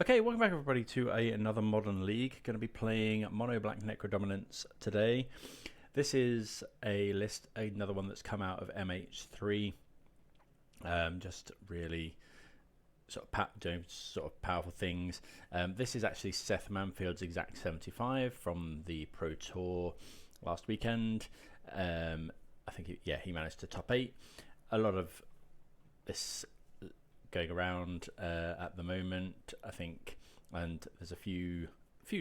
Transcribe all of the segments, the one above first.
Okay, welcome back everybody to another Modern League. Going to be playing Mono Black Necrodominance today. This is a list, another one that's come out of MH3. Just really sort of doing sort of powerful things. This is actually Seth Manfield's exact 75 from the Pro Tour last weekend. I think he managed to top 8. A lot of this going around at the moment, I think, and there's a few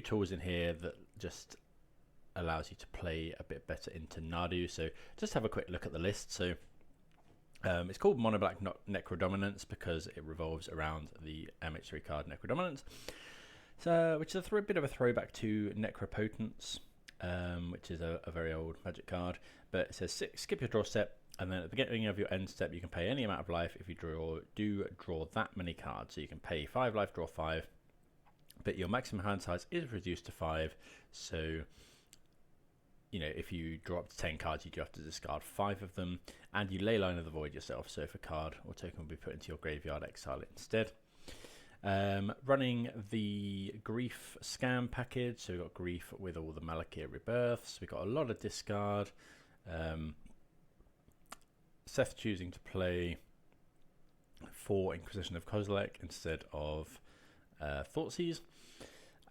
tools in here that just allows you to play a bit better into Nadu. So just have a quick look at the list. So it's called Mono Black Necrodominance because it revolves around the MH3 card Necrodominance, so which is a bit of a throwback to Necropotence, which is a very old Magic card. But it says skip your draw step, and then at the beginning of your end step, you can pay any amount of life if you do draw that many cards. So you can pay 5 life, draw 5, but your maximum hand size is reduced to 5. So, you know, if you draw up to 10 cards, you do have to discard 5 of them, and you ley line of the void yourself. So if a card or token will be put into your graveyard, exile it instead. Running the Grief Scam package, so we've got Grief with all the Malakir rebirths. We've got a lot of discard. Seth choosing to play 4 Inquisition of Kozilek instead of Thoughtseize.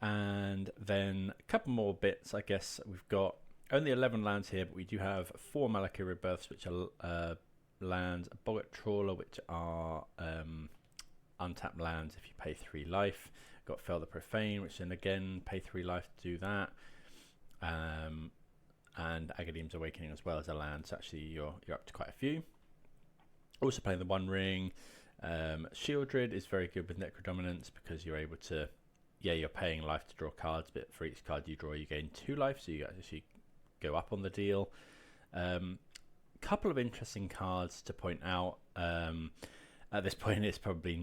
And then a couple more bits, I guess. We've got only 11 lands here, but we do have 4 Malakir rebirths, which are lands, a Boggart Trawler, which are untapped lands if you pay 3 life. Got Fell the Profane, which then again pay 3 life to do that. And Agadeem's Awakening as well as a land, so actually you're up to quite a few. Also playing the One Ring. Shieldred is very good with Necrodominance because you're able to, you're paying life to draw cards, but for each card you draw you gain 2 life, so you actually go up on the deal. Couple of interesting cards to point out. At this point it's probably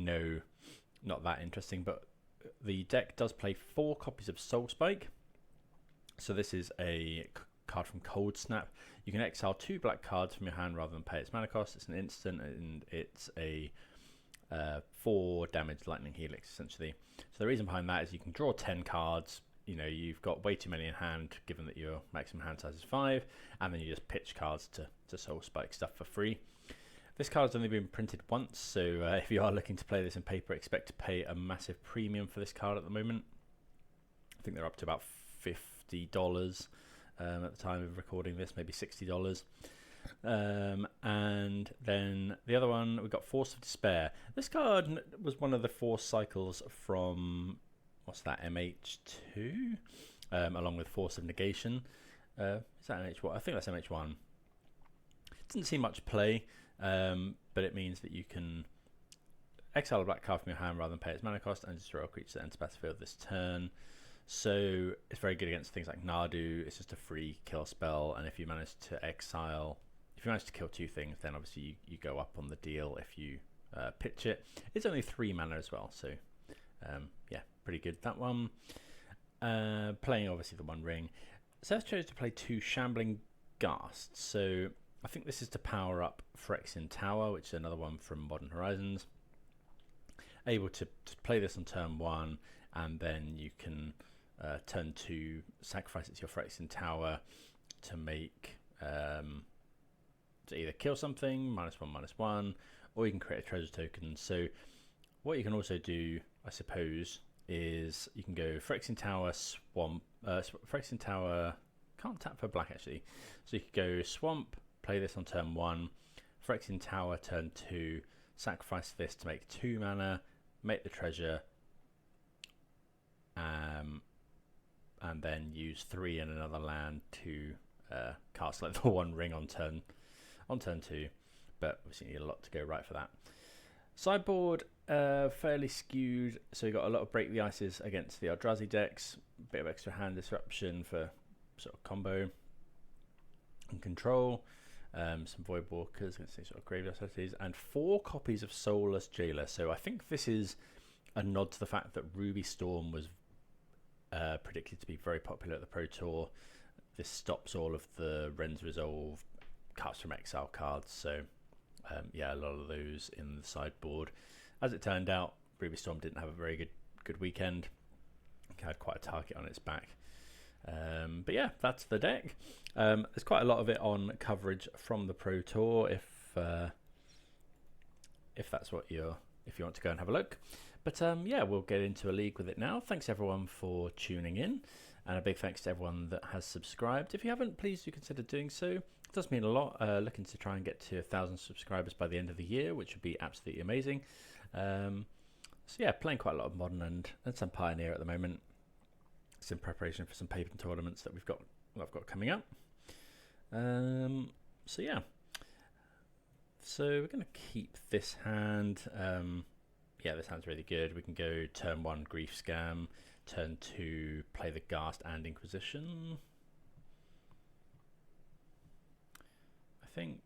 not that interesting, but the deck does play 4 copies of Soul Spike. So this is a card from Cold Snap. You can exile 2 black cards from your hand rather than pay its mana cost. It's an instant, and it's a 4 damage lightning helix essentially. So the reason behind that is you can draw 10 cards. You know, you've got way too many in hand given that your maximum hand size is 5, and then you just pitch cards to Soul Spike stuff for free. This card has only been printed once, so if you are looking to play this in paper, expect to pay a massive premium for this card at the moment. I think they're up to about $50 at the time of recording this, maybe $60. And then the other one, we've got Force of Despair. This card was one of the 4 cycles from, what's that, MH2? Along with Force of Negation. Is that MH1? I think that's MH1. It doesn't see much play, but it means that you can exile a black card from your hand rather than pay its mana cost and destroy a creature that enters the battlefield this turn. So it's very good against things like Nadu. It's just a free kill spell, and if you manage to kill 2 things, then obviously you go up on the deal if you pitch it. It's only 3 mana as well, so yeah, pretty good that one. Playing obviously the One Ring. Seth chose to play 2 Shambling Ghasts, so I think this is to power up Phyrexian Tower, which is another one from Modern Horizons. Able to play this on turn 1, and then you can turn 2, sacrifice it to your Phyrexian Tower to make to either kill something, -1/-1, or you can create a treasure token. So what you can also do, I suppose, is you can go Phyrexian Tower, Swamp. Phyrexian Tower can't tap for black actually, so you could go Swamp, play this on turn 1, Phyrexian Tower turn 2, sacrifice this to make 2 mana, make the treasure, and then use 3 in another land to cast like the One Ring on turn 2. But we need a lot to go right for that. Sideboard fairly skewed, so you got a lot of Break the Ices against the Eldrazi decks, a bit of extra hand disruption for sort of combo and control, some Void Walkers against these sort of graveyard strategies, and 4 copies of Soulless Jailer. So I think this is a nod to the fact that Ruby Storm was predicted to be very popular at the Pro Tour. This stops all of the Ren's Resolve cards from exile cards, so yeah, a lot of those in the sideboard. As it turned out, Ruby Storm didn't have a very good good weekend. It had quite a target on its back. But yeah, that's the deck. There's quite a lot of it on coverage from the Pro Tour if that's what if you want to go and have a look. But yeah, we'll get into a league with it now. Thanks everyone for tuning in, and a big thanks to everyone that has subscribed. If you haven't, please do consider doing so. It does mean a lot. Looking to try and get to 1,000 subscribers by the end of the year, which would be absolutely amazing. So yeah, playing quite a lot of Modern and some Pioneer at the moment. It's in preparation for some paper tournaments that I've got coming up. So yeah. So we're going to keep this hand. Yeah, this hand's really good. We can go turn 1 Grief Scam, turn 2 play the Ghast and Inquisition. I think,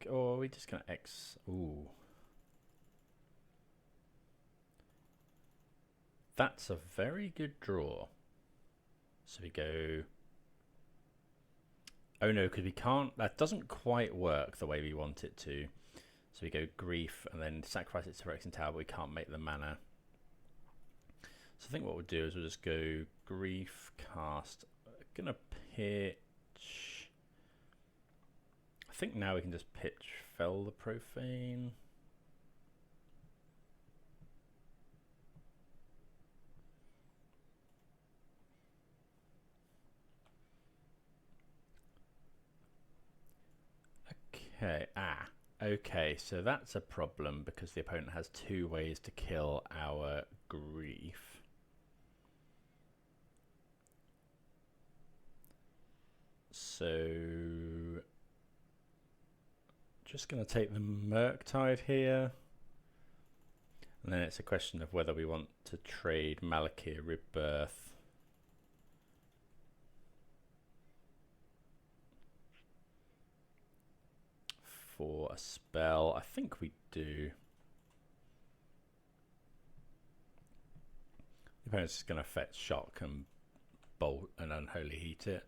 or are we just going to X? Ooh. That's a very good draw. So we go... Oh no, because we can't... That doesn't quite work the way we want it to. So we go Grief and then sacrifice it to Phyrexian Tower, but we can't make the mana. So I think what we'll do is we'll just go Grief, cast. Gonna pitch... I think now we can just pitch Fell the Profane. Okay, okay, so that's a problem because the opponent has 2 ways to kill our Grief. So, just going to take the Murktide here. And then it's a question of whether we want to trade Malakir Rebirth for a spell. I think we do. The opponent's just going to fetch Shock and Bolt and Unholy Heat it.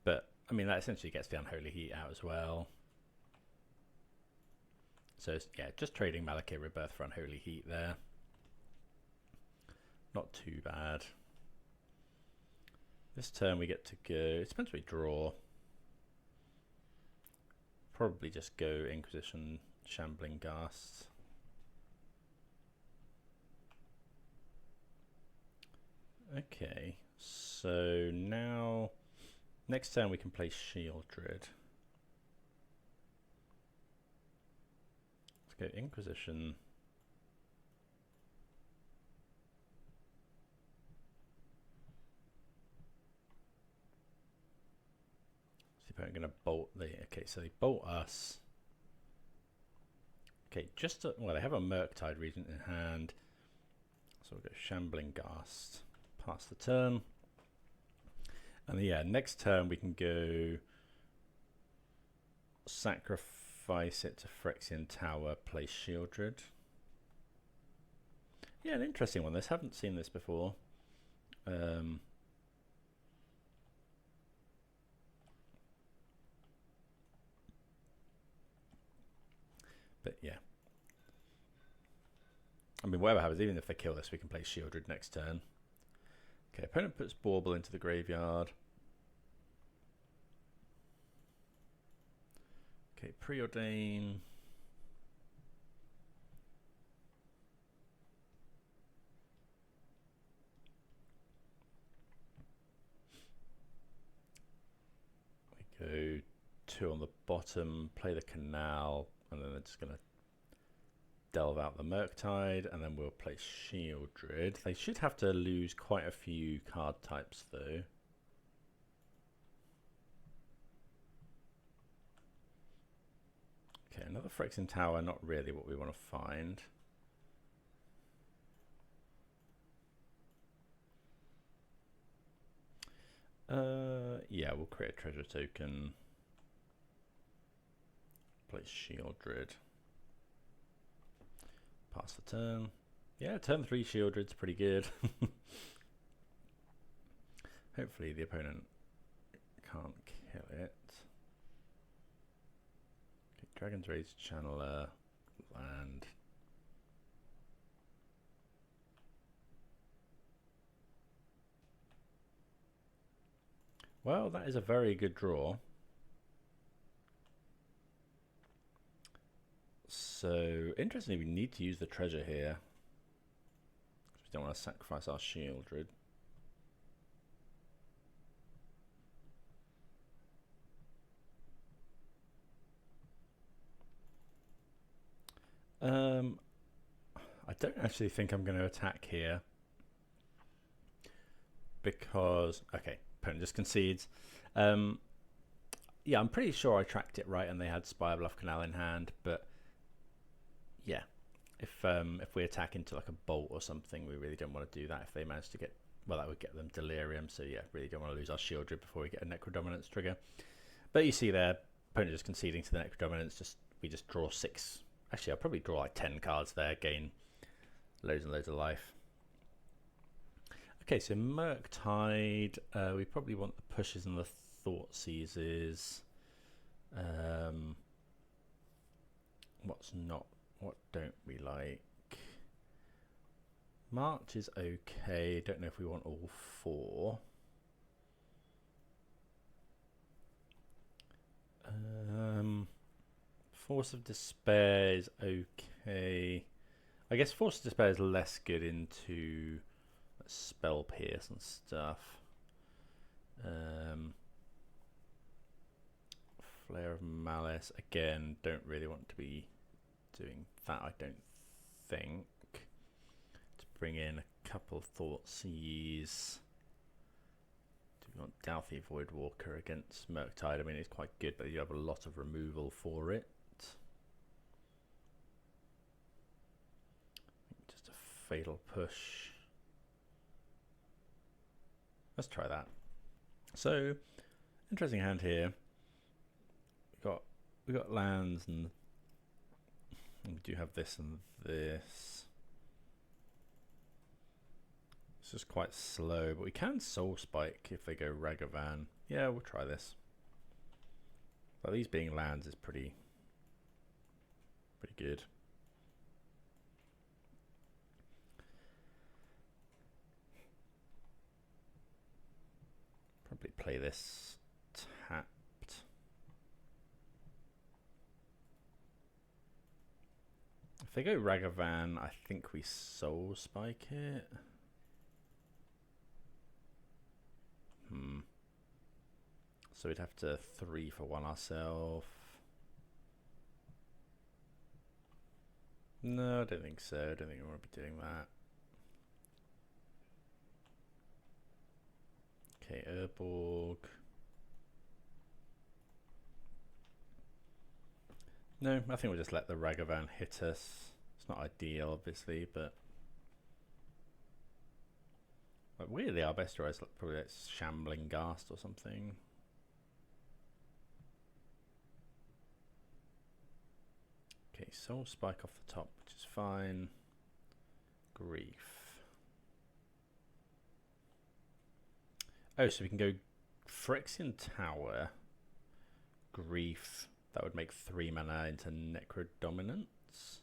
But, I mean, that essentially gets the Unholy Heat out as well. So, yeah, just trading Malakir Rebirth for Unholy Heat there. Not too bad. This turn we get to go, it depends what we draw. Probably just go Inquisition, Shambling Ghasts. Okay, so now, next turn we can play Shieldred. Let's go Inquisition. I'm going to bolt the... Okay, so they bolt us. Okay, just... well, they have a Murktide Regent in hand. So we'll go Shambling Ghast. Pass the turn. And yeah, next turn we can go... Sacrifice it to Phyrexian Tower, play Shieldred. Yeah, an interesting one. This haven't seen this before. But yeah. I mean, whatever happens, even if they kill this, we can play Shieldred next turn. Okay, opponent puts Bauble into the graveyard. Okay, Preordain. We go 2 on the bottom, play the Canal, and then they're just going to delve out the Murktide, and then we'll play Shieldred. They should have to lose quite a few card types, though. Okay, another Phyrexian Tower, not really what we want to find. Yeah, we'll create a treasure token. Play Shieldred. Pass the turn. Yeah, turn 3 Shieldred's pretty good. Hopefully the opponent can't kill it. Dragon's Rage Channeler, land. Well, that is a very good draw. So, interestingly, we need to use the treasure here. We don't want to sacrifice our Shieldred. I don't actually think I'm going to attack here. Because, okay, opponent just concedes. Yeah, I'm pretty sure I tracked it right and they had Spirebluff Canal in hand, but yeah, if we attack into like a bolt or something, we really don't want to do that. If they manage to get, well, that would get them Delirium, so yeah, really don't want to lose our Shieldred before we get a Necrodominance trigger. But you see there, opponent just conceding to the Necrodominance, we just draw 6. Actually, I'll probably draw like 10 cards there, gain loads and loads of life. Okay, so Murktide, we probably want the pushes and the Thought Seizes. What don't we like? March is okay. Don't know if we want all 4. Force of Despair is okay. I guess Force of Despair is less good into Spell Pierce and stuff. Flare of Malice, again, don't really want to be doing that, I don't think. To bring in a couple of Thoughtseize. Do we want Douthie Voidwalker against Murktide? I mean, it's quite good, but you have a lot of removal for it. Just a Fatal Push. Let's try that. So, interesting hand here. We got lands, and we do have this and this. It's just quite slow, but we can Soul Spike if they go Ragavan. Yeah, we'll try this. But these being lands is pretty good. Probably play this tapped. If they go Ragavan, I think we Soul Spike it. So we'd have to 3 for 1 ourselves. No, I don't think so. I don't think we want to be doing that. Okay, Urborg. No, I think we'll just let the Ragavan hit us. It's not ideal, obviously, but weirdly, our best draw is probably like Shambling Ghast or something. Okay, Soul Spike off the top, which is fine. Grief. Oh, so we can go Phyrexian Tower, Grief. That would make 3 mana into Necrodominance.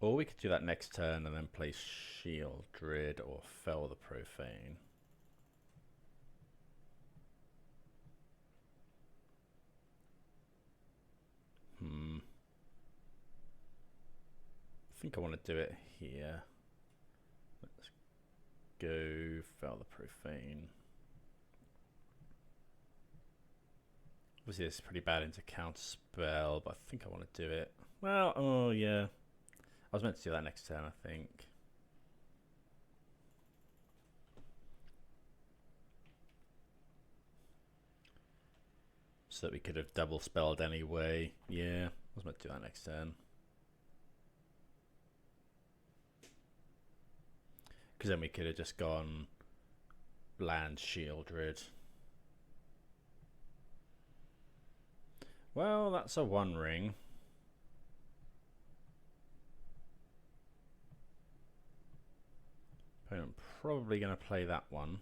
Or we could do that next turn and then play Shieldred or Fell the Profane. I think I want to do it here. Let's go Fell the Profane. Obviously this is pretty bad into Counterspell, but I think I want to do it. Well, oh yeah. I was meant to do that next turn, I think. So that we could have double spelled anyway. Yeah, I was meant to do that next turn. Because then we could have just gone land Shieldred. Well, that's a 1 ring. Opponent probably going to play that one.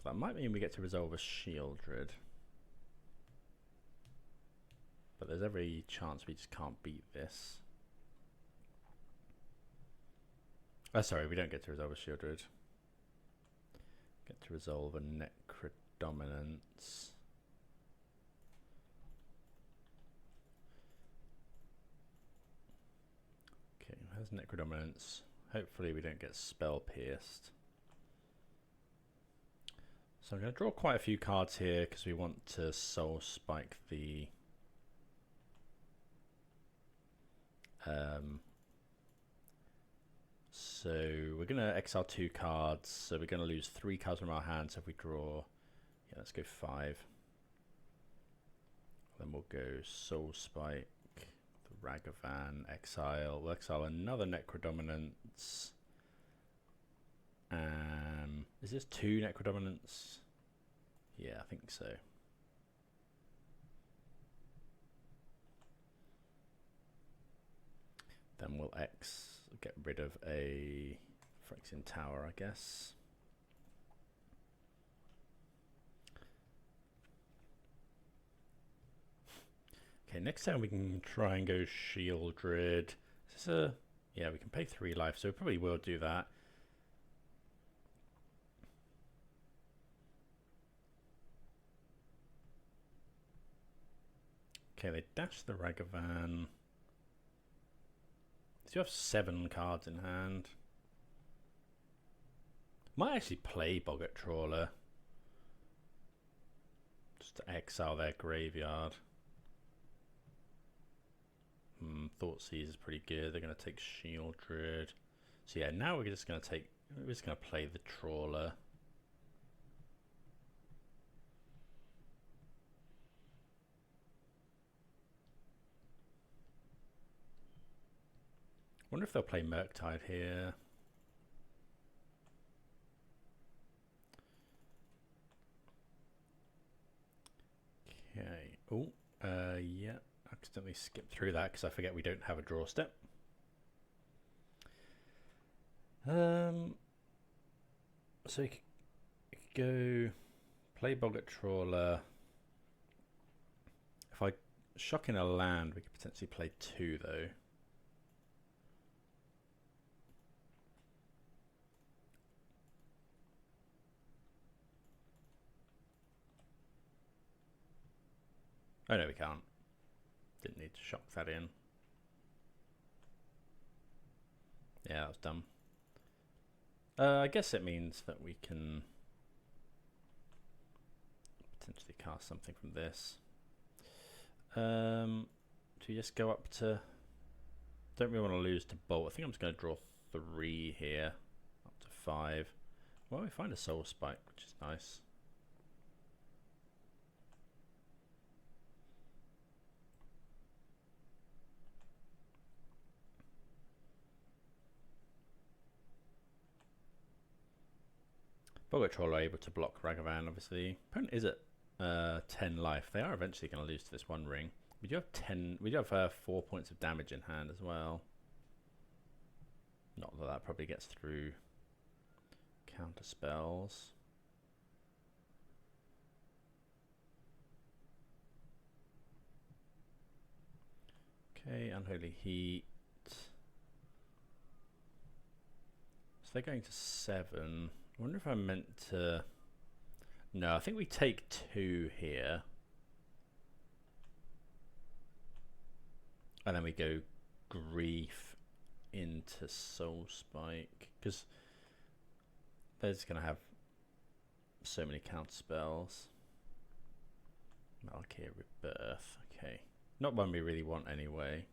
That might mean we get to resolve a Shieldred. But there's every chance we just can't beat this. Oh, sorry, we don't get to resolve a Shieldred. Get to resolve a Necrodominance. Okay, has Necrodominance. Hopefully we don't get spell pierced. So I'm going to draw quite a few cards here because we want to soul spike the so we're going to exile 2 cards, so we're going to lose 3 cards from our hand. So if we draw, yeah, let's go 5. Then we'll go soul spike, the Ragavan, exile. We'll exile another Necrodominance. Is this 2 Necrodominance? Yeah, I think so. Then we'll get rid of a Phyrexian Tower, I guess. Okay, next time we can try and go Shieldred. Is this a... Yeah, we can pay 3 life, so we probably will do that. Okay, they dash the Ragavan. So you have 7 cards in hand. Might actually play Boggart Trawler. Just to exile their graveyard. Thoughtseize is pretty good. They're going to take Shieldred. So yeah, now we're just going to play the Trawler. Wonder if they'll play Murktide here. Okay. Oh, yeah. Accidentally skipped through that because I forget we don't have a draw step. So you could go play Boggart Trawler. If I shock in a land, we could potentially play 2 though. Oh no, we can't. Didn't need to shock that in. Yeah, that was dumb. I guess it means that we can potentially cast something from this. Do we just go up to... Don't really want to lose to Bolt. I think I'm just going to draw 3 here. Up to 5. Well, we find a Soul Spike, which is nice. Boggart Troll are able to block Ragavan, obviously. Opponent is at 10 life. They are eventually going to lose to this 1 ring. We do have 4 points of damage in hand as well. Not that that probably gets through counter spells. Okay, Unholy Heat. So they're going to 7. I wonder if I meant to... No, I think we take 2 here. And then we go Grief into Soul Spike. Because they're just going to have so many counter spells. Malakir Rebirth. Okay. Not one we really want anyway.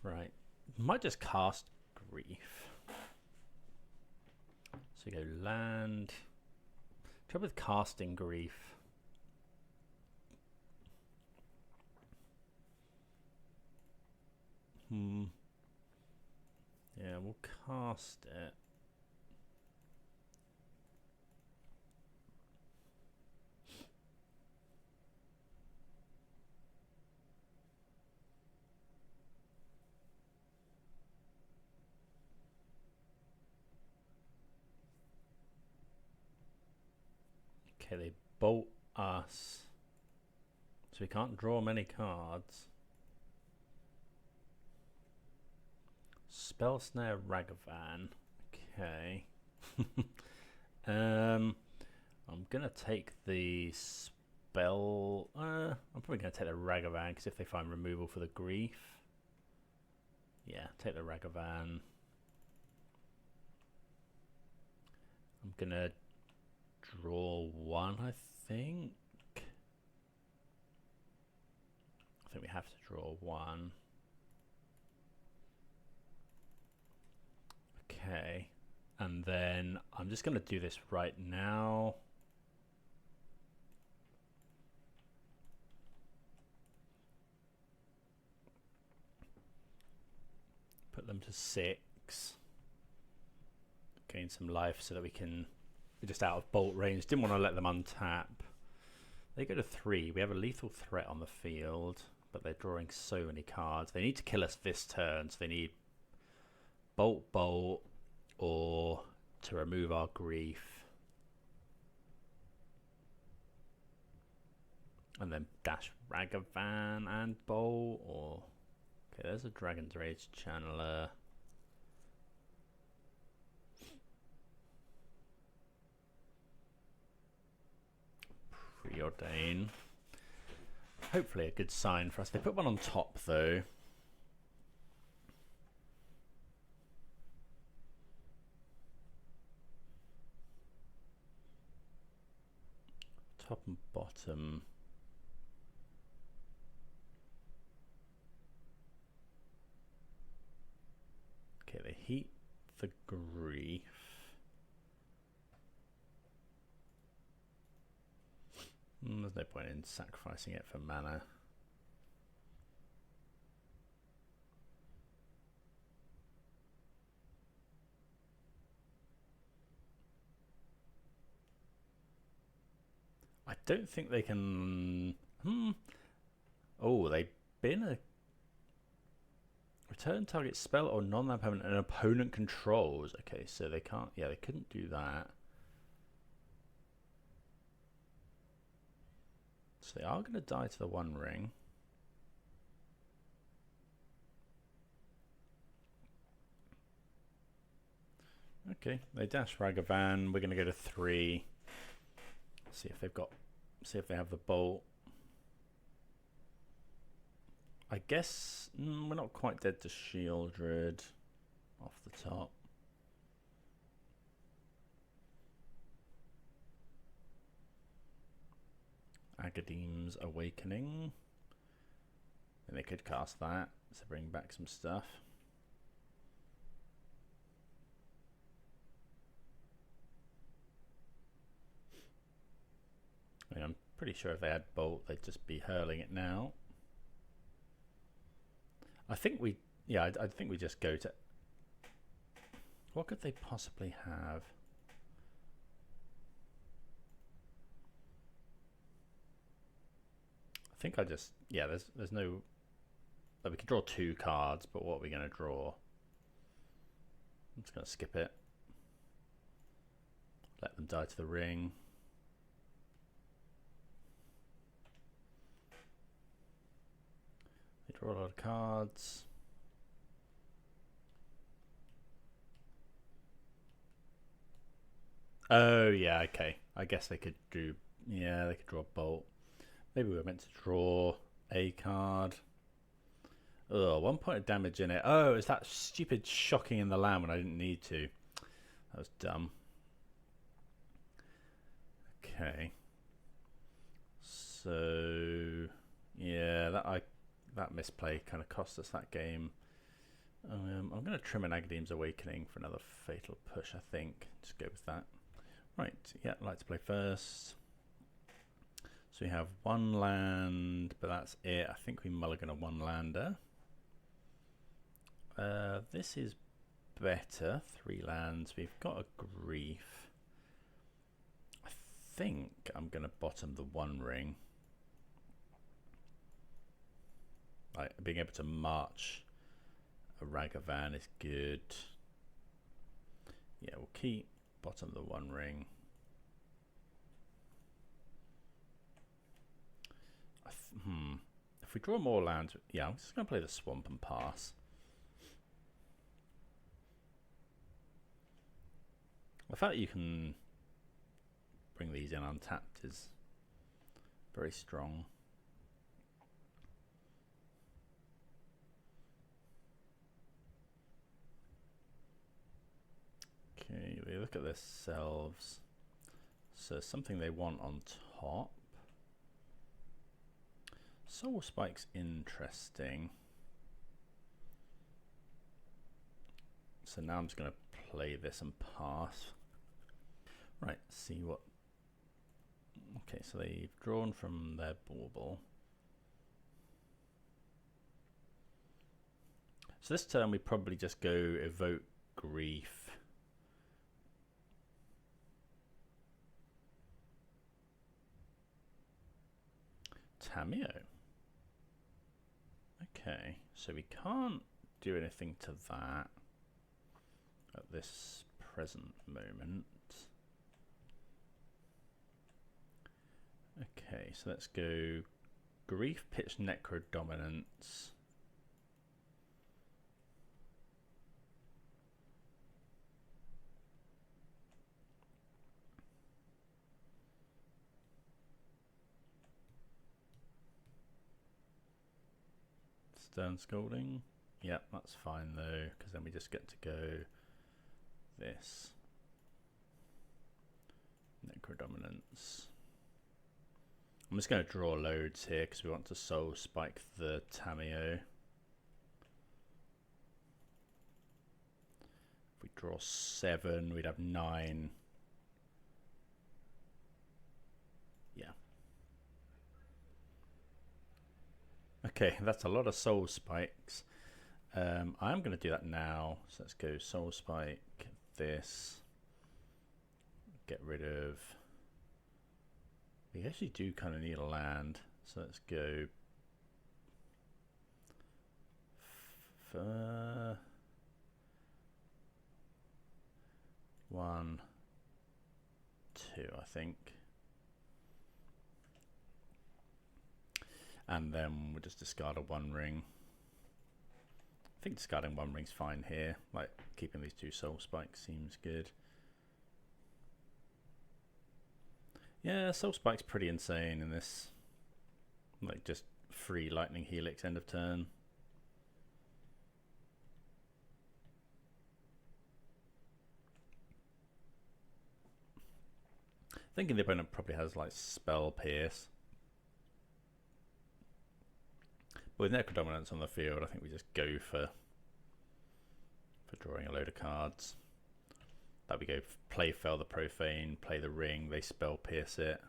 Right. Might just cast Grief. So you go land. Trouble with casting Grief. Yeah, we'll cast it. Okay, they bolt us. So we can't draw many cards. Spell Snare Ragavan. Okay. I'm gonna take the spell. I'm probably gonna take the Ragavan because if they find removal for the grief, yeah, take the Ragavan. I'm gonna draw one, I think. I think we have to draw one. Okay, and then I'm just gonna do this right now. Put them to 6. Gain some life so that we're just out of bolt range. Didn't want to let them untap. They go to 3. We have a lethal threat on the field, but they're drawing so many cards. They need to kill us this turn, so they need bolt, or to remove our grief. And then dash Ragavan and bolt, or... Okay, there's a Dragon's Rage Channeler. Preordain. Hopefully a good sign for us. They put one on top though. Top and bottom. Okay, they heat the grief. There's no point in sacrificing it for mana. I don't think they can... Oh, they bin a... Return target spell or non-land permanent an opponent controls. Okay, so they can't... Yeah, they couldn't do that. So they are going to die to the One Ring. Okay, they dash Ragavan. We're going to go to 3. See if they've got... See if they have the bolt. I guess we're not quite dead to Shieldred off the top. Agadeem's Awakening. And they could cast that to bring back some stuff. I mean, I'm pretty sure if they had bolt, they'd just be hurling it now. I think we, yeah, I think we just go to... What could they possibly have? I think I just, yeah, there's no... Like we could draw 2 cards, but what are we going to draw? I'm just going to skip it. Let them die to the ring. They draw a lot of cards. Oh, yeah, okay. I guess they could do... Yeah, they could draw a bolt. Maybe we were meant to draw a card. Oh, 1 point of damage in it. Oh, it's that stupid shocking in the land when I didn't need to. That was dumb. Okay. So, yeah, that misplay kind of cost us that game. I'm going to trim an Agadeem's Awakening for another fatal push, I think. Just go with that. Right, yeah, I'd like to play first. So we have 1 land, but that's it. I think we mulligan a 1-lander. This is better. 3 lands. We've got a grief. I think I'm going to bottom the One Ring. Like, being able to march a Ragavan is good. Yeah, we'll keep bottom the One Ring. if we draw more lands, yeah, I'm just going to play the swamp and pass. The fact that you can bring these in untapped is very strong. Okay, we look at themselves. So something they want on top. Soul Spike's interesting. So now I'm just going to play this and pass. Right, see what... Okay, so they've drawn from their bauble. So this turn we probably just go evoke Grief. Tameo. Okay, so we can't do anything to that at this present moment. Okay, so let's go Grief, pitch Necrodominance. Stern Scolding. Yep, that's fine though, because then we just get to go this. Necrodominance. I'm just going to draw loads here because we want to Soul Spike the Tameo. If we draw 7, we'd have 9. Yeah. Okay, that's a lot of Soul Spikes. I'm going to do that now. So let's go Soul Spike this. Get rid of... We actually do kind of need a land, so let's go for 1, 2, I think. And then we'll just discard a 1 ring. I think discarding 1 ring's fine here. Like keeping these 2 Soul Spikes seems good. Yeah, Soul Spike's pretty insane in this. Like just free Lightning Helix end of turn. Thinking the opponent probably has like Spell Pierce. But with Necrodominance on the field, I think we just go for drawing a load of cards. That we go play Fell the Profane, play the Ring, they Spell Pierce it.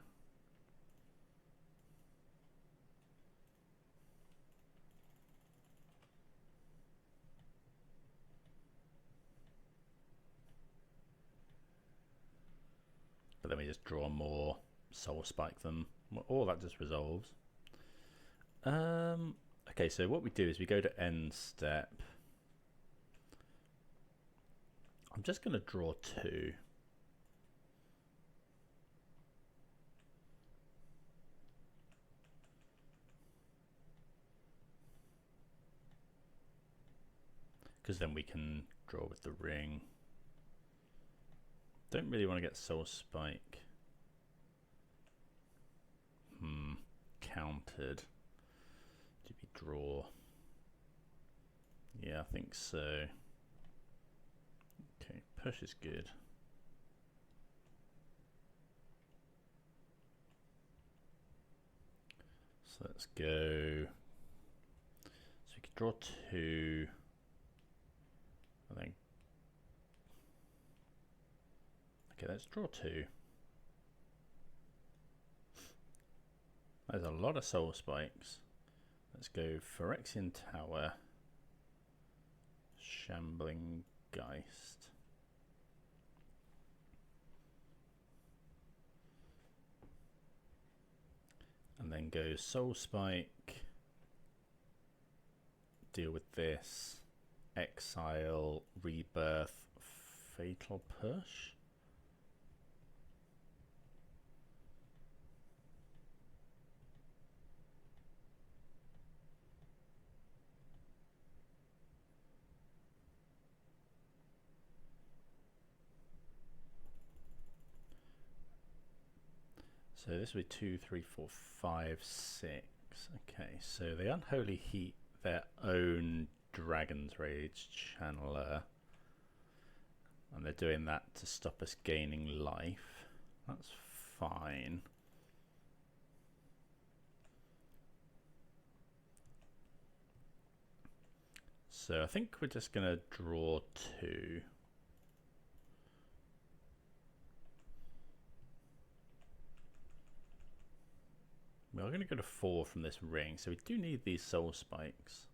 But then we just draw more, Soul Spike them. All that just resolves. Okay, so what we do is we go to end step. I'm just going to draw 2. Because then we can draw with the ring. Don't really want to get Soul Spike countered. Did we draw? Yeah, I think so. Okay, push is good. So let's go. So we could draw 2. I think. Okay, let's draw 2. There's a lot of Soul Spikes. Let's go Phyrexian Tower, Shambling Geist. And then go Soul Spike, deal with this, Exile, Rebirth, Fatal Push. So this would be 2, 3, 4, 5, 6. Okay, so they unholy heat their own Dragon's Rage channeler, and they're doing that to stop us gaining life. That's fine. So I think we're just going to draw 2. We're going to go to 4 from this ring, so we do need these soul spikes.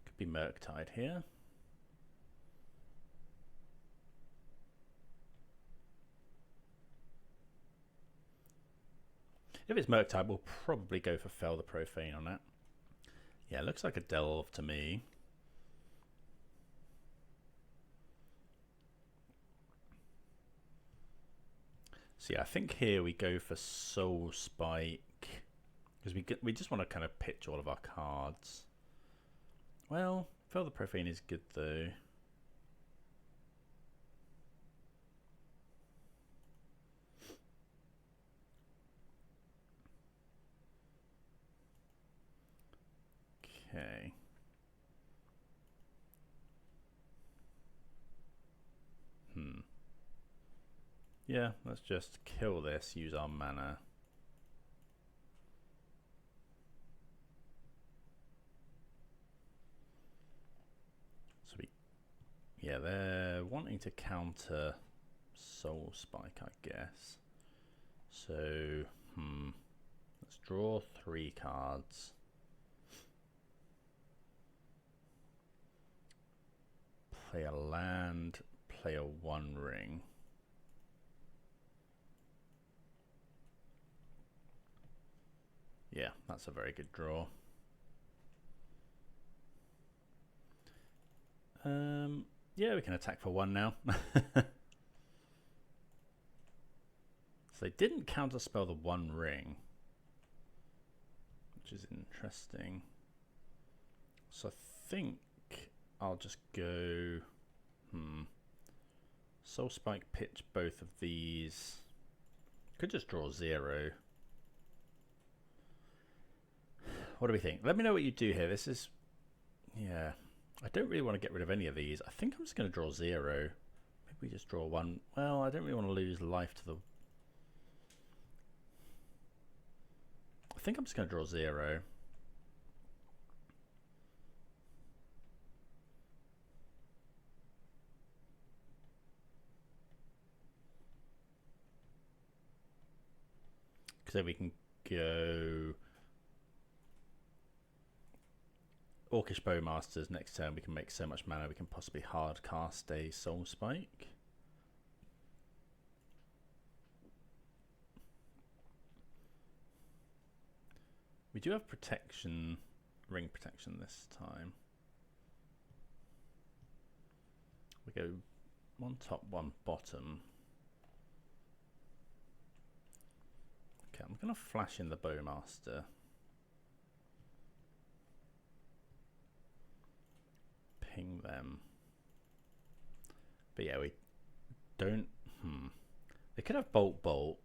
Could be Murktide here. If it's Murktide, we'll probably go for Fell the Profane on that. Yeah, it looks like a Delve to me. So yeah, I think here we go for Soul Spike because we just want to kind of pitch all of our cards. Well, Fell the Profane is good though. Okay. Yeah, let's just kill this, use our mana. So yeah, they're wanting to counter Soul Spike, I guess. So, let's draw 3 cards. Play a land, play a 1 ring. Yeah, that's a very good draw. Yeah, we can attack for 1 now. So they didn't counterspell the 1 ring, which is interesting. So I think I'll just go Soul Spike, pitch both of these. Could just draw 0. What do we think? Let me know what you do here. This is, yeah, I don't really want to get rid of any of these. I think I'm just going to draw 0. Maybe we just draw 1. Well, I don't really want to lose life to the... I think I'm just going to draw 0. Because then we can go... Orcish Bowmasters next turn. We can make so much mana we can possibly hard cast a Soul Spike. We do have protection, ring protection this time. We go 1 top, 1 bottom. Okay, I'm going to flash in the Bowmaster. Ping them. But yeah, we don't... They could have Bolt Bolt.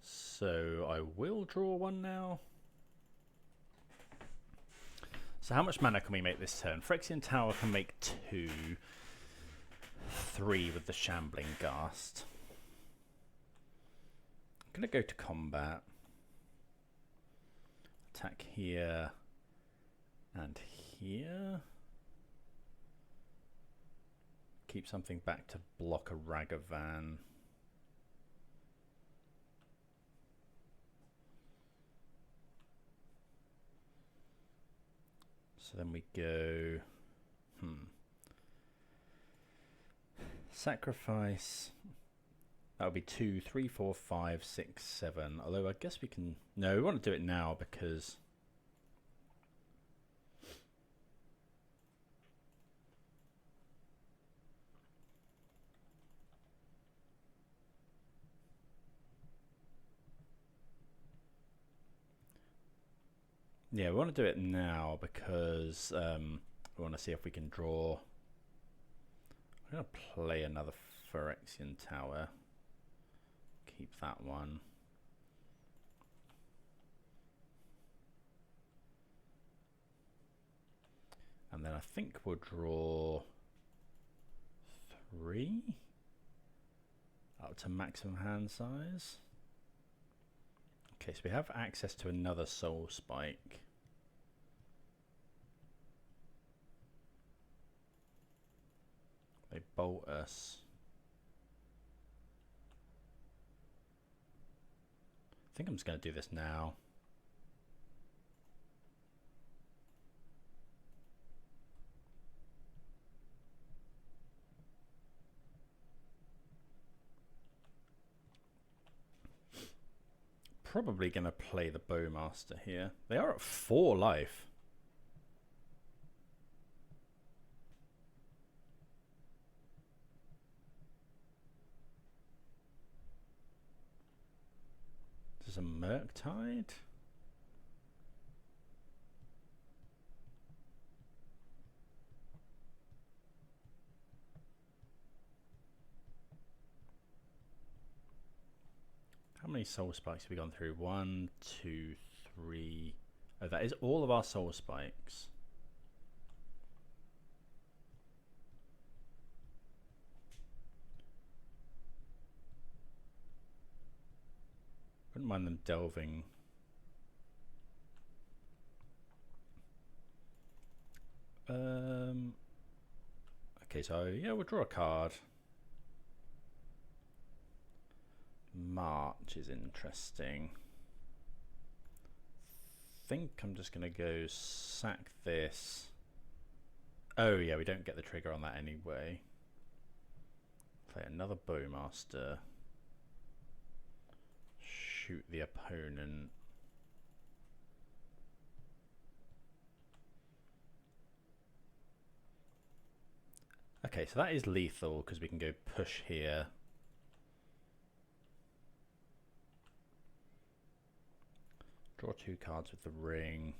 So I will draw 1 now. So how much mana can we make this turn? Phyrexian Tower can make 2. 3 with the Shambling Ghast. I'm going to go to combat. Attack here and here. Keep something back to block a Ragavan. So then we go, sacrifice. That would be 2, 3, 4, 5, 6, 7. Although I guess we can, no, we want to do it now because Yeah, we want to do it now because we want to see if we can draw. I'm going to play another Phyrexian Tower. Keep that one. And then I think we'll draw 3 up to maximum hand size. Okay, so we have access to another Soul Spike. They bolt us. I think I'm just going to do this now. Probably going to play the Bowmaster here. They are at 4 life. There's a Murktide. How many Soul Spikes have we gone through? 1, 2, 3. Oh, that is all of our Soul Spikes. Wouldn't mind them delving. Okay, so yeah, we'll draw a card. March is interesting. Think I'm just gonna go sack this. Oh yeah, we don't get the trigger on that anyway. Play another Bowmaster. Shoot the opponent. Okay, so that is lethal because we can go push here. Draw 2 cards with the ring.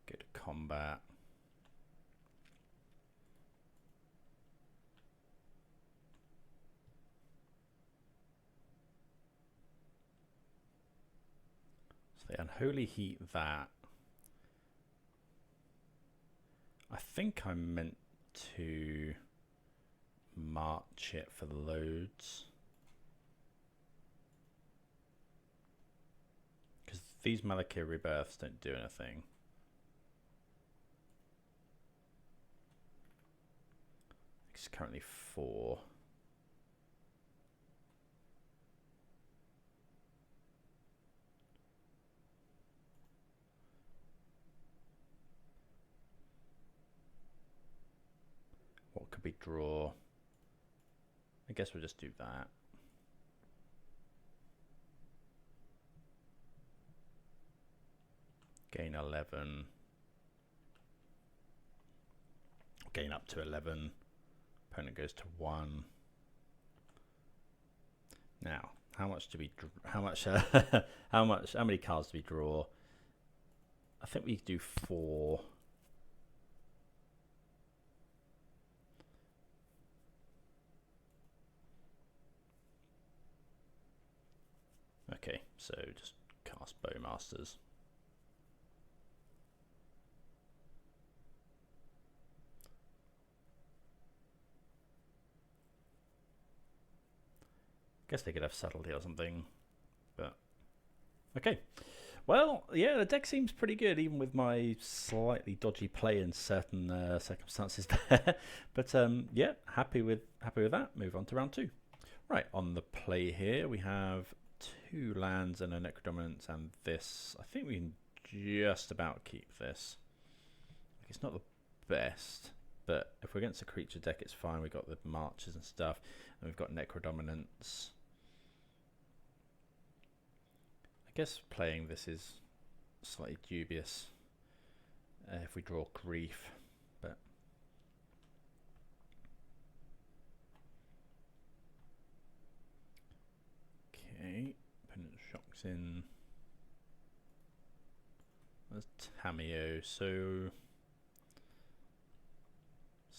Go to combat. So they Unholy Heat that. I think I meant to march it for the loads. Because these Malakir Rebirths don't do anything. It's currently 4. What could we draw? I guess we'll just do that. Gain 11. Gain up to 11. Opponent goes to 1. Now, how much do we? How many cards do we draw? I think we do 4. Okay, so just cast Bowmasters. Guess they could have subtlety or something, but okay. Well, yeah, the deck seems pretty good, even with my slightly dodgy play in certain circumstances there. But yeah, happy with that. Move on to round 2. Right, on the play here we have 2 lands and a Necrodominance and this. I think we can just about keep this. It's not the best, but if we're against a creature deck, it's fine. We've got the marches and stuff, and we've got Necrodominance. I guess playing this is slightly dubious. if we draw Grief. But okay, opponent shocks in. There's Tameo, so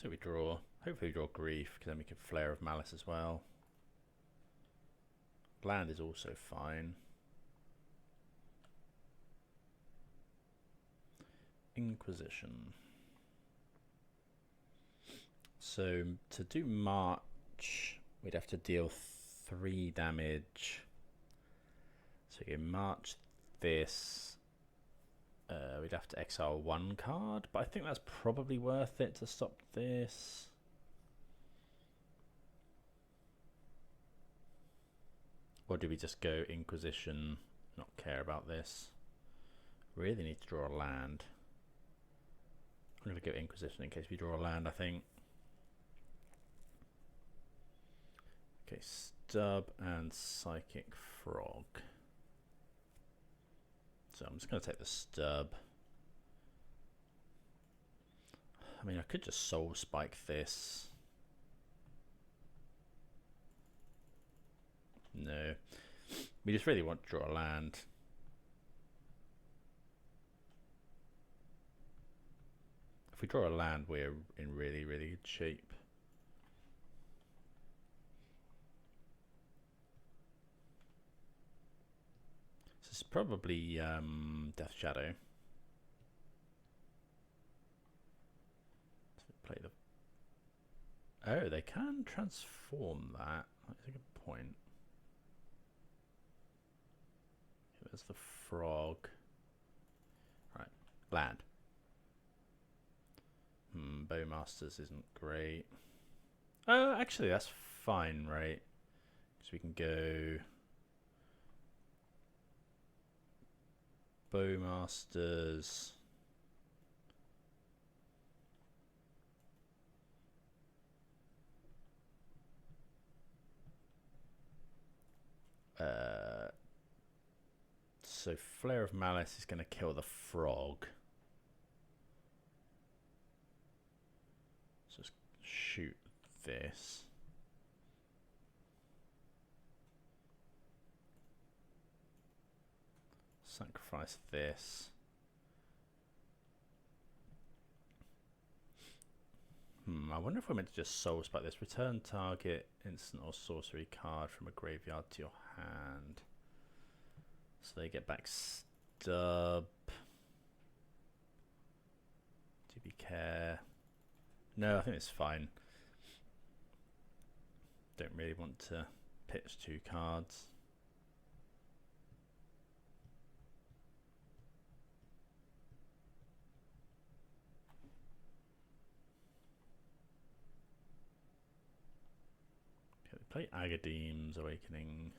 we draw. Hopefully we draw Grief, because then we can Flare of Malice as well. Land is also fine. Inquisition. So to do March, we'd have to deal 3 damage. So you March this. We'd have to exile 1 card, but I think that's probably worth it to stop this. Or do we just go Inquisition, not care about this? Really need to draw a land. I'm going to go Inquisition in case we draw a land, I think. Okay, Stub and Psychic Frog. So I'm just going to take the Stub. I mean, I could just Soul Spike this. No. We just really want to draw a land. If we draw a land, we're in really, really good shape. This is probably Death Shadow. So play the. Oh, they can transform that. That's a good point. There's the frog. Right, land. Bowmasters isn't great. Oh, actually, that's fine, right? Because we can go Bowmasters. So Flare of Malice is going to kill the frog. So let's shoot this. Sacrifice this. I wonder if we're meant to just Soul Spike this. Return target instant or sorcery card from a graveyard to your hand. So they get back Stub. DB Care. No, I think it's fine. Don't really want to pitch 2 cards. Okay, we play Agadeem's Awakening.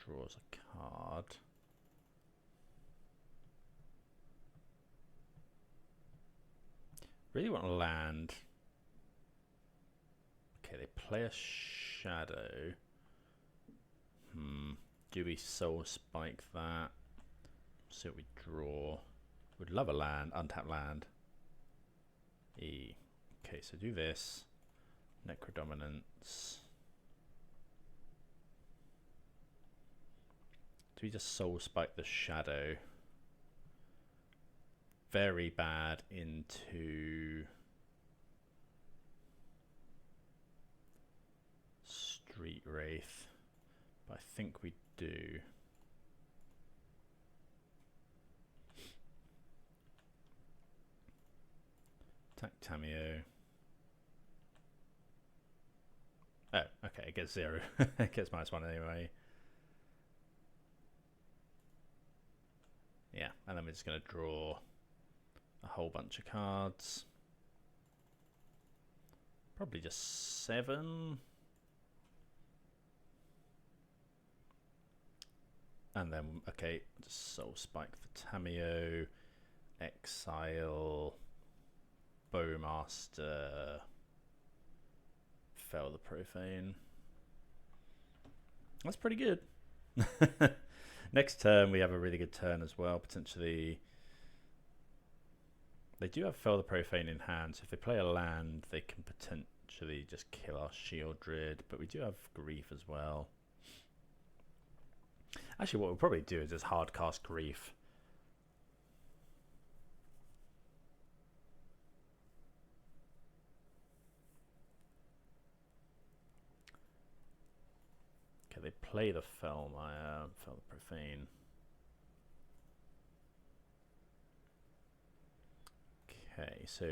Draws a card. Really want to land. Okay, they play a shadow. Do we Soul Spike that? See what we draw. Would love a land, untapped land. Okay, so do this. Necrodominance. Do we just Soul Spike the shadow? Very bad into Street Wraith, but I think we do. Attack Tameo. Oh, okay, it gets 0. It gets -1 anyway. Yeah, and then we're just going to draw a whole bunch of cards. Probably just 7. And then, okay, just Soul Spike for Tameo, exile, Bowmaster, Fell the Profane. That's pretty good. Next turn we have a really good turn as well, potentially. They do have Fell the Profane in hand, so if they play a land, they can potentially just kill our Shield Druid, but we do have Grief as well. Actually, what we'll probably do is just hard cast Grief. Okay, they play the Fell the Profane. Okay, so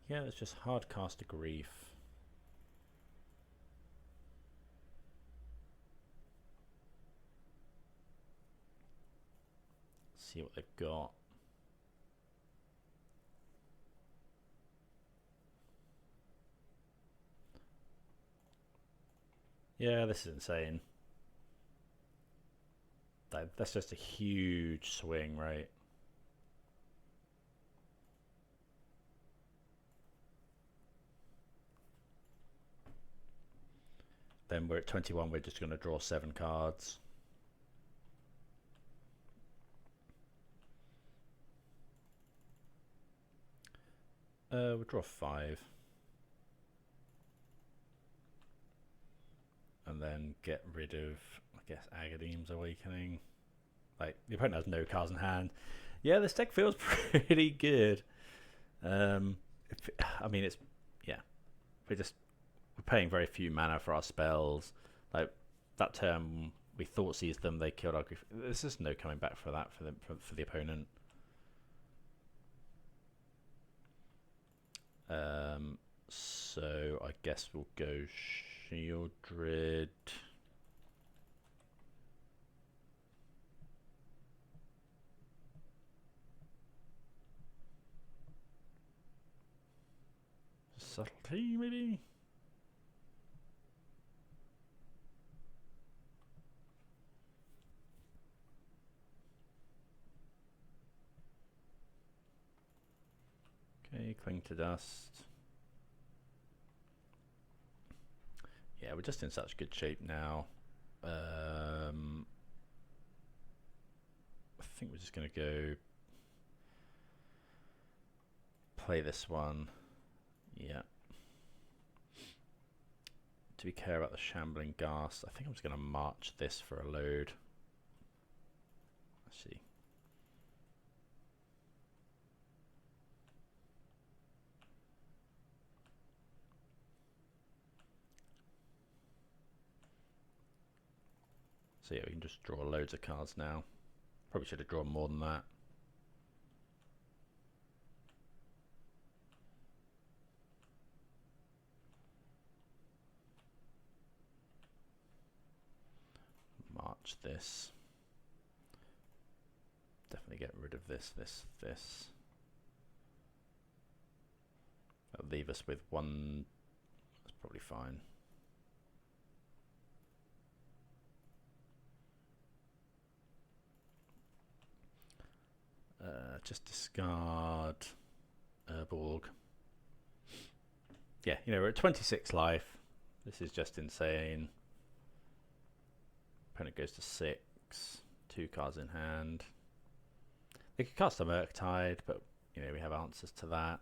yeah, let's just hard cast a Grief. See what they've got. Yeah, this is insane. That's just a huge swing, right? Then we're at 21, we're just going to draw 7 cards. We'll draw 5. And then get rid of, I guess, Agadeem's Awakening. Like, the opponent has no cards in hand. Yeah, this deck feels pretty good. I mean, it's, yeah. We're paying very few mana for our spells. Like, that turn we thought seized them, they killed our Grief. There's just no coming back for that for the opponent. So I guess we'll go Shield Druid. Subtlety, maybe? Okay, Cling to Dust. Yeah, we're just in such good shape now. I think we're just going to go play this one. Yeah. Do we care about the Shambling Ghast? I think I'm just going to march this for a load. Let's see. So yeah, we can just draw loads of cards now. Probably should have drawn more than that. March this. Definitely get rid of this. That'll leave us with one. That's probably fine. Just discard Urborg. Yeah, you know, we're at 26 life. This is just insane. Opponent goes to 6. 2 cards in hand. They could cast a Murktide, but you know, we have answers to that.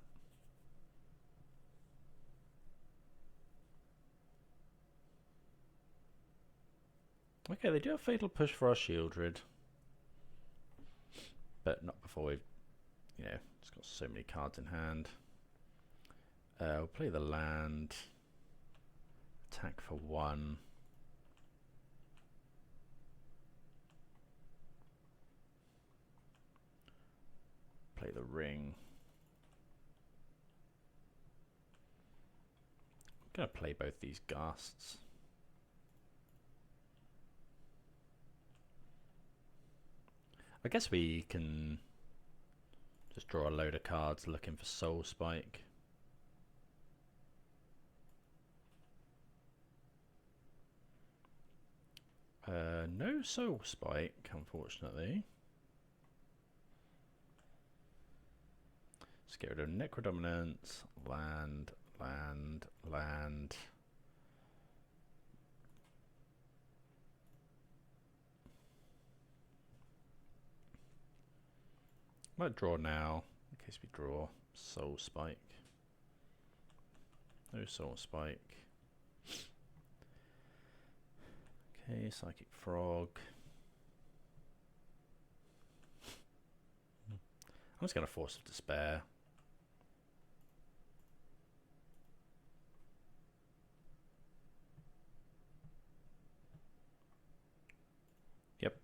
Okay, they do have Fatal Push for our Shield Druid. But not before we've, you know, it's got so many cards in hand. We'll play the land. Attack for 1. Play the ring. I'm going to play both these Ghasts. I guess we can just draw a load of cards looking for Soul Spike. No Soul Spike, unfortunately. Let's get rid of Necrodominance, land. Might draw now, in case we draw Soul Spike. No Soul Spike. Okay, Psychic Frog. I'm just going to Force of Despair. Yep.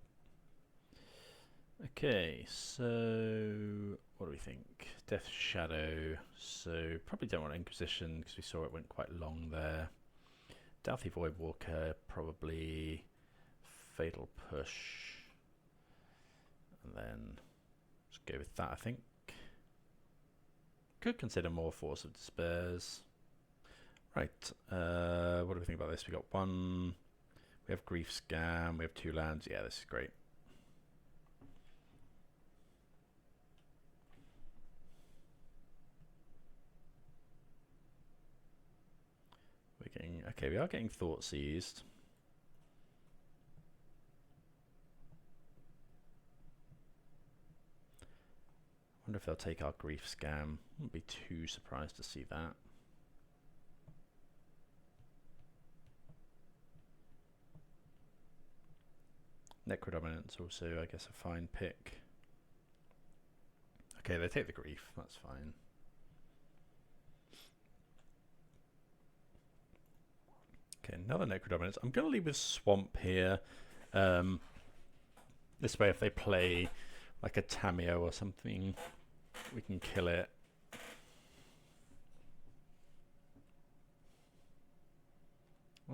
Okay, so what do we think? Death Shadow. So probably don't want Inquisition because we saw it went quite long there. Doughty Voidwalker, probably Fatal Push. And then just go with that, I think. Could consider more Force of Despairs. Right, what do we think about this? We got one, we have Grief Scam, we have 2 lands. Yeah, this is great. We're getting, okay, we are getting Thought Seized. Wonder if they'll take our Grief Scam. Wouldn't be too surprised to see that. Necrodominance also, I guess, a fine pick. Okay, they take the Grief, that's fine. Okay, another Necrodominance. I'm going to leave with Swamp here. This way, if they play like a Tameo or something, we can kill it.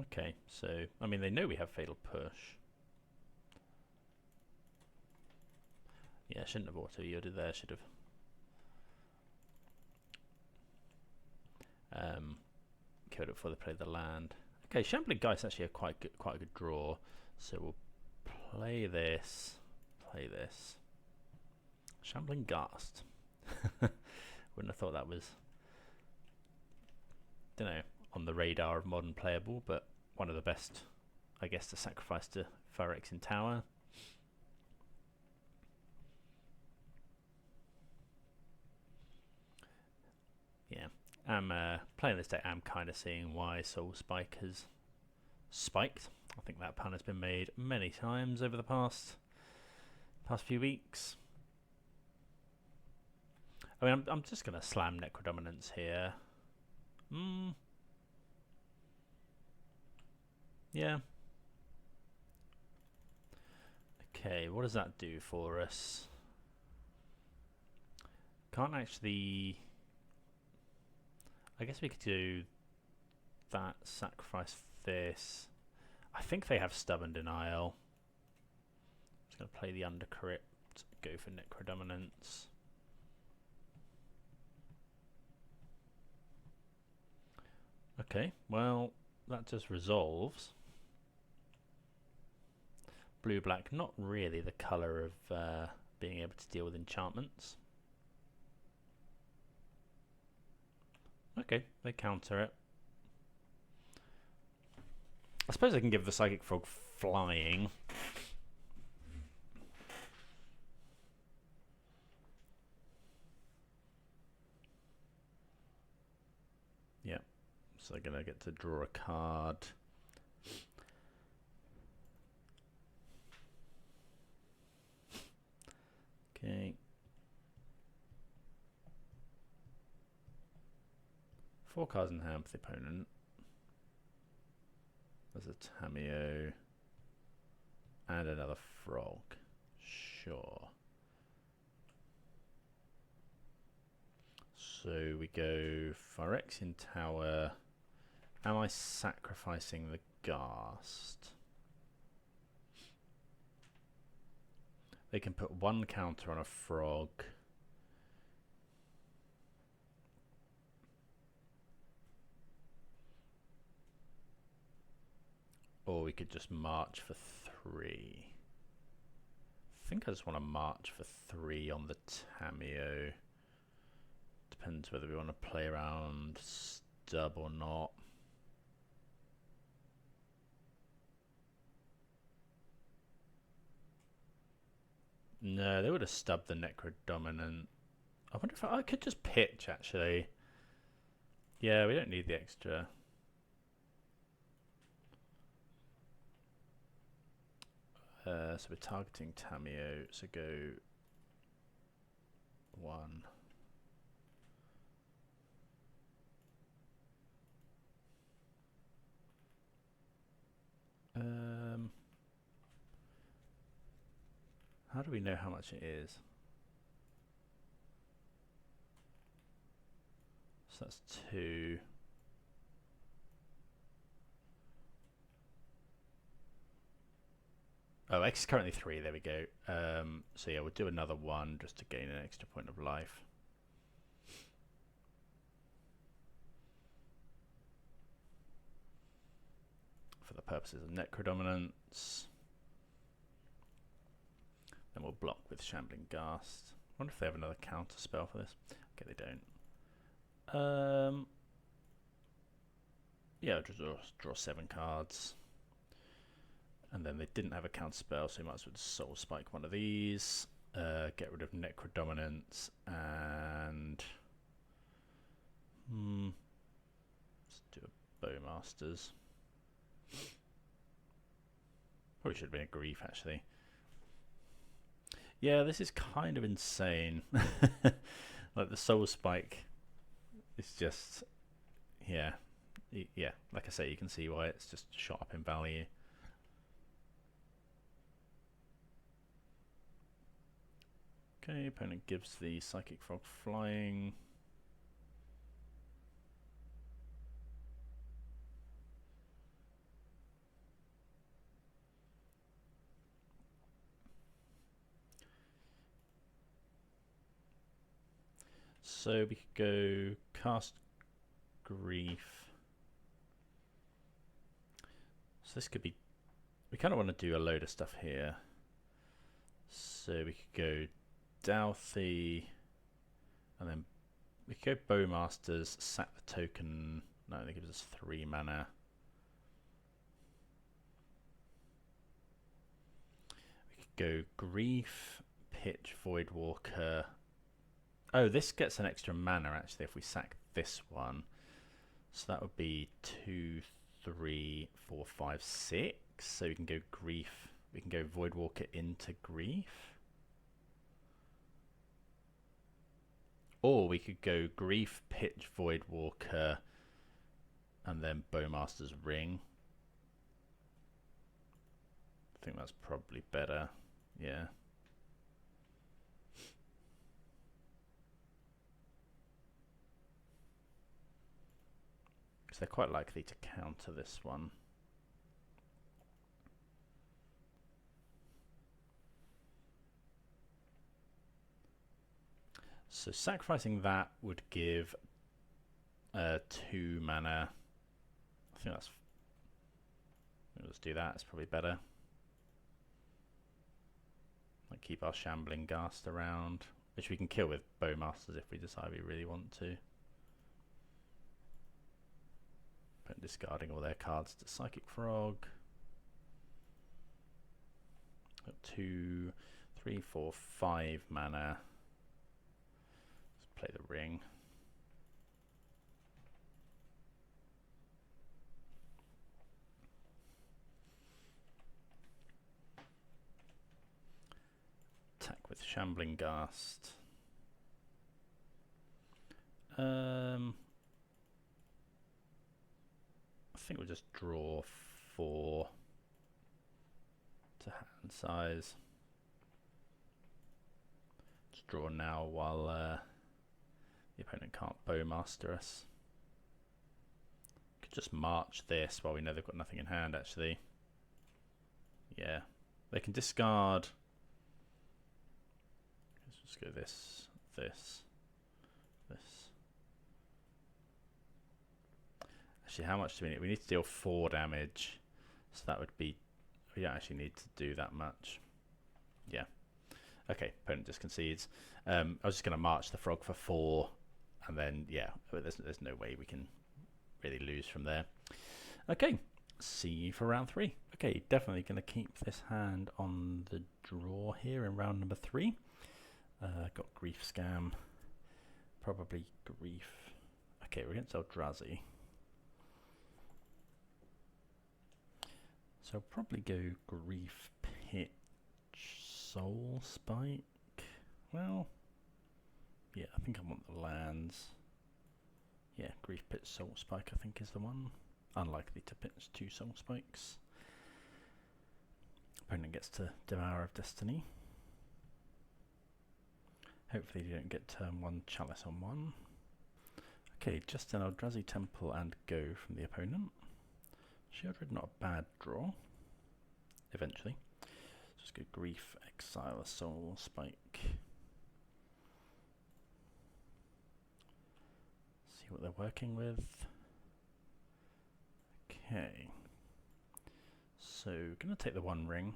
Okay, so, I mean, they know we have Fatal Push. Yeah, shouldn't have auto-yielded there, should have. Killed it before they played the land. Okay, Shambling Geist actually a quite a good draw. So we'll play this. Shambling Ghast. Wouldn't have thought that was, don't know, on the radar of modern playable, but one of the best, I guess, to sacrifice to Phyrexian Tower. Yeah, I'm playing this deck. I'm kind of seeing why Soul Spike has spiked. I think that pun has been made many times over the past few weeks. I mean, I'm just going to slam Necrodominance here. Yeah. Okay, what does that do for us? Can't actually... I guess we could do that, sacrifice this. I think they have Stubborn Denial. I'm just going to play the Undercrypt, go for Necrodominance. Okay, well, that just resolves. Blue-black, not really the colour of being able to deal with enchantments. Okay, they counter it. I suppose I can give the Psychic Frog flying. Yeah, so they're going to get to draw a card. Okay. 4 cards in hand for the opponent. There's a Tameo and another frog. Sure. So we go Phyrexian Tower. Am I sacrificing the Ghast? They can put 1 counter on a frog. Or we could just march for 3. I think I just want to march for 3 on the Tameo. Depends whether we want to play around stub or not. No, they would have stubbed the Necrodominant. I wonder if I could just pitch, actually. Yeah, we don't need the extra. So we're targeting Tamio, so go 1. How do we know how much it is? So that's 2. Oh, X is currently 3. There we go. So yeah, we'll do another 1 just to gain an extra point of life. For the purposes of Necrodominance. Then we'll block with Shambling Ghast. I wonder if they have another counter spell for this. Okay, they don't. Yeah, I'll just draw 7 cards. And then they didn't have a counter spell, so you might as well just Soul Spike one of these. Get rid of Necrodominance and let's do a Bowmasters. Probably should have been a Grief, actually. Yeah, this is kind of insane. Like the Soul Spike is just, yeah, like I say, you can see why it's just shot up in value. Okay, opponent gives the Psychic Frog flying. So we could go cast Grief. So this could be, we kind of want to do a load of stuff here. So we could go Douthie, and then we could go Bowmasters, sack the token. No, that gives us 3 mana. We could go Grief, pitch Voidwalker. Oh, this gets an extra mana actually if we sack this one. So that would be 2, 3, 4, 5, 6. So we can go Grief. We can go Voidwalker into Grief. Or we could go Grief, pitch Voidwalker, and then Bowmaster's Ring. I think that's probably better. Yeah. Because they're quite likely to counter this one. So sacrificing that would give 2 mana. I think that's. Let's do that. It's probably better. Like keep our Shambling Ghast around, which we can kill with Bowmasters if we decide we really want to. But discarding all their cards to Psychic Frog. Got 2, 3, 4, 5 mana. Play the ring. Attack with Shambling Ghast. I think we'll just draw 4 to hand size. Just draw now while the opponent can't Bowmaster us. Could just march this while we know they've got nothing in hand, actually. Yeah. They can discard. Let's just go this, this, this. Actually, how much do we need? We need to deal 4 damage. So that would be, we don't actually need to do that much. Yeah. Okay, opponent just concedes. I was just going to march the frog for 4. And then, yeah, there's no way we can really lose from there. Okay, see you for round 3. Okay, definitely going to keep this hand on the draw here in round number 3. Got Grief Scam, probably Grief. Okay, we're against Eldrazi. So probably go Grief Pitch, Soul Spike. Well, yeah, I think I want the lands. Yeah, Grief Pitch, Soul Spike I think is the one. Unlikely to pitch 2 Soul Spikes. Opponent gets to Devourer of Destiny. Hopefully you don't get turn 1 Chalice on 1. Okay, just an Eldrazi Temple and go from the opponent. Shieldred, not a bad draw. Eventually. Just go Grief, exile a Soul Spike. See what they're working with. Okay. So, gonna take the One Ring.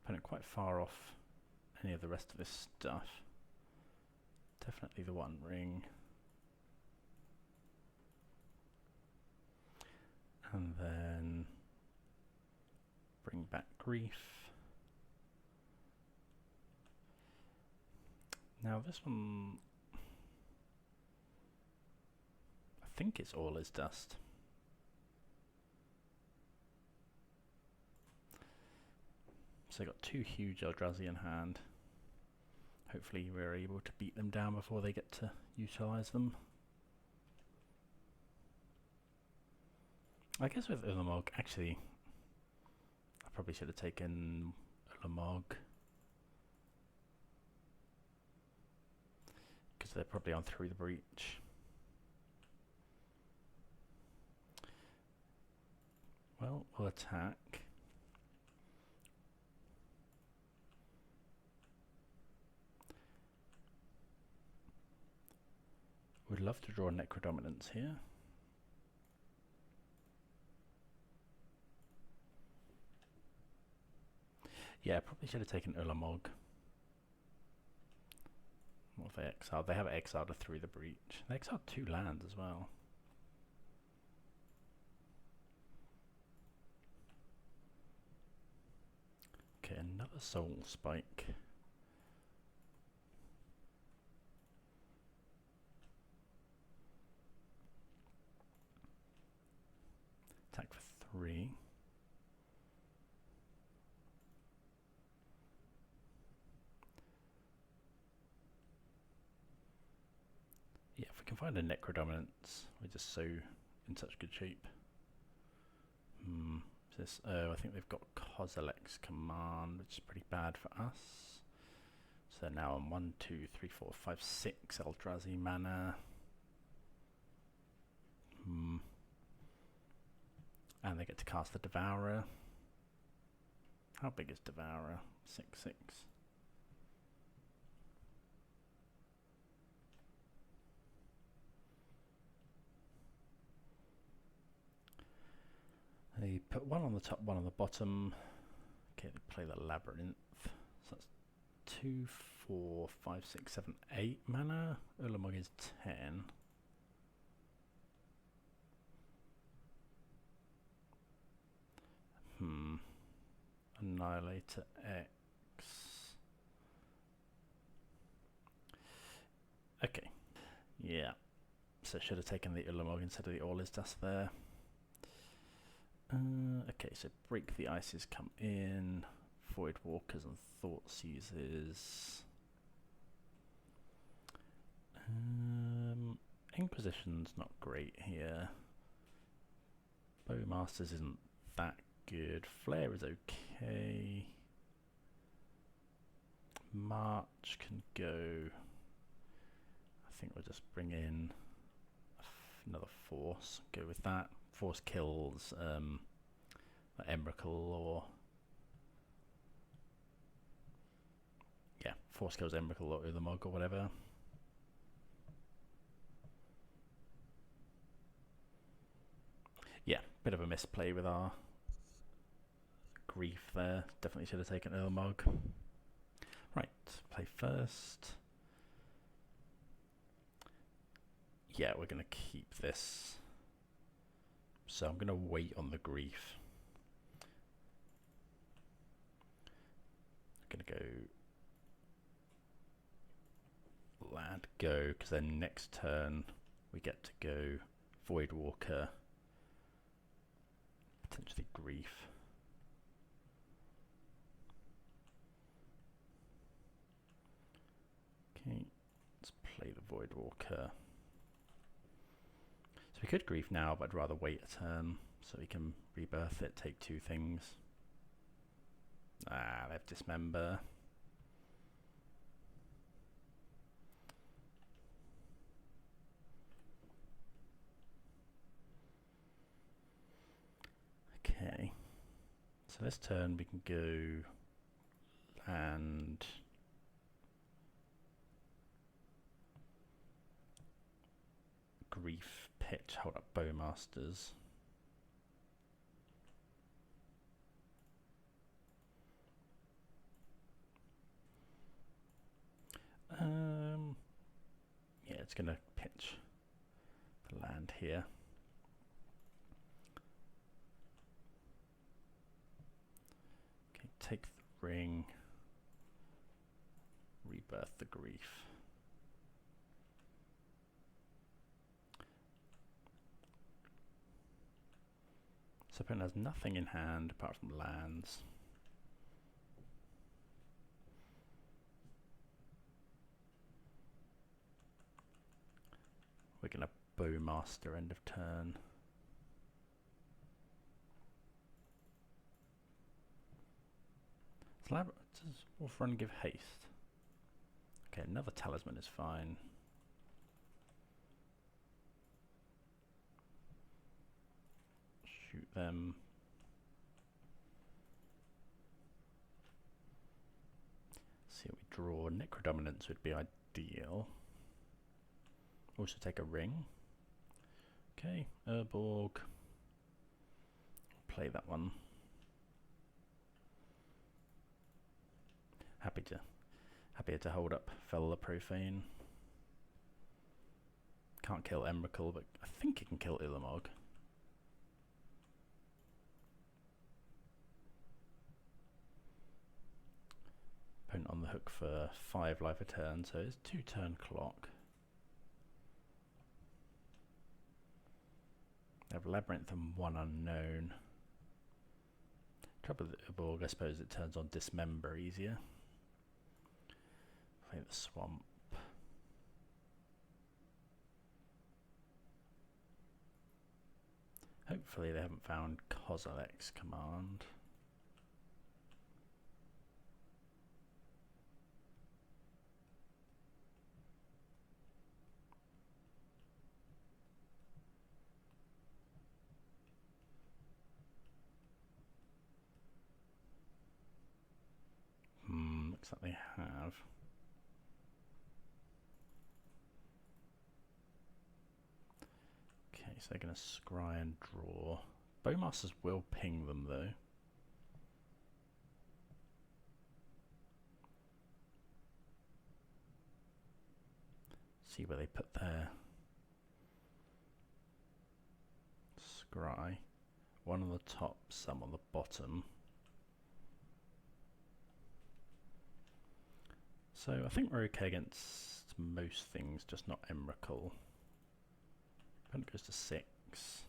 Opponent quite far off any of the rest of this stuff. Definitely the One Ring. And then bring back Grief. Now this one, I think it's All Is Dust. So I got 2 huge Eldrazi in hand. Hopefully we're able to beat them down before they get to utilise them. I guess with Ulamog, actually, I probably should have taken Ulamog. Because they're probably on Through the Breach. Well, we'll attack. Would love to draw Necrodominance here. Yeah, probably should have taken Ulamog. What have they exiled? They have exiled Through the Breach. They exiled 2 lands as well. Okay, another Soul Spike. Attack for 3. Yeah, if we can find a Necrodominance, we're just so in such good shape. This, oh, I think they've got Kozilek's Command, which is pretty bad for us. So now I'm 1, 2, 3, 4, 5, 6 Eldrazi mana. And they get to cast the Devourer. How big is Devourer? 6, 6. They put 1 on the top, 1 on the bottom. Okay, they play the Labyrinth. So that's 2, 4, 5, 6, 7, 8 mana. Ulamog is 10. Annihilator X. Okay. Yeah. So should have taken the Ulamog instead of the All Is Dust there. Okay, so Break the Ices come in. Void Walkers and Thought Seizers. Inquisition's not great here. Bowmasters isn't that good. Flare is okay. March can go. I think we'll just bring in another Force. Go with that. Force kills Emrakul or yeah, Force kills Emrakul or Ulamog or whatever. Yeah, bit of a misplay with our Grief there. Definitely should have taken Ulamog. Right, play first. Yeah, we're going to keep this. So I'm going to wait on the grief. I'm going to go land go, because then next turn we get to go Voidwalker, potentially grief. Okay, let's play the Voidwalker. So we could grief now, but I'd rather wait a turn so we can rebirth it, take 2 things. Ah, they have Dismember. Okay, so this turn we can go and grief, pitch, hold up Bowmasters. Yeah, it's going to pitch the land here. Okay, take the ring, rebirth the grief. So opponent has nothing in hand apart from lands. We're going to Bowmaster end of turn. Does Wolf Run give haste? Okay, another talisman is fine. Shoot them. See what we draw. Necrodominance would be ideal. Also take a ring. Okay, Urborg. Play that one. Happy to hold up Fel the Profane. Can't kill Emrakul, but I think it can kill Ulamog. Opponent on the hook for 5 life a turn, so it's 2 turn clock. They have Labyrinth and 1 unknown. Trouble with Urborg, I suppose it turns on Dismember easier. Play the Swamp. Hopefully they haven't found Kozilek's command. Looks like they have. Okay, so they're going to scry and draw. Bowmasters will ping them though. See where they put their scry. 1 on the top, some on the bottom. So I think we're okay against most things, just not Emrakul. Opponent goes to 6.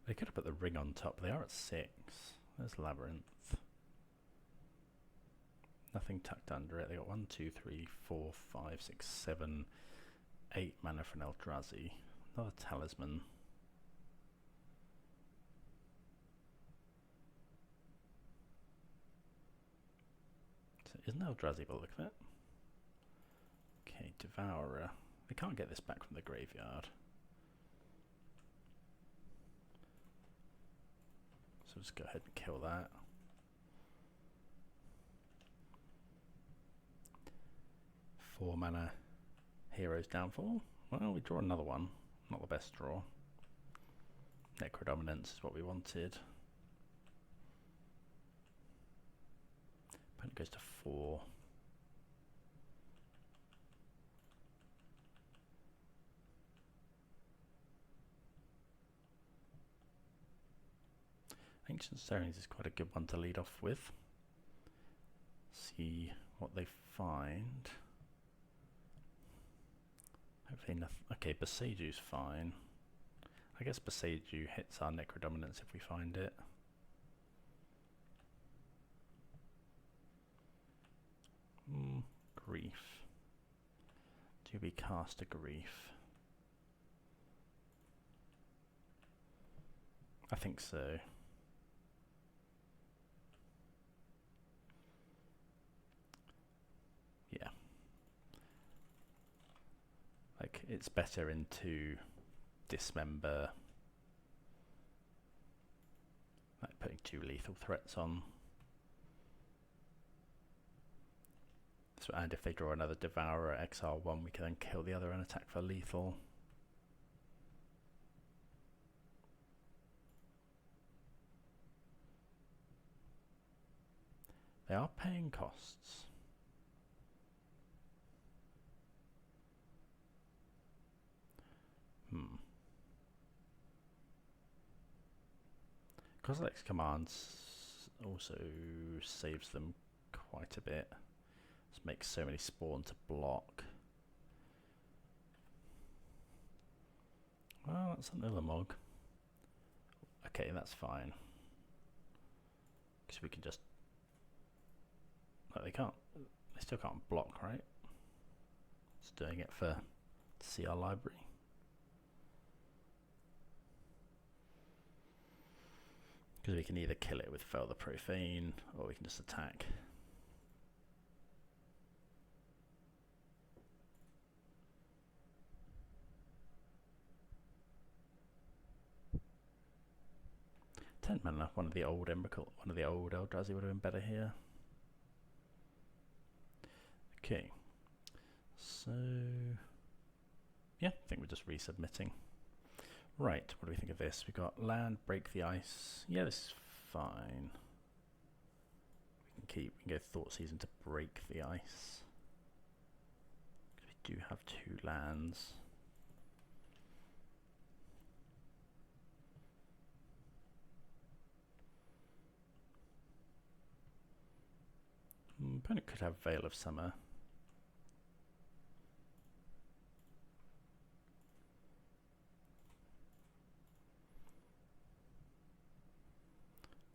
They could have put the ring on top. They are at 6. There's Labyrinth. Nothing tucked under it. They got 1, 2, 3, 4, 5, 6, 7, 8 mana for an Eldrazi. Another talisman. So isn't Eldrazi by the look of it? Okay, Devourer. We can't get this back from the graveyard. So just go ahead and kill that. Four mana Hero's Downfall. Well, we draw another one. Not the best draw. Necrodominance is what we wanted. Opponent goes to 4. Ancient Stones is quite a good one to lead off with. See what they find. Hopefully nothing. Okay, Boseju's fine. I guess Boseju hits our Necrodominance if we find it. Grief. Do we cast a Grief? I think so. Yeah. Like, it's better into Dismember. Like putting 2 lethal threats on. So, and if they draw another Devourer, exile 1, we can then kill the other and attack for lethal. They are paying costs. Kozilek's commands also saves them quite a bit. This makes so many spawn to block. Well, that's an Ulamog. Okay, that's fine. Because we can just... No, they can't. They still can't block, right? Just doing it to see our library. Because we can either kill it with Fell the Profane, or we can just attack. Ten mana. One of the old Eldrazi would have been better here. Okay. So yeah, I think we're just resubmitting. Right, what do we think of this? We've got land, break the ice. Yeah, this is fine. We can go Thought Season to break the ice. We do have 2 lands. Opponent could have Veil of Summer.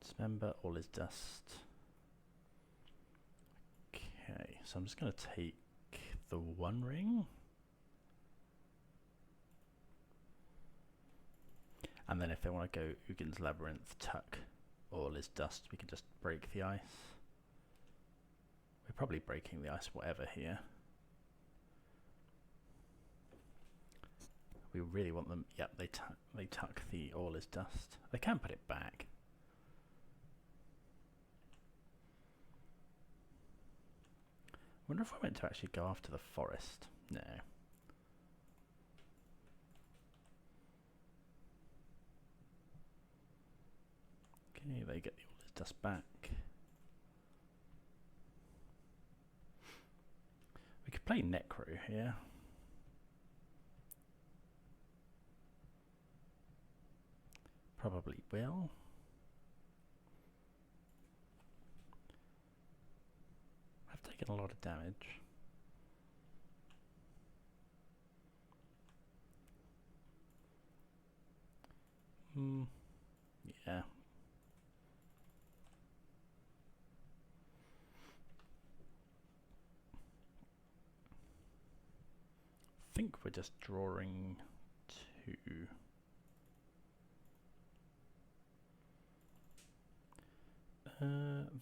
Dismember, all is dust. Okay, so I'm just going to take the 1 ring. And then if they want to go Ugin's Labyrinth, tuck all is dust, we can just break the ice. We're probably breaking the ice whatever here. We really want them. Yep, they tuck the all is dust. They can put it back. I wonder if I meant to actually go after the forest. No. Okay, they get the all is dust back. We could play Necro here. Probably will. I've taken a lot of damage. Yeah. I think we're just drawing 2.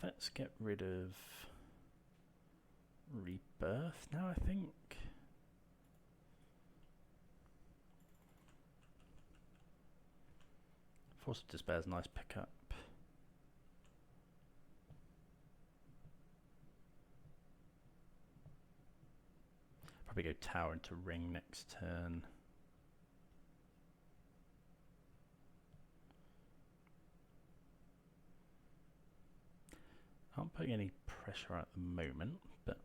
Let's get rid of Rebirth now, I think. Force of Despair is a nice pickup. Probably go Tower into Ring next turn. Aren't putting any pressure at the moment, but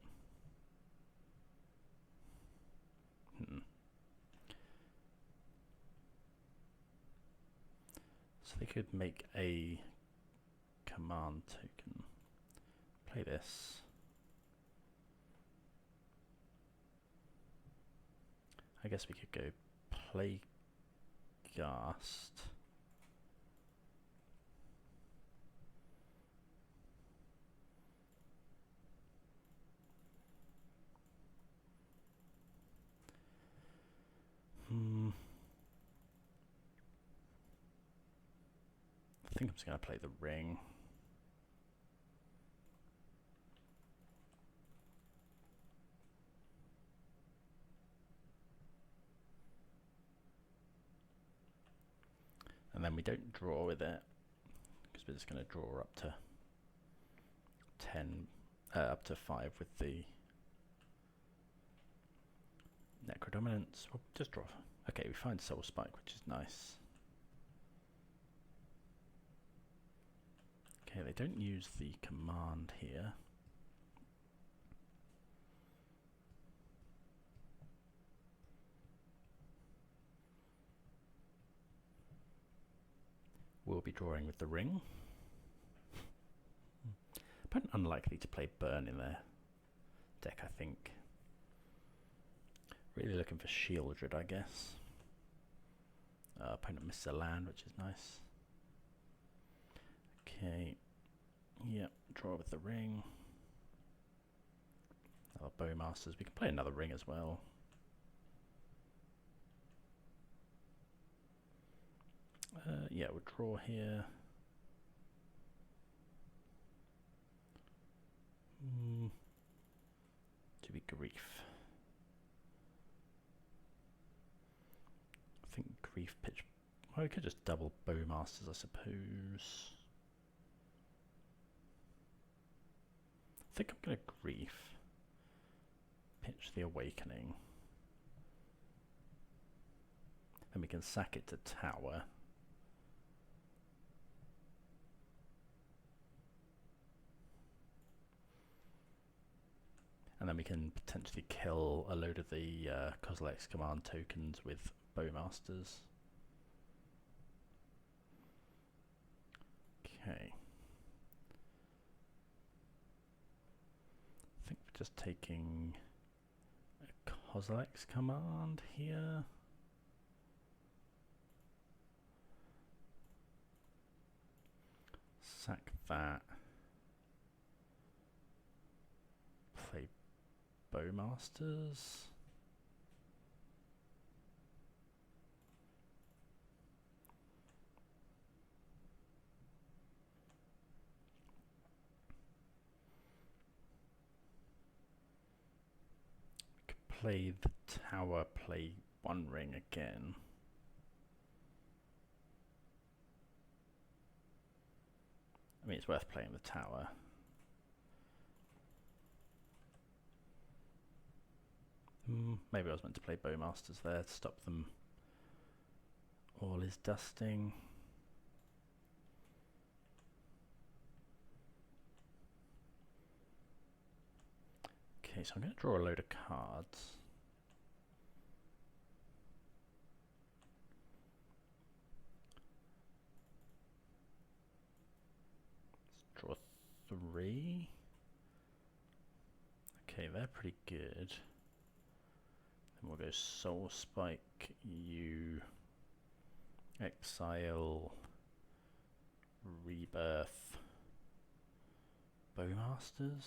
so they could make a command token. Play this. I guess we could go play Ghast. I think I'm just going to play the ring. And then we don't draw with it, because we're just going to draw up to 10, up to 5 with the Necrodominance. We'll just draw. Okay, we find Soul Spike, which is nice. Okay, they don't use the command here. We'll be drawing with the ring. But unlikely to play Burn in their deck, I think. Really looking for Shieldred, I guess. Opponent misses a land, which is nice. Okay. Yep, draw with the ring. Our Bowmasters. We can play another ring as well. Yeah, we'll draw here. To be Grief. I think Grief pitch. Well, we could just double Bowmasters, I suppose. I think I'm going to Grief. Pitch the Awakening. Then we can sack it to Tower. And then we can potentially kill a load of the Kozilek's command tokens with Bowmasters. Okay. I think we're just taking a Kozilek's command here. Sack that. Play Bowmasters. Play the Tower, play one ring again. I mean, it's worth playing the Tower. Maybe I was meant to play Bowmasters there to stop them. All is dusting. Okay, so I'm going to draw a load of cards. Let's draw 3. Okay, they're pretty good. Then we'll go Soul Spike, you Exile, Rebirth, Bowmasters.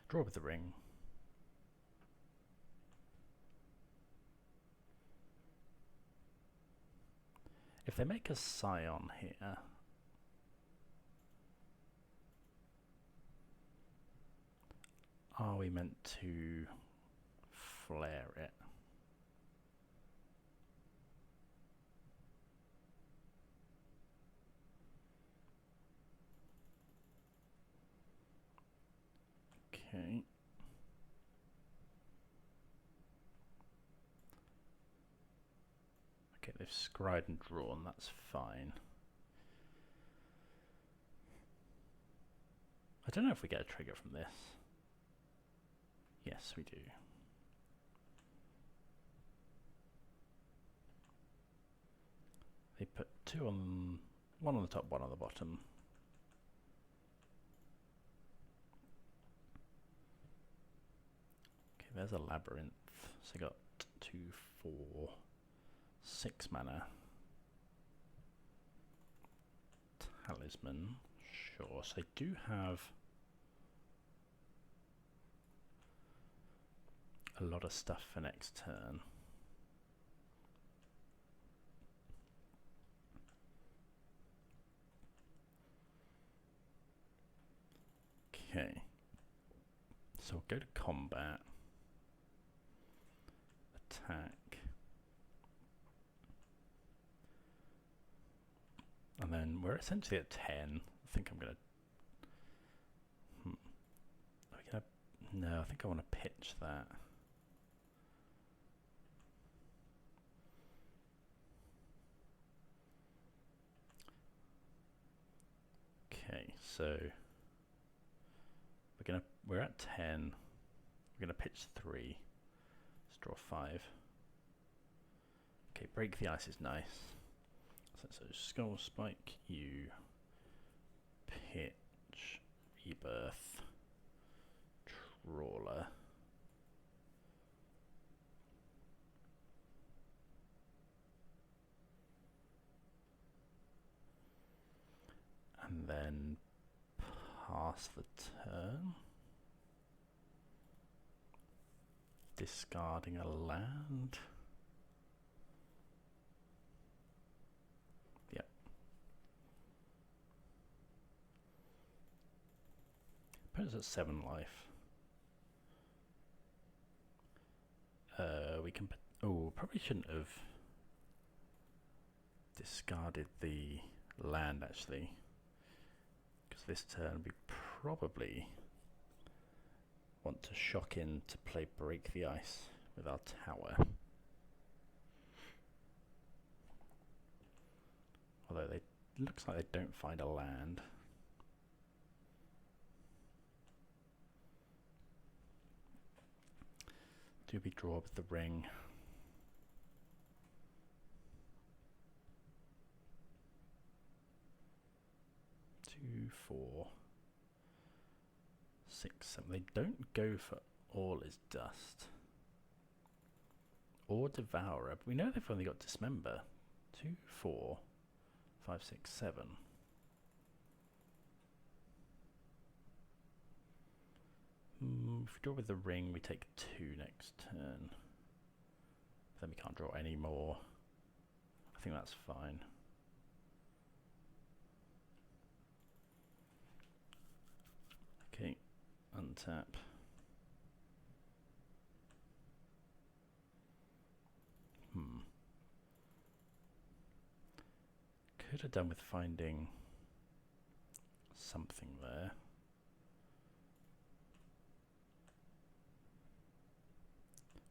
Draw with the ring. If they make a Scion here, are we meant to flare it? Okay. They've scryed and drawn, that's fine. I don't know if we get a trigger from this. Yes, we do. They put two on, one on the top, one on the bottom. Okay, there's a labyrinth. So I got 2, 4, 6 mana. Talisman, sure. So they do have a lot of stuff for next turn. Okay, so we'll go to combat, attack, and then we're essentially at 10. I think I'm gonna. Are we gonna? No, I think I want to pitch that. Okay, so. We're at 10. We're gonna pitch 3. Let's draw 5. Okay, break the ice is nice. So skull spike, you pitch, rebirth, trawler. And then pass the turn. Discarding a land. Yep. Opponent's at 7 life. We can. Oh, probably shouldn't have discarded the land actually, because this turn we probably want to shock in to play break the ice with our tower. Although they looks like they don't find a land. Do we draw with the ring? Two, 4, 6, 7. They don't go for all is dust or devourer. But we know they've only got dismember. 2, 4, 5, 6, 7. If we draw with the ring, we take 2 next turn. Then we can't draw any more. I think that's fine. Okay, untap. Could have done with finding something there.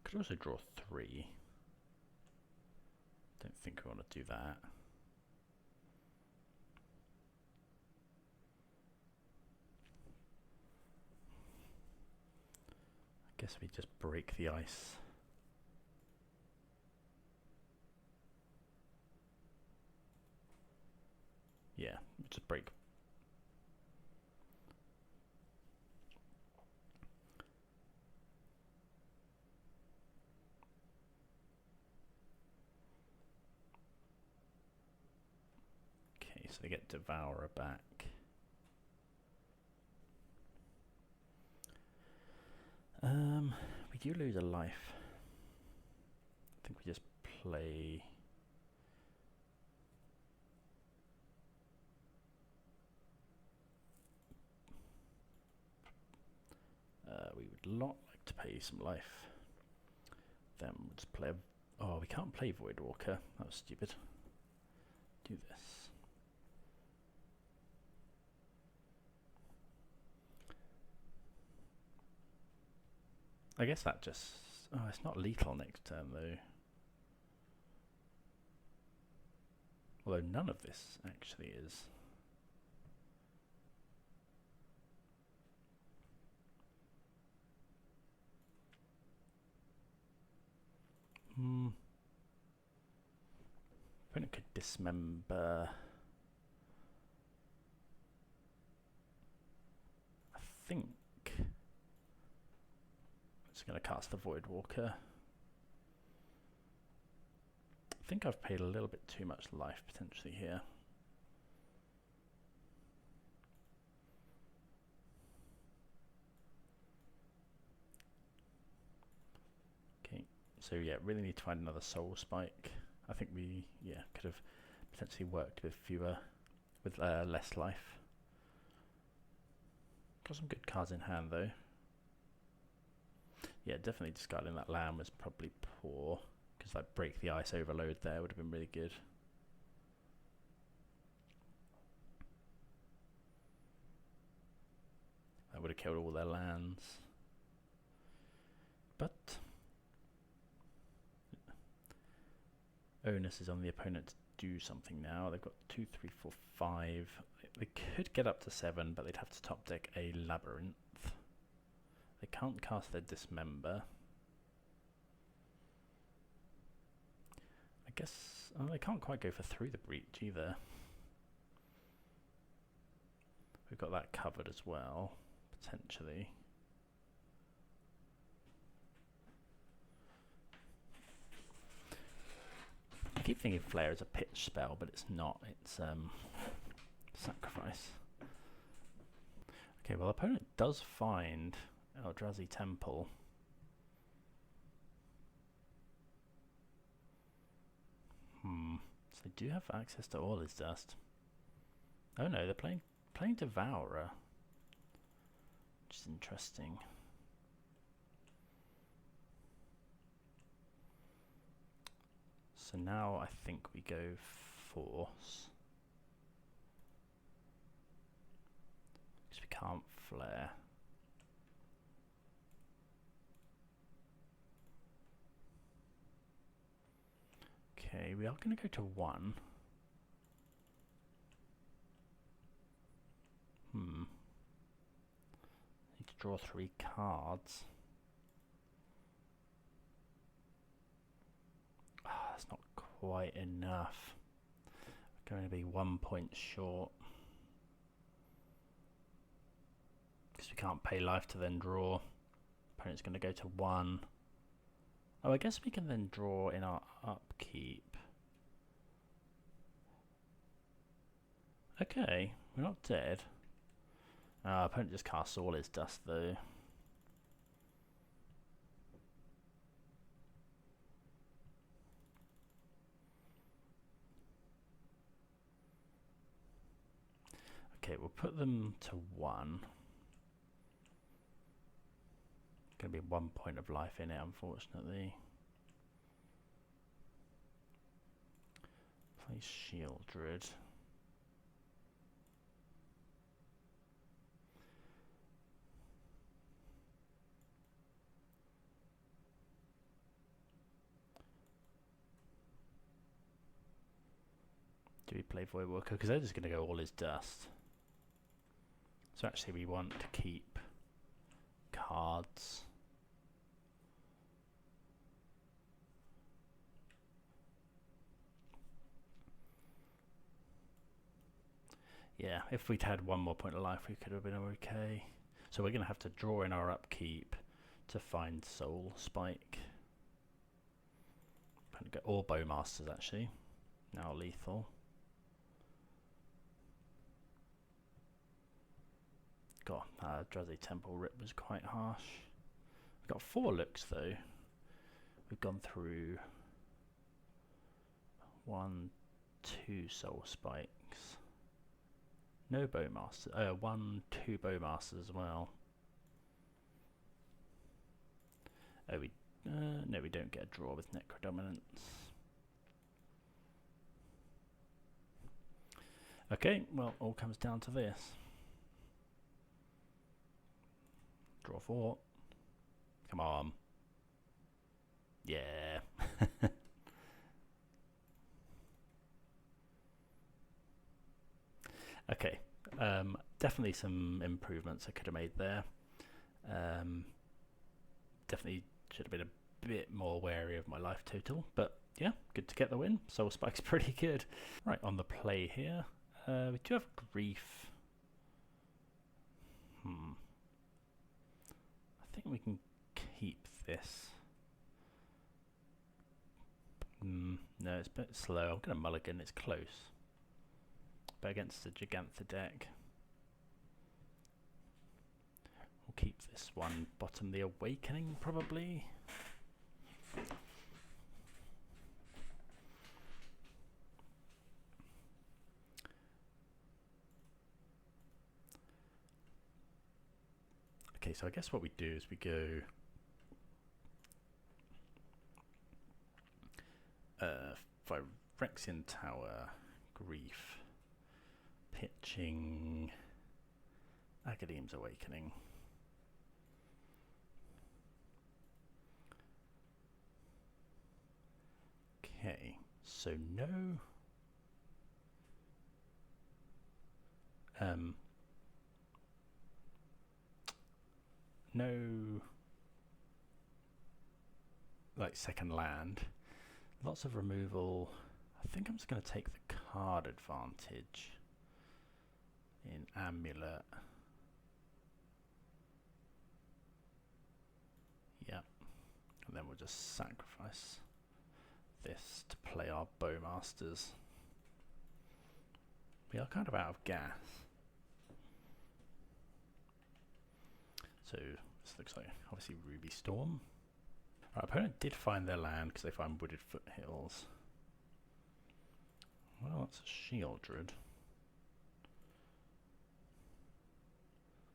Could also draw 3. Don't think we want to do that. I guess we just break the ice. Yeah, just break. Okay, so they get Devourer back. We do lose a life. I think we just play. We would not like to pay some life. Then we'll just play. Oh, we can't play Voidwalker. That was stupid. Do this. I guess that just. Oh, it's not lethal next turn though. Although none of this actually is. Opponent could dismember. I think I'm just going to cast the Voidwalker. I think I've paid a little bit too much life potentially here. Okay, so yeah, really need to find another Soul Spike. I think we could have potentially worked with less life. Got some good cards in hand though. Yeah, definitely discarding that land was probably poor, because like Break the Ice Overload there would have been really good. That would have killed all their lands. But onus is on the opponent to do something now. They've got 2, 3, 4, 5. They could get up to 7, but they'd have to top deck a Labyrinth. They can't cast their Dismember. I guess they can't quite go for Through the Breach either. We've got that covered as well, potentially. I keep thinking Flare is a pitch spell, but it's not. It's sacrifice. Okay, well, opponent does find Eldrazi Temple. So they do have access to all his dust. Oh no, they're playing Devourer, which is interesting. So now I think we go Force, because we can't Flare. Okay, we are going to go to 1. Need to draw 3 cards. That's not quite enough. We're going to be 1 point short, because we can't pay life to then draw. Opponent's going to go to 1. Oh, I guess we can then draw in our upkeep. Okay, we're not dead. Opponent just casts all his dust though. Okay, we'll put them to 1. Going to be 1 point of life in it, unfortunately. Play Shieldred. Do we play Voidwalker? Because they're just going to go all his dust. So actually we want to keep cards. Yeah, if we'd had 1 more point of life, we could have been okay. So we're going to have to draw in our upkeep to find Soul Spike. Or Bowmasters, actually. Now lethal. God, Eldrazi Temple Rip was quite harsh. We've got 4 looks, though. We've gone through 1, 2 Soul Spikes. No Bowmaster. 1, 2 Bowmasters as well. Oh, no, we don't get a draw with Necrodominance. Okay, well, all comes down to this. Draw 4. Come on. Yeah. Okay, definitely some improvements I could have made there. Definitely should have been a bit more wary of my life total, but yeah, good to get the win. Soul Spike's pretty good. Right, on the play here, we do have Grief. I think we can keep this. No, it's a bit slow. I'm going to mulligan, it's close. But against the Gigantha deck, we'll keep this one. Bottom the Awakening, probably. Okay, so I guess what we do is we go Phyrexian Tower, Grief, pitching Academ's Awakening. Okay, so no like second land, lots of removal. I think I'm just going to take the card advantage in Amulet. Yep, and then we'll just sacrifice this to play our Bowmasters. We are kind of out of gas. So this looks like obviously Ruby Storm. Our opponent did find their land because they find Wooded Foothills. Well, that's a Shieldred.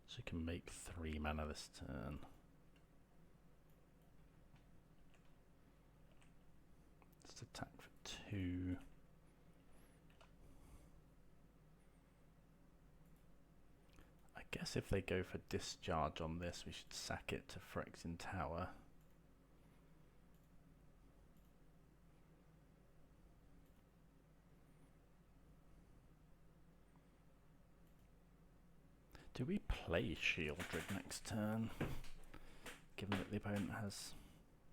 So you can make 3 mana this turn. Let's attack for 2. I guess if they go for discharge on this, we should sack it to Phyrexian Tower. Do we play Shieldred next turn? Given that the opponent has...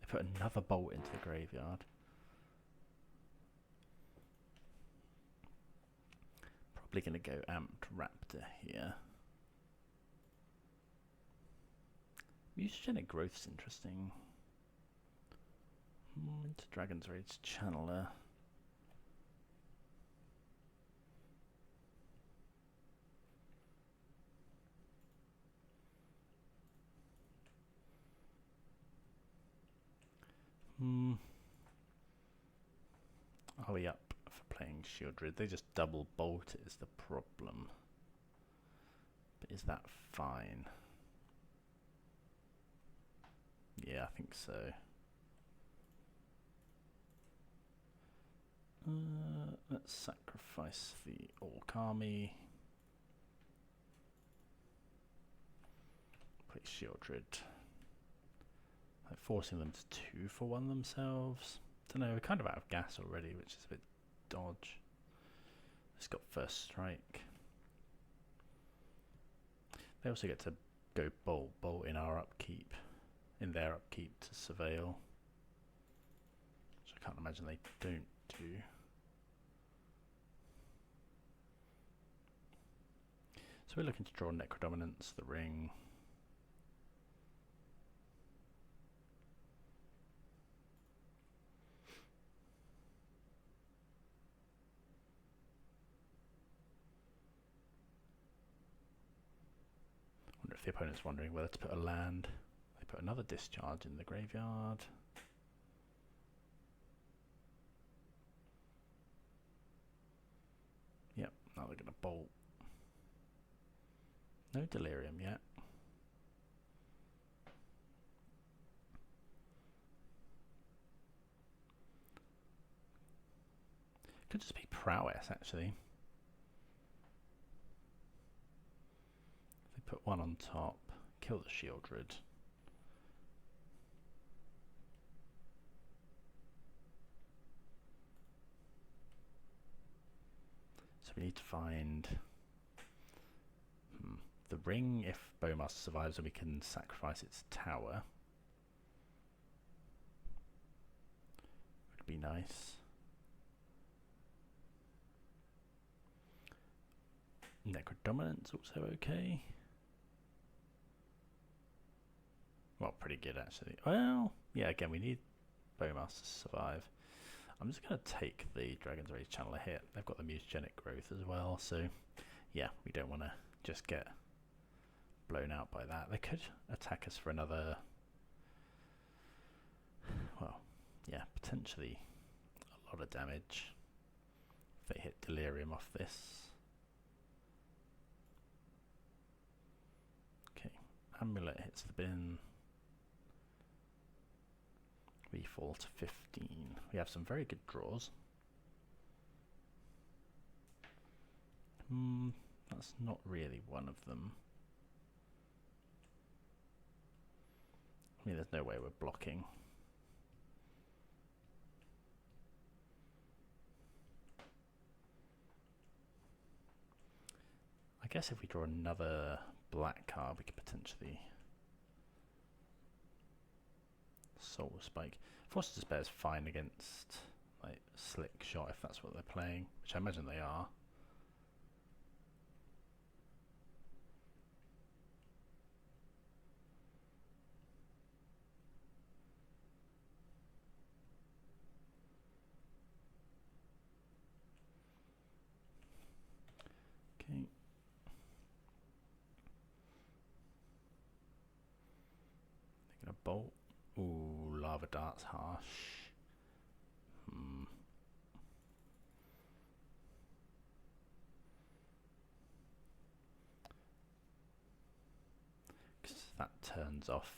They put another bolt into the graveyard. Probably going to go Amped Raptor here. Mutagenic Growth's interesting. Into Dragon's Rage Channeler. Are we up for playing Shieldred? They just double bolt it is the problem. But is that fine? Yeah, I think so. Let's sacrifice the Orc Army. Play Shieldred. Like forcing them to 2-for-1 themselves. Don't know, we're kind of out of gas already, which is a bit dodge. It's got first strike. They also get to go bolt in our upkeep, in their upkeep to surveil, which I can't imagine they don't do. So we're looking to draw Necrodominance, the ring. Wonder if the opponent's wondering whether to put a land. They put another discharge in the graveyard. Yep, now they're going to bolt. No Delirium yet. Could just be Prowess, actually. If they put one on top, kill the Shieldred. So we need to find ring. If Bowmaster survives, then we can sacrifice its tower. Would be nice. Necrodominance also okay. Well, pretty good actually. Well, yeah, again, we need Bowmaster to survive. I'm just going to take the Dragon's Rage Channeler hit. They've got the mutagenic growth as well, so yeah, we don't want to just get blown out by that. They could attack us for another, well, yeah, potentially a lot of damage if they hit Delirium off this. Okay, Amulet hits the bin. We fall to 15. We have some very good draws. That's not really one of them. I mean, there's no way we're blocking. I guess if we draw another black card, we could potentially Soul Spike. Force of Despair is fine against like Slick Shot if that's what they're playing, which I imagine they are. Okay. They're gonna bolt. Ooh, Lava Dart's harsh. Because that turns off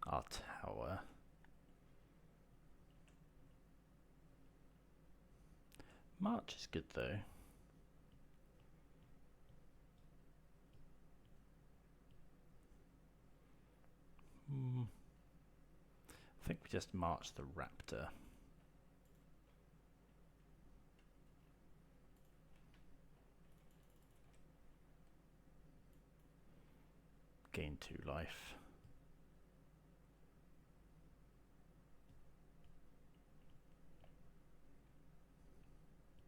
our tower. March is good though. I think we just march the Raptor. Gain 2 life.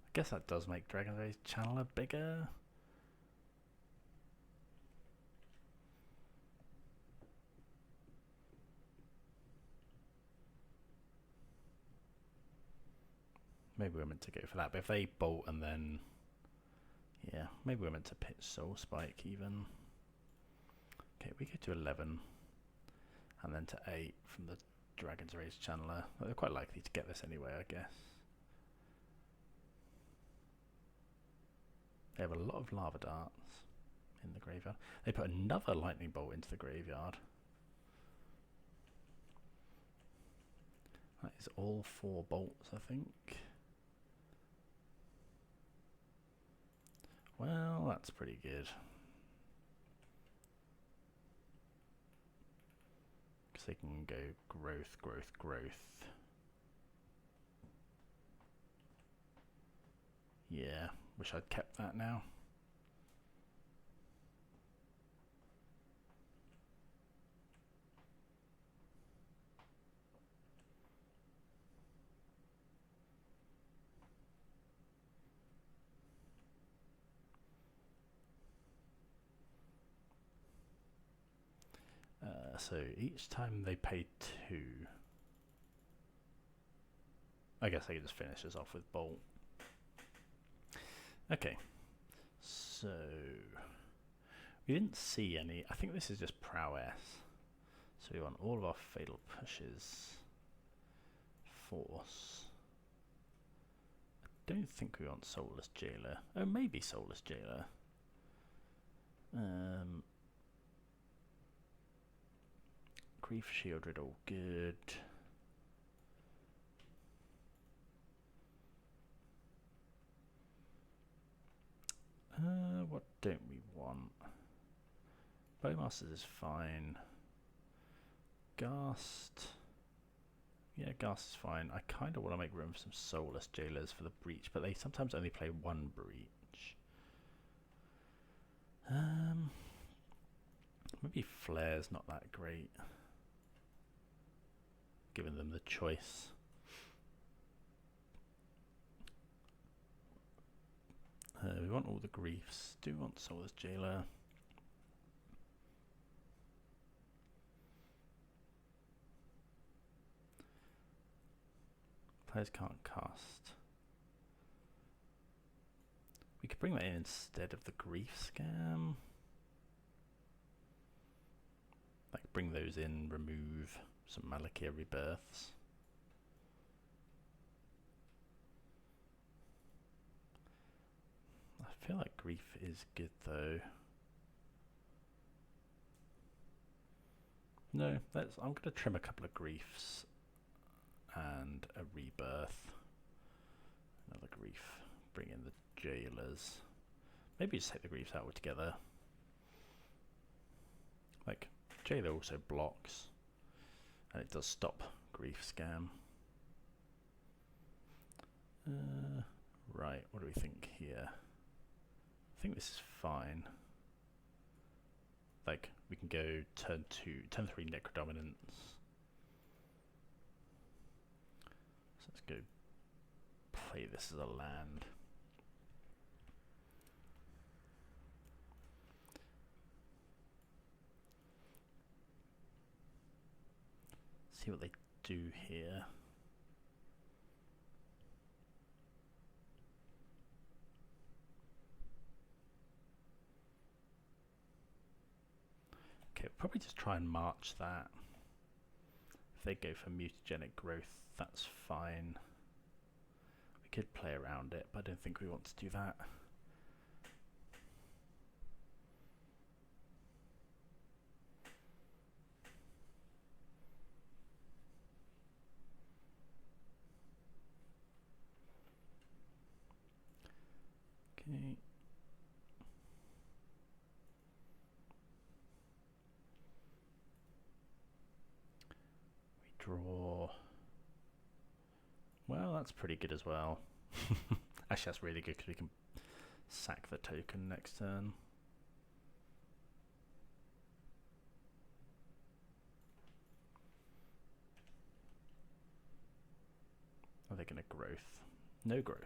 I guess that does make Dragon's Rage Channeler bigger. Maybe we're meant to go for that, but if they bolt and then, yeah, maybe we're meant to pitch Soul Spike even. Okay, we go to 11 and then to 8 from the Dragon's Rage Channeler. Well, they're quite likely to get this anyway, I guess. They have a lot of Lava Darts in the graveyard. They put another Lightning Bolt into the graveyard. That is all 4 bolts, I think. Well, that's pretty good. Because they can go growth, growth, growth. Yeah, wish I'd kept that now. So each time they pay 2, I guess I could just finish this off with Bolt. Okay, so we didn't see any. I think this is just prowess. So we want all of our fatal pushes. Force. I don't think we want Soulless Jailer. Oh, maybe Soulless Jailer. Grief Shielded, all good. What don't we want? Bowmasters is fine. Ghast. Yeah, Ghast is fine. I kind of want to make room for some Soulless Jailers for the Breach, but they sometimes only play 1 Breach. Maybe Flare's not that great, giving them the choice. We want all the griefs. Do we want Soulless Jailer? Players can't cast. We could bring that in instead of the Grief Scam. Like bring those in, remove some Malakir Rebirths. I feel like Grief is good though. No, I'm gonna trim a couple of Griefs and a Rebirth. Another Grief. Bring in the Jailers. Maybe just take the Griefs out altogether. Like, Jailer also blocks, and it does stop Grief Scam. Right, what do we think here? I think this is fine. Like, we can go turn 3 Necrodominance. So let's go play this as a land. See what they do here. Okay, we'll probably just try and march that. If they go for mutagenic growth, that's fine. We could play around it, but I don't think we want to do that. Okay. Draw. Well, that's pretty good as well. Actually, that's really good because we can sack the token next turn. Are they going to growth? No growth.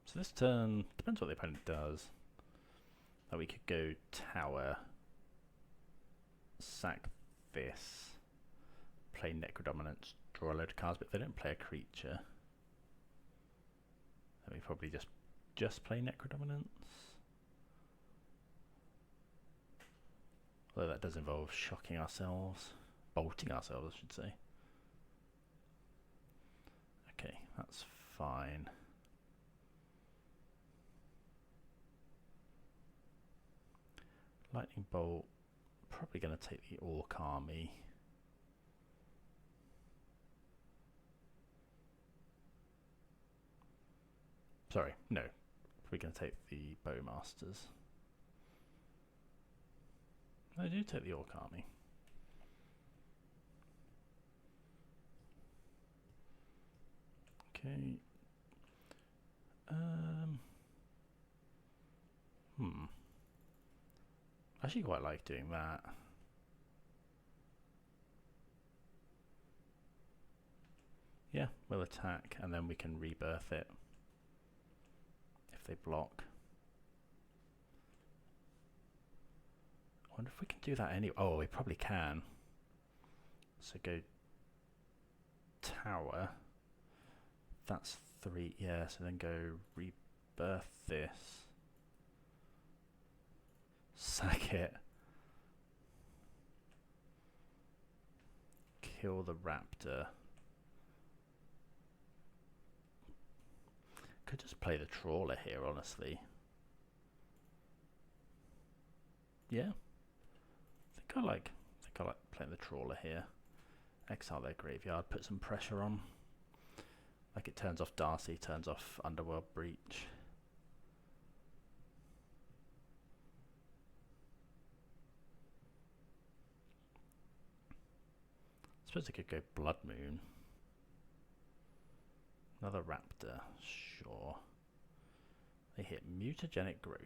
So this turn, depends what the opponent does. We could go tower, sack this, play Necrodominance, draw a load of cards, but if they don't play a creature, then we probably just play Necrodominance. Although that does involve shocking ourselves, bolting ourselves, I should say. Okay, that's fine. Lightning Bolt, probably going to take the Orc Army. Sorry, no. We're going to take the Bowmasters. I do take the Orc Army. Okay. I actually quite like doing that. Yeah, we'll attack and then we can rebirth it if they block. I wonder if we can do that anyway. Oh, we probably can. So go tower. That's 3. Yeah, so then go rebirth this. Sack it. Kill the raptor. Could just play the trawler here, honestly. Yeah. I think I like playing the trawler here. Exile their graveyard, put some pressure on. Like it turns off Darcy, turns off Underworld Breach. suppose I could go Blood Moon. Another Raptor, sure. They hit Mutagenic Growth.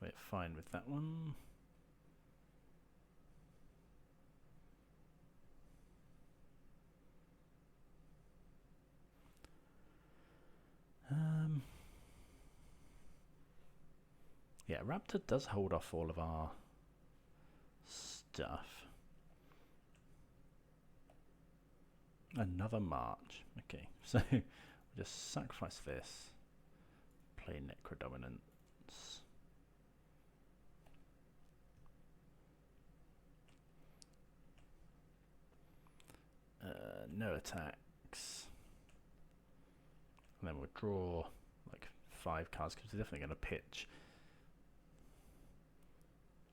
We're fine with that one. Yeah, Raptor does hold off all of our stuff. Another March. Okay, so we'll just sacrifice this. Play Necrodominance. No attacks. And then we'll draw like 5 cards because we're definitely going to pitch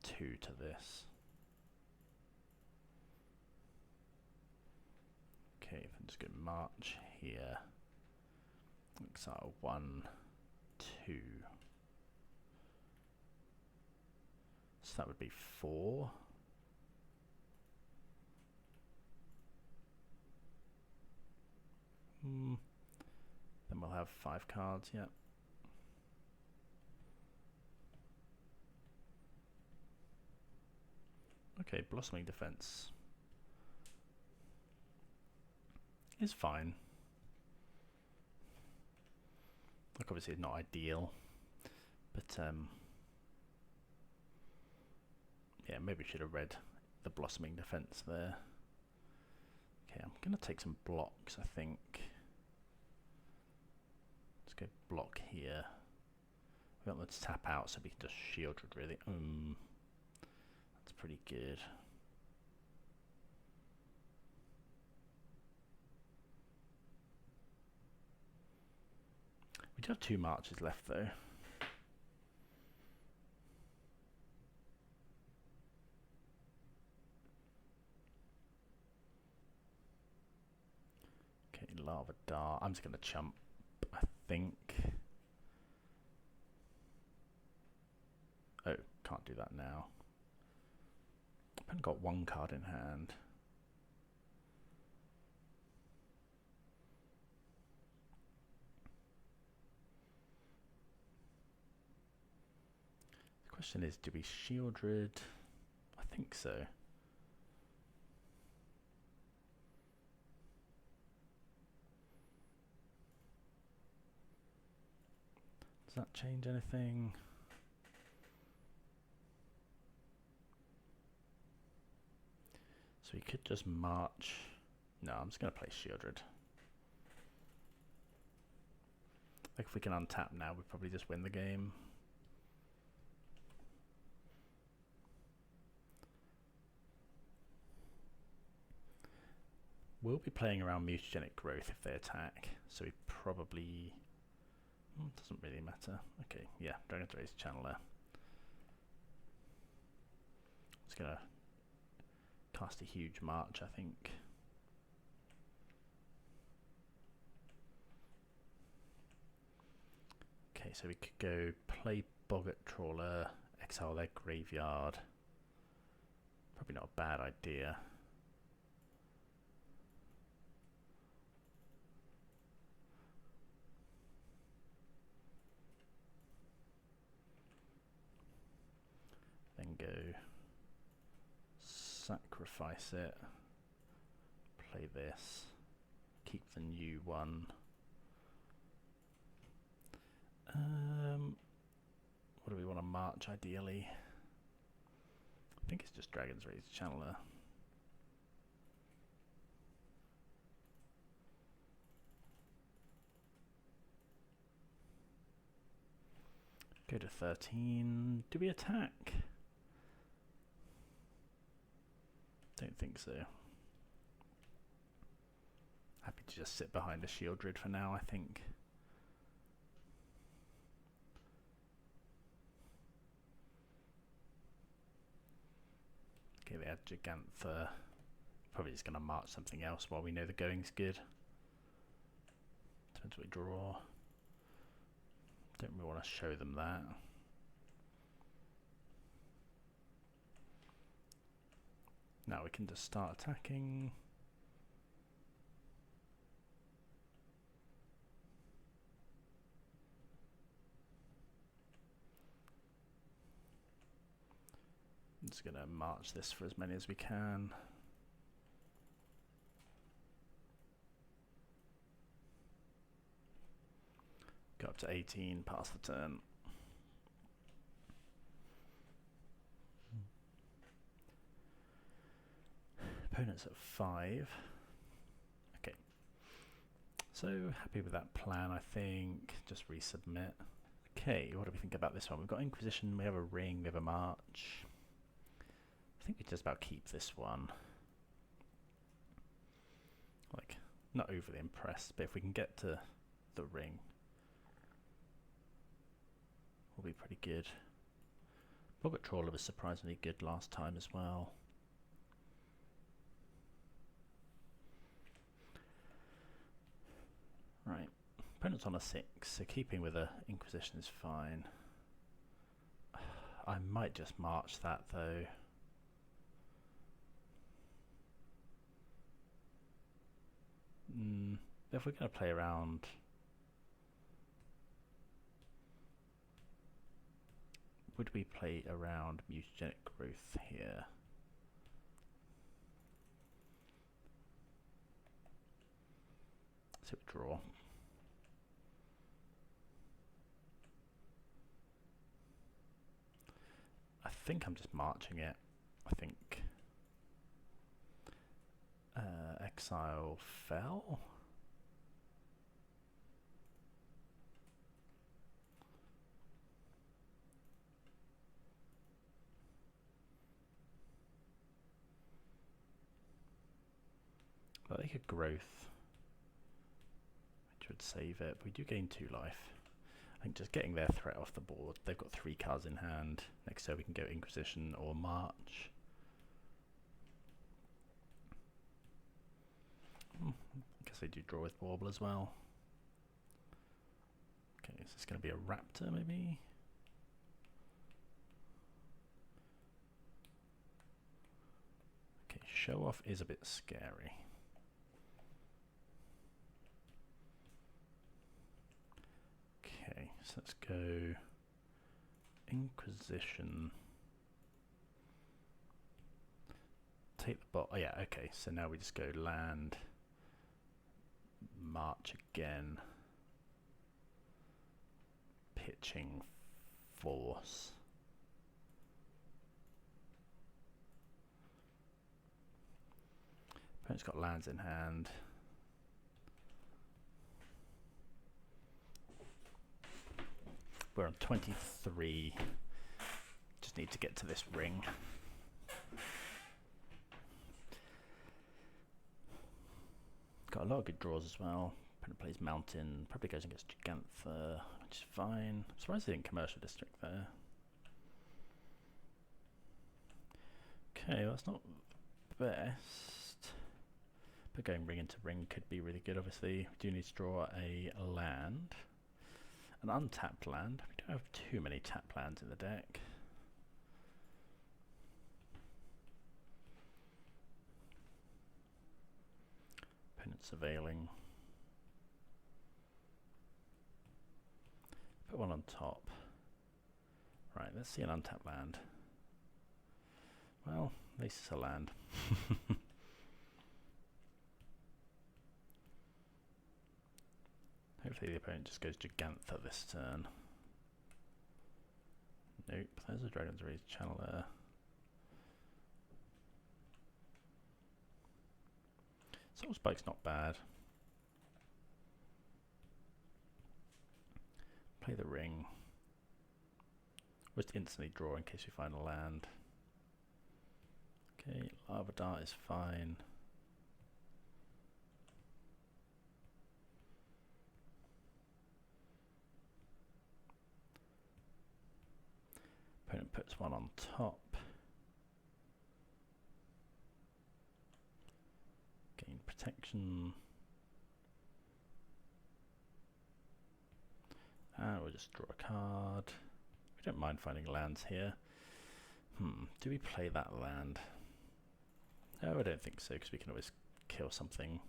2 to this. Okay, then just go March here. Exile 1, 2. So that would be 4. Then we'll have 5 cards, yeah. Okay, Blossoming Defense is fine. Like, obviously it's not ideal, but yeah, maybe we should have read the Blossoming Defense there. Okay, I'm going to take some blocks, I think. Let's go block here. We want them to tap out so we can just shield it, really. That's pretty good. We do have 2 marches left, though. Okay, Lava Dart. I'm just going to chump, I think. Oh, can't do that now. I've only got 1 card in hand. The question is, do we Shieldred? I think so. Does that change anything? So we could just march. No, I'm just going to play Shieldred. Like, if we can untap now, we probably just win the game. We'll be playing around Mutagenic Growth if they attack, so we probably... doesn't really matter. Okay, yeah, Dragon's Race Channeler. Just going to cast a huge march, I think. Okay, so we could go play Boggart Trawler, exile their graveyard. Probably not a bad idea. Then go sacrifice it, play this, keep the new one. What do we want to march ideally? I think it's just Dragon's Race Channeler. Go to 13. Do we attack? Don't think so. Happy to just sit behind a Shieldred for now, I think. Okay, they had Gigantha. Probably just going to march something else while we know the going's good. Depends what we draw. Don't really want to show them that. Now we can just start attacking. I'm just going to march this for as many as we can. Go up to 18, pass the turn. Opponent's at 5. Okay. So happy with that plan, I think. Just resubmit. Okay, what do we think about this one? We've got Inquisition, we have a Ring, we have a March. I think we just about keep this one. Like, not overly impressed, but if we can get to the Ring, we'll be pretty good. Boggart Trawler was surprisingly good last time as well. Right, opponent's on a 6, so keeping with a Inquisition is fine. I might just march that though. If we're going to play around, would we play around mutagenic growth here? So we draw. I think I'm just marching it. I think Exile fell. I think a growth, which would save it. We do gain 2 life. I think just getting their threat off the board. They've got 3 cards in hand. Next turn we can go Inquisition or March. I guess they do draw with Warble as well. Okay, is this going to be a Raptor maybe? Okay, Show Off is a bit scary. Okay, so let's go Inquisition. Take the bot. Oh yeah, okay, so now we just go land, March again, pitching Force. Opponent's got lands in hand. We're on 23. Just need to get to this ring. Got a lot of good draws as well. Opponent plays Mountain, probably goes against Gigantha, which is fine. I'm surprised they didn't Commercial District there. Okay, well, that's not best. But going ring into ring could be really good, obviously. We do need to draw a land. An untapped land. We don't have too many tapped lands in the deck. Opponent surveilling. Put one on top. Right, let's see an untapped land. Well, at least it's a land. Hopefully the opponent just goes Gigantha this turn. Nope, there's a Dragon's Rage Channeler. Soul Spike's not bad. Play the ring. Just instantly draw in case we find a land. Okay, Lava Dart is fine. Opponent puts one on top. Gain protection. And we'll just draw a card. We don't mind finding lands here. Do we play that land? No, I don't think so, because we can always kill something.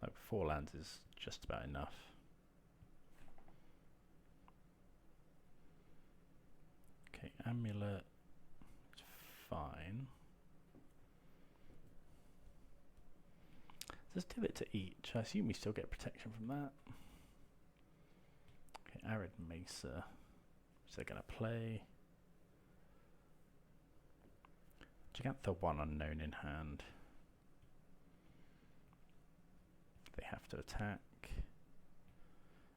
Like 4 lands is just about enough. Okay, amulet is fine. Let's do it to each. I assume we still get protection from that. Okay, Arid Mesa. Which they're going to play. Gigantha 1 unknown in hand. They have to attack.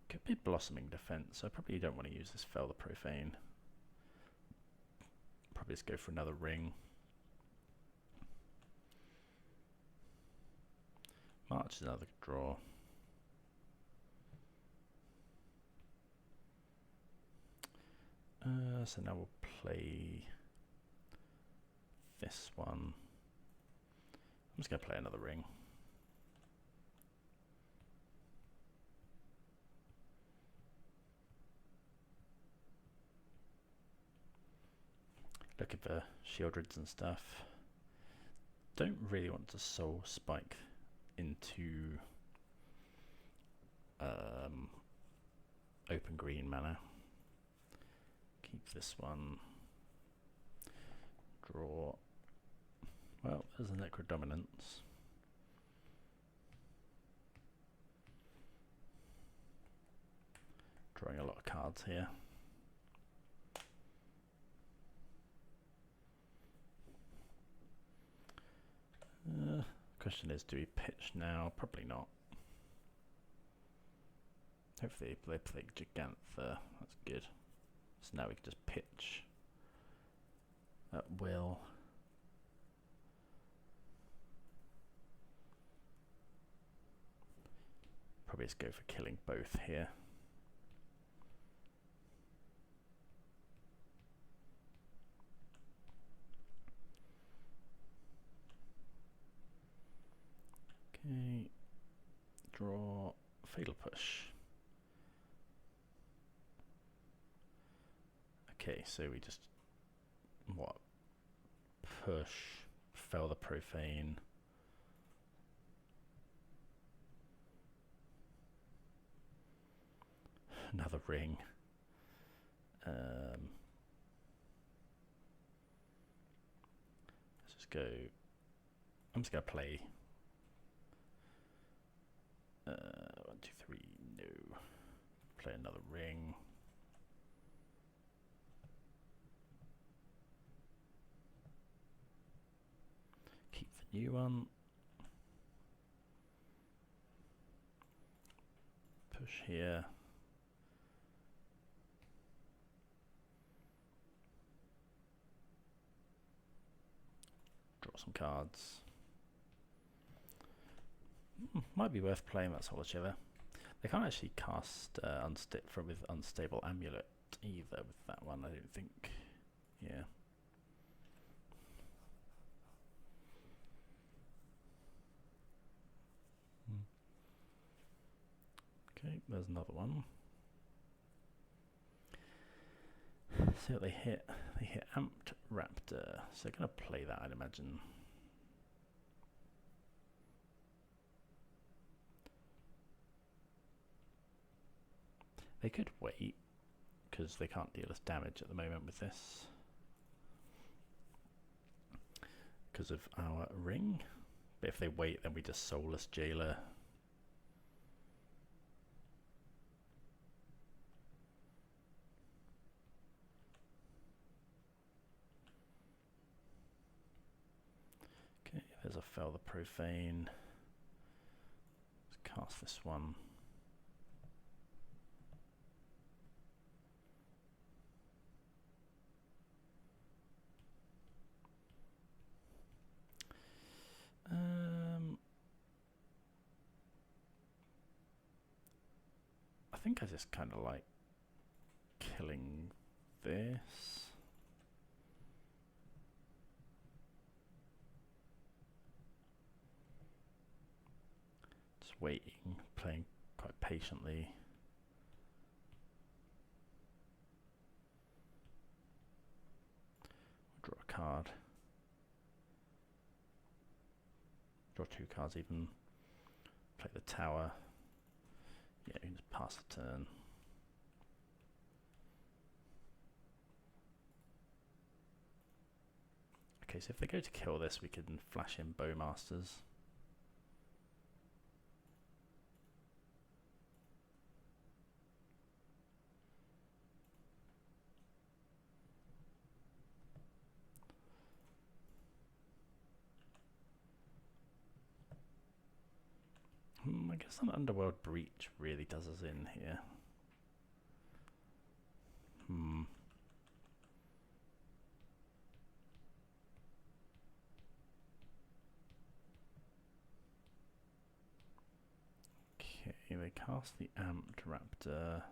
Could be Blossoming Defense, so I probably don't want to use this Fell the Profane. Probably just go for another ring. March is another draw. So now we'll play this one. I'm just going to play another ring. Looking for Shieldreds and stuff. Don't really want to Soul Spike into open green mana. Keep this one. Draw. Well, there's a Necrodominance. Drawing a lot of cards here. Question is, do we pitch now? Probably not. Hopefully they play Gigantha. That's good. So now we can just pitch at will. Probably just go for killing both here. Okay, draw, Fatal Push. Okay, so we just, push, Fell the Profane. Another ring. Let's just go, I'm just going to play 1, 2, 3, no. Play another ring. Keep the new one. Push here. Draw some cards. Might be worth playing that Solar Shiver. They can't actually cast with Unstable Amulet either with that one, I don't think. Yeah. Okay, there's another one. See what they hit. They hit Amped Raptor, so they're going to play that, I'd imagine. They could wait, because they can't deal us damage at the moment with this. Because of our ring. But if they wait, then we just Soulless Jailer. Okay, there's a Fell the Profane. Let's cast this one. I think I just kind of like killing this. Just waiting, playing quite patiently. Draw a card. Draw 2 cards even. Play the tower. Yeah, you can just pass the turn. Okay, so if they go to kill this, we can flash in Bowmasters. I guess an Underworld Breach really does us in here. Okay, they cast the Amped Raptor.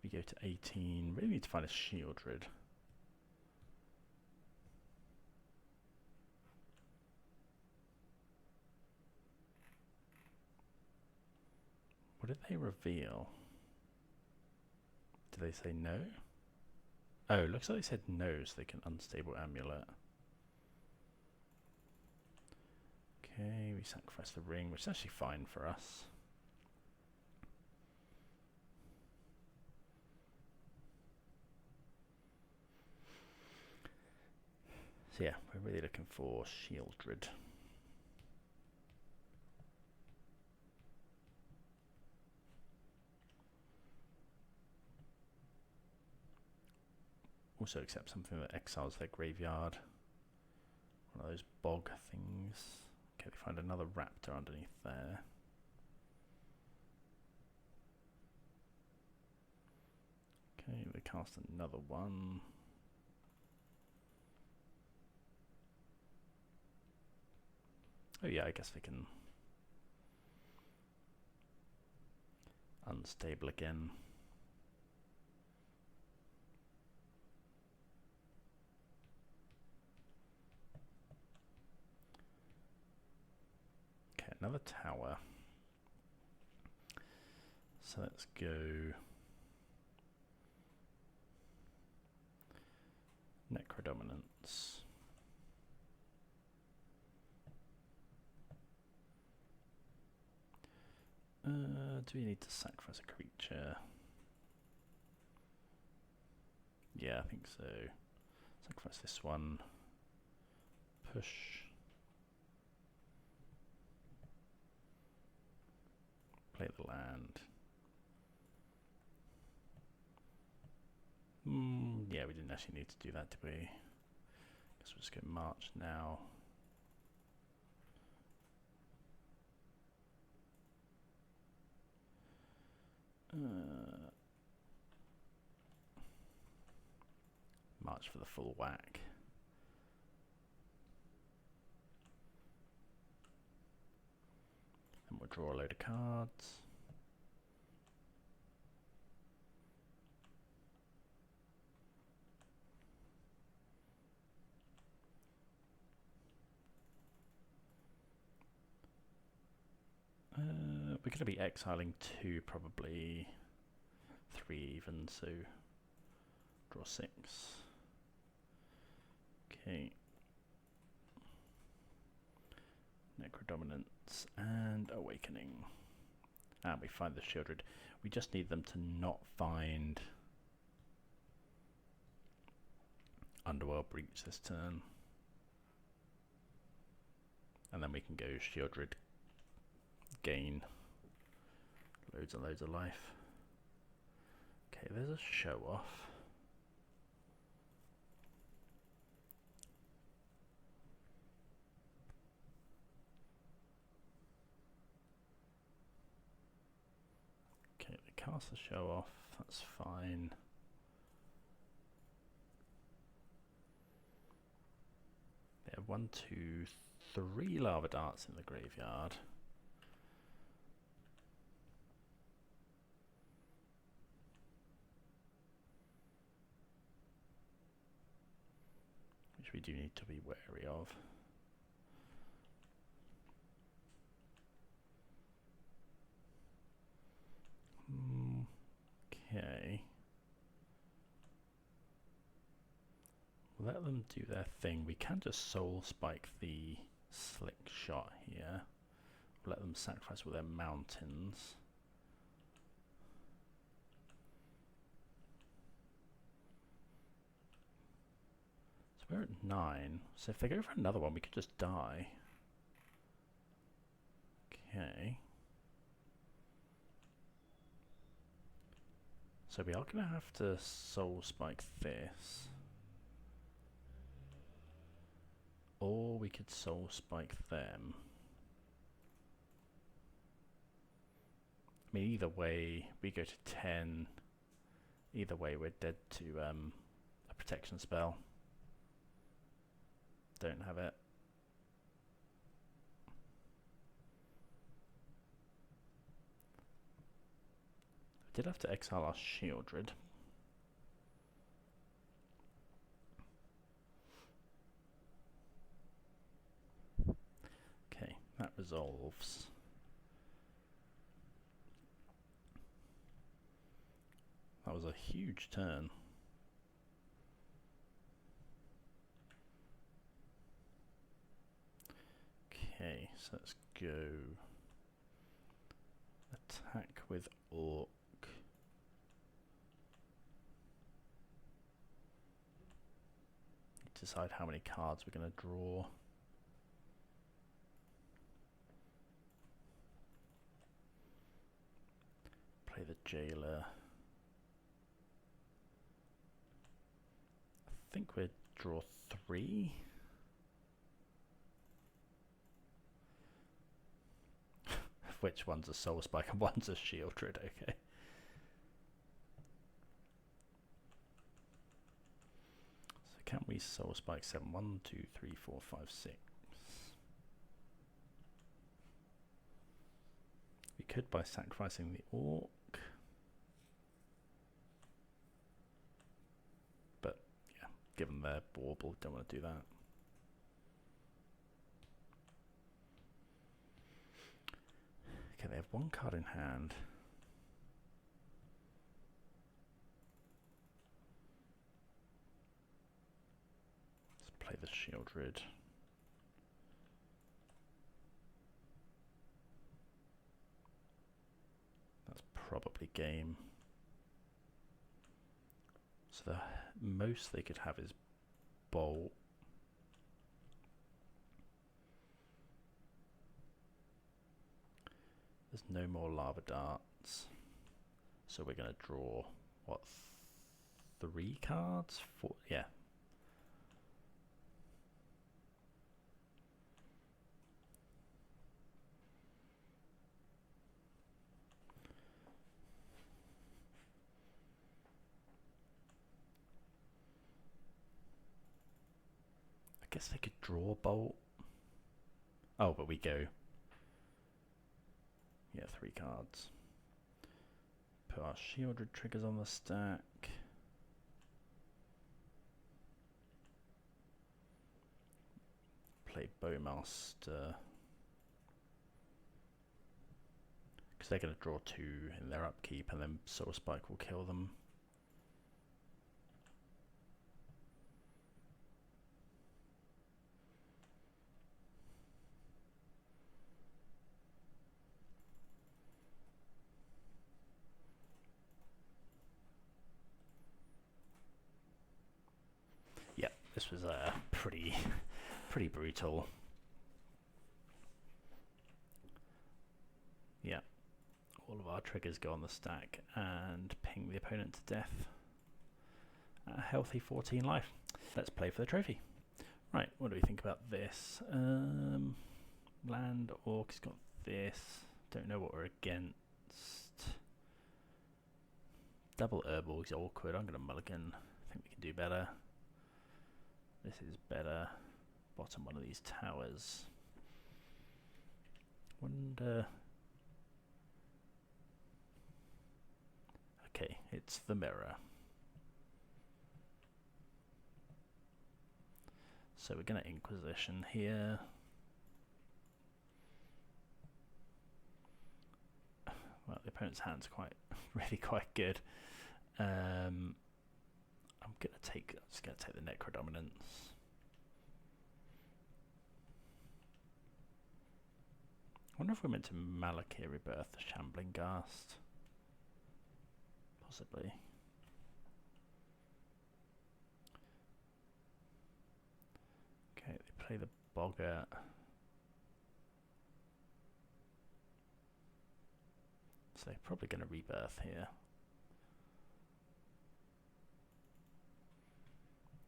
We go to 18. Really need to find a Shieldred. What did they reveal? Did they say no? Oh, looks like they said no, so they can Unstable Amulet. Okay, we sacrifice the ring, which is actually fine for us. So yeah, we're really looking for Shieldred. Also accept something that exiles their graveyard. One of those bog things. Okay, we find another raptor underneath there. Okay, we cast another one. Oh yeah, I guess we can unstable again. Okay, another tower. So let's go Necrodominance. Do we need to sacrifice a creature? Yeah, I think so. Sacrifice this one. Push. Play the land. Yeah, we didn't actually need to do that, did we? Guess we'll just go March now. March for the full whack. And we'll draw a load of cards. We're going to be exiling 2, probably 3 even, so draw 6. Okay. Necrodominance and Awakening. And we find the Shieldred. We just need them to not find Underworld Breach this turn. And then we can go Shieldred, gain loads and loads of life. Okay, there's a show off. Okay, they cast the show off, that's fine. They have 1, 2, 3 lava darts in the graveyard. Which we do need to be wary of. Okay. We'll let them do their thing. We can just soul spike the slick shot here. Let them sacrifice with their mountains. So we're at 9. So if they go for another one, we could just die. Okay. So we are going to have to soul spike this. Or we could soul spike them. I mean, either way, we go to 10. Either way, we're dead to a protection spell. Don't have it. I did have to exile our Shieldred. Okay, that resolves. That was a huge turn. Okay, so let's go attack with Orc. Decide how many cards we're going to draw. Play the Jailer. I think we'd draw 3. Which one's a Soul Spike and one's a Shieldred, okay. So can we Soul Spike 7? 1, 2, 3, 4, 5, 6. We could by sacrificing the Orc. But yeah, given their bauble, don't want to do that. Okay, they have 1 card in hand. Let's play the Shieldred. That's probably game. So the most they could have is Bolt. There's no more lava darts. So we're going to draw, what, 3 cards? 4, yeah. I guess they could draw Bolt. Oh, but we go. Yeah, 3 cards. Put our Shieldred triggers on the stack. Play Bowmaster. Because they're going to draw 2 in their upkeep and then Soul Spike will kill them. This was pretty brutal. Yeah, all of our triggers go on the stack and ping the opponent to death at a healthy 14 life. Let's play for the trophy. Right, what do we think about this? Land Orc's got this. Don't know what we're against. Double Herbal is awkward. I'm going to mulligan. I think we can do better. This is better. Bottom one of these towers. Wonder. Okay, it's the mirror. So we're going to Inquisition here. Well, the opponent's hand's really quite good. I'm just gonna take the Necrodominance. wonder if we're meant to Malakir Rebirth the Shambling Ghast. Possibly. Okay, they play the Boggart. So they're probably going to Rebirth here.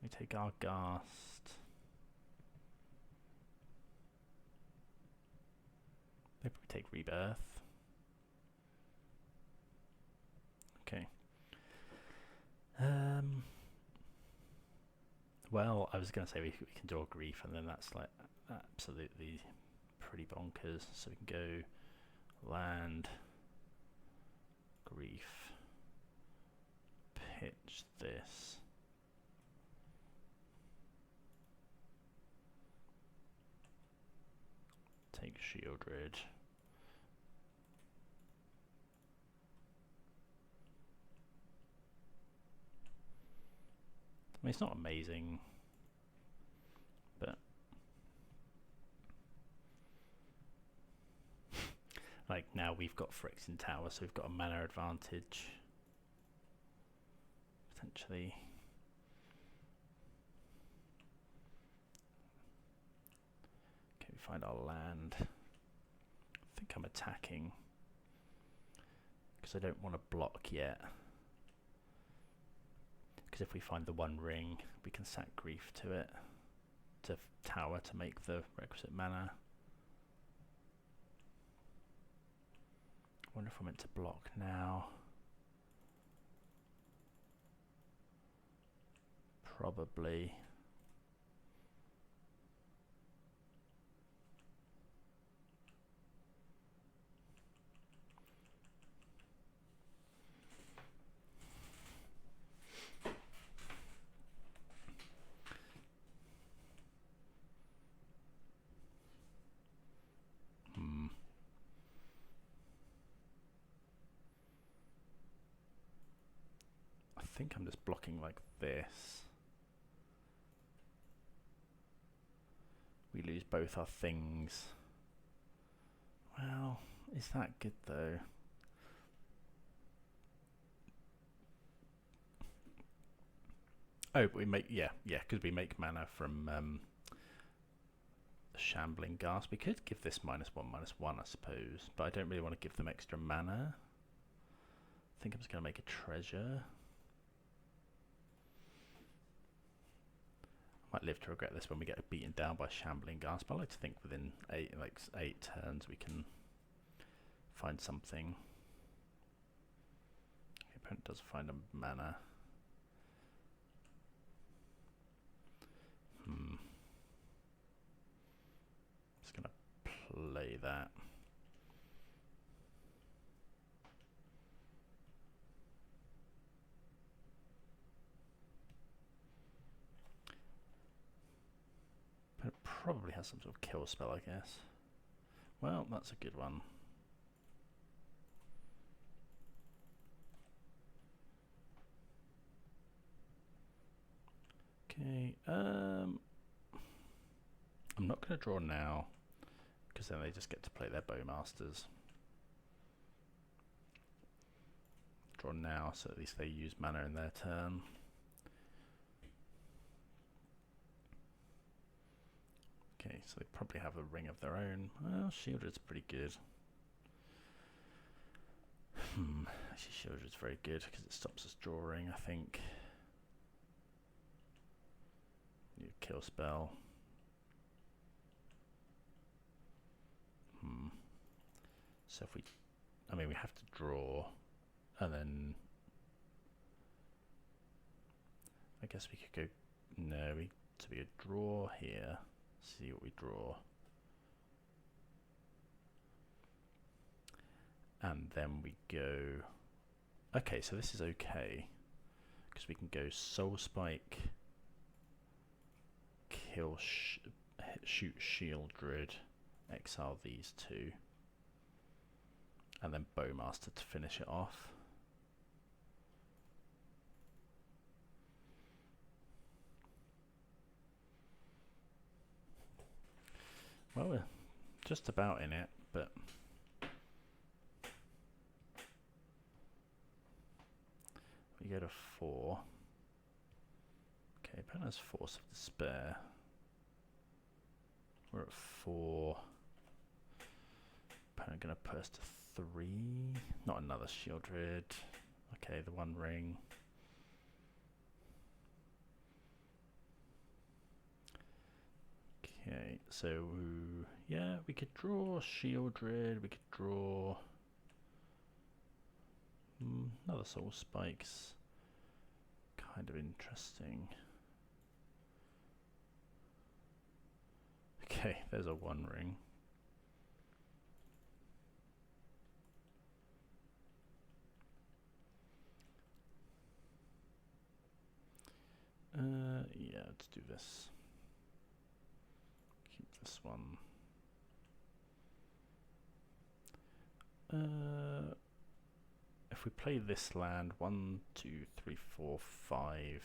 We take our Ghast. Maybe we take Rebirth. Okay. Well, I was going to say we can draw Grief, and then that's like absolutely pretty bonkers. So we can go land, Grief, pitch this. Take Shieldred. I mean, it's not amazing, but like now we've got Phyrexian Tower, so we've got a mana advantage. Potentially. Okay, we find our land. I think I'm attacking because I don't want to block yet. Because if we find the One Ring, we can sack Grief to it, to Tower, to make the requisite mana. I wonder if we're meant to block now. Probably. I think I'm just blocking like this. We lose both our things. Well, is that good though? Oh, but we make, yeah, because we make mana from Shambling Ghast. We could give this -1/-1, I suppose, but I don't really want to give them extra mana. I think I'm just going to make a treasure. Might live to regret this when we get beaten down by Shambling Ghast, but I like to think within 8 turns we can find something. The opponent does find a mana. Just gonna play that. But it probably has some sort of kill spell, I guess. Well, that's a good one. Okay, I'm not going to draw now, because then they just get to play their Bowmasters. Draw now, so at least they use mana in their turn. Okay, so they probably have a ring of their own. Well, Shieldred's pretty good. Actually, Shieldred's very good because it stops us drawing, I think. New kill spell. So if we, I mean, we have to draw, and then I guess we could go. No, so we could draw here. See what we draw, and then we go. Okay, so this is okay because we can go Soul Spike, kill, shoot Shieldred, exile these two, and then Bowmaster to finish it off. Well, we're just about in it, but we go to 4. Okay, opponent has Force of Despair. We're at 4. Opponent gonna purse to 3. Not another Shieldred. Okay, the 1 ring. Okay, so yeah, we could draw Shieldred. We could draw another Soul Spike's kind of interesting. Okay, there's a 1 ring. Yeah, let's do this. Keep this one. If we play this land, 1, 2, 3, 4, 5,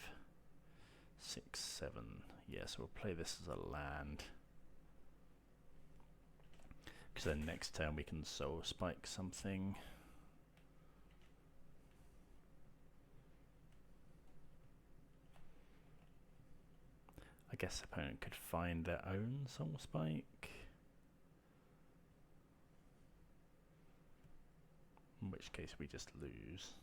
6, 7. Yeah, so we'll play this as a land. Because then next turn we can Soul Spike something. I guess the opponent could find their own Soul Spike. In which case we just lose.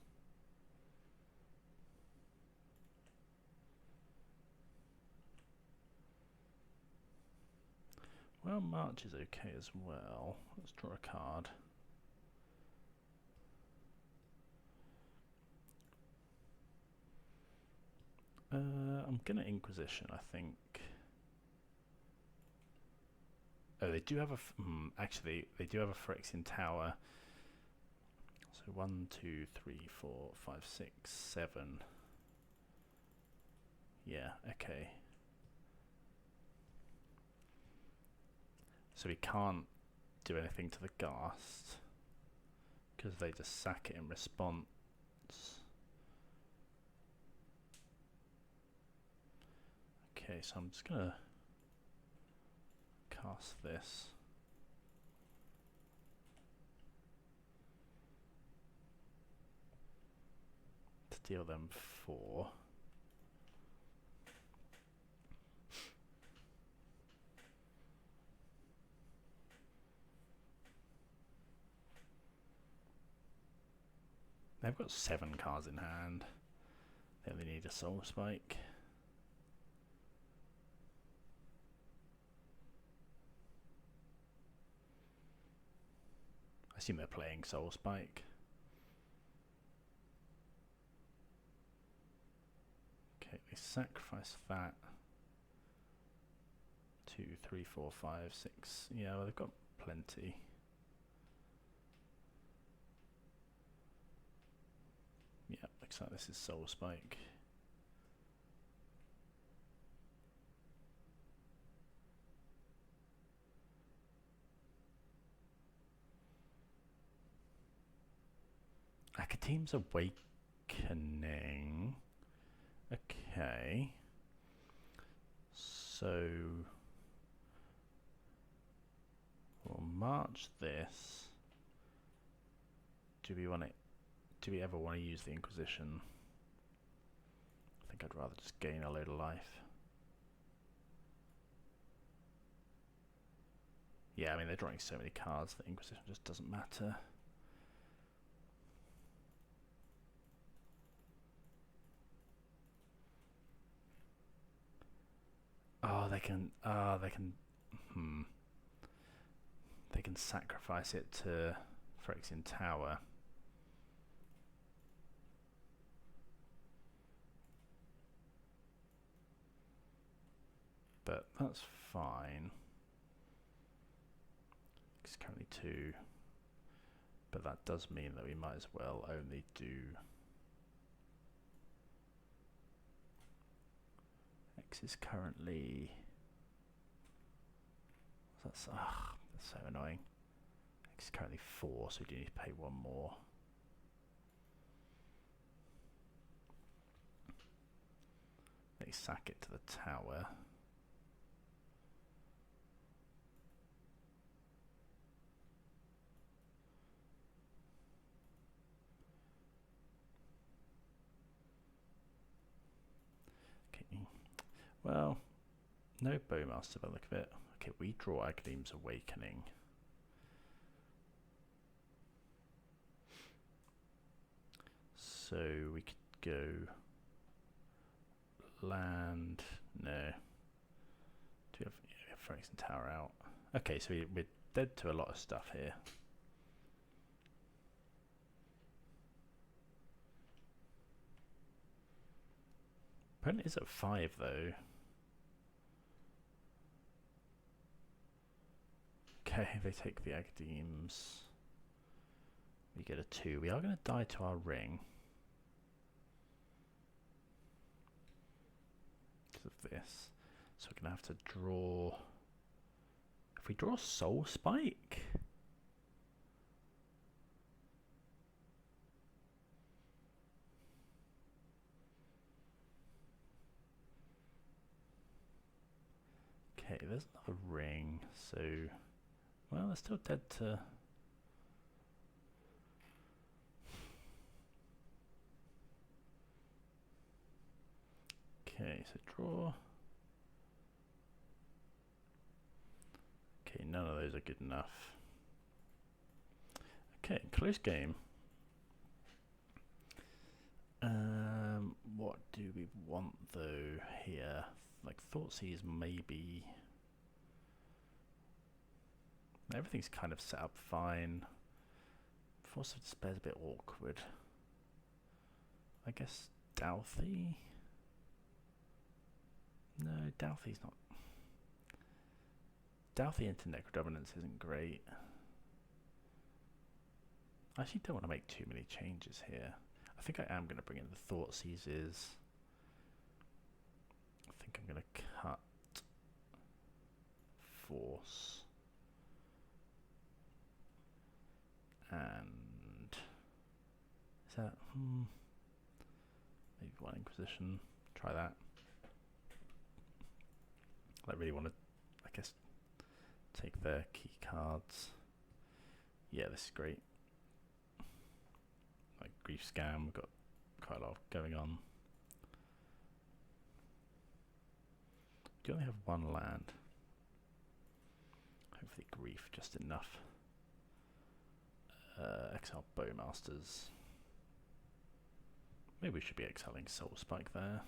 Well, March is okay as well. Let's draw a card. I'm gonna Inquisition, I think. Oh, they do have a. Actually, they do have a Phyrexian Tower. So 1, 2, 3, 4, 5, 6, 7. Yeah, okay. So we can't do anything to the Ghast because they just sack it in response. Okay, so I'm just gonna cast this. To deal them 4. They've got 7 cards in hand. They only need a Soul Spike. I assume they're playing Soul Spike. Okay, they sacrifice that. 2, 3, 4, 5, 6. Yeah, well, they've got plenty. Yeah, looks like this is Soul Spike. Academ's Awakening. Okay. So we'll march this. Do we want it? Do we ever want to use the Inquisition? I think I'd rather just gain a load of life. Yeah, I mean, they're drawing so many cards that Inquisition just doesn't matter. Oh, they can sacrifice it to Phyrexian Tower. But that's fine. It's currently 2. But that does mean that we might as well only do X is currently. That's so annoying. X is currently 4, so we do need to pay 1 more. They sack it to the tower. Well, no Bowmaster by the look of it. Okay, we draw Aghalim's Awakening. So we could go land. No. Do we have Phoenix and Tower out? Okay, so we're dead to a lot of stuff here. Opponent is at 5 though. Okay, they take the Aghadeems. We get a 2. We are going to die to our ring. Because of this. So we're going to have to draw... If we draw Soul Spike... Okay, there's another ring, so... Well, they're still dead to... Okay, so draw... Okay, none of those are good enough. Okay, close game. What do we want though here? Like Thoughtseize maybe. Everything's kind of set up fine. Force of Despair's a bit awkward. I guess Douthie? No, Douthie's not. Douthie into Necrodominance isn't great. I actually don't want to make too many changes here. I think I am going to bring in the Thoughtseizes. I think I'm going to cut Force. And is that maybe one Inquisition? Try that. I really want to, I guess, take their key cards. Yeah, this is great. Like Grief Scam, we've got quite a lot going on. Do you only have one land? Hopefully Grief, just enough. Exile Bowmasters. Maybe we should be exiling Soul Spike there.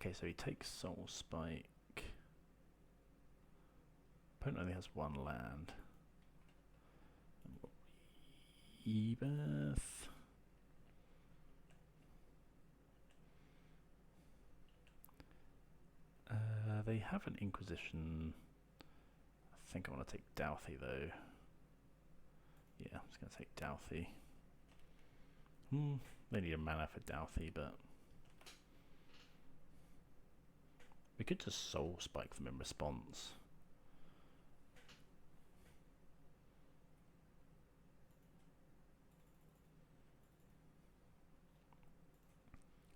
Okay, so he takes Soul Spike. Opponent only has one land. Ebeth. They have an Inquisition. I think I want to take Douthie though. Yeah, I'm just going to take Douthie. They need a mana for Douthie, but we could just Soul Spike them in response.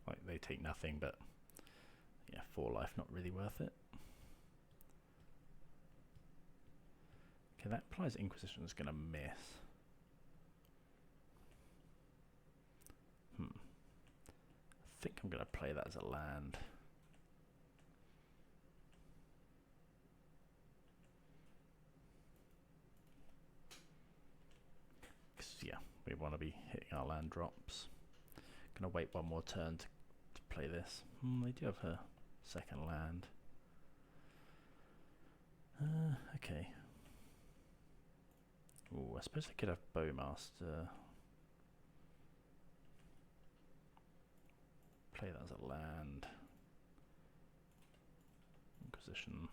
Like, they take nothing, but yeah, 4 life, not really worth it. Okay, that implies Inquisition is going to miss. I think I'm going to play that as a land. Yeah, we want to be hitting our land drops. Gonna wait one more turn to play this. They do have a second land. Okay. Ooh, I suppose I could have Bowmaster. Play that as a land. Inquisition.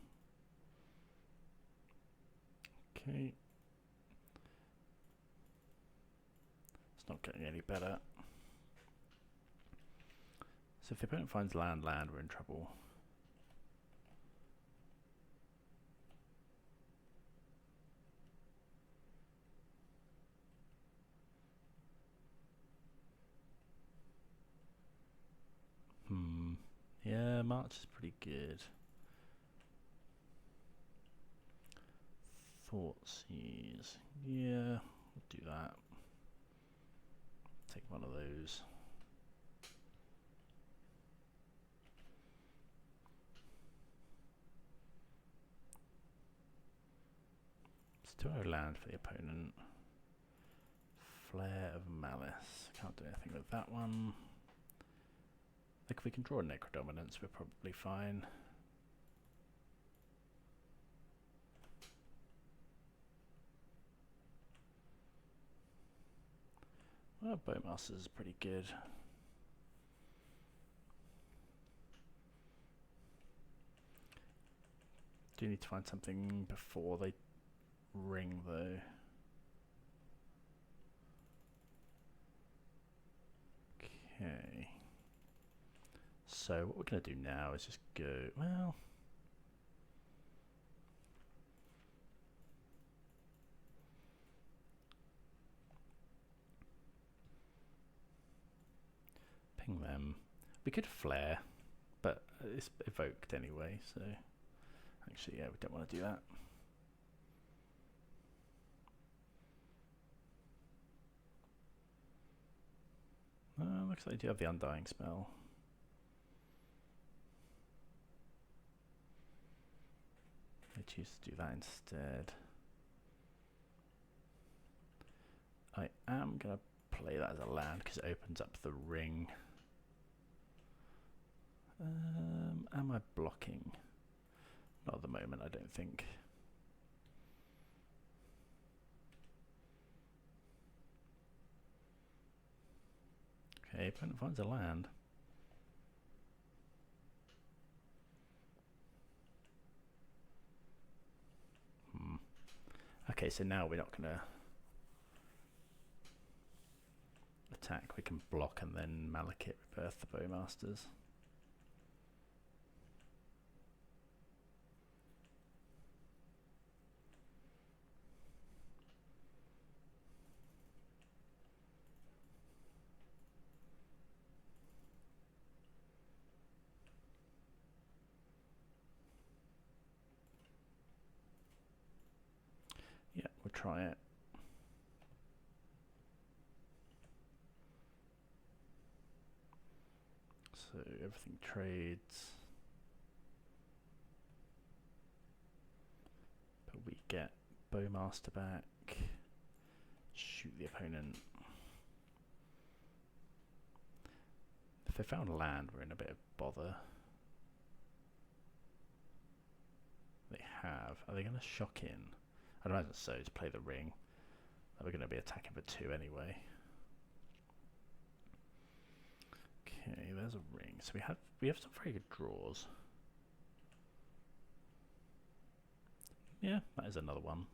Okay. It's not getting any better. So if the opponent finds land, we're in trouble. Yeah, March is pretty good. Thoughtseize. Yeah, we'll do that. Take one of those. It's 2-0 land for the opponent. Flare of Malice. Can't do anything with that one. Like if we can draw a Necrodominance, we're probably fine. Well, Bowmaster's pretty good. Do need to find something before they ring though. Okay. So what we're going to do now is just go, well, ping them. We could flare, but it's evoked anyway, so actually, yeah, we don't want to do that. Looks like they do have the Undying spell. They choose to do that instead. I am going to play that as a land because it opens up the ring. Am I blocking? Not at the moment, I don't think. Okay, opponent finds a land. Okay, so now we're not going to attack. We can block and then Malekith rebirth the Bowmasters. Yeah, we'll try it. So everything trades. But we get Bowmaster back. Shoot the opponent. If they found land, we're in a bit of bother. They have. Are they going to shock in? I'd imagine so, to play the ring. We're going to be attacking for 2 anyway. Okay, there's a ring. So we have some very good draws. Yeah, that is another one.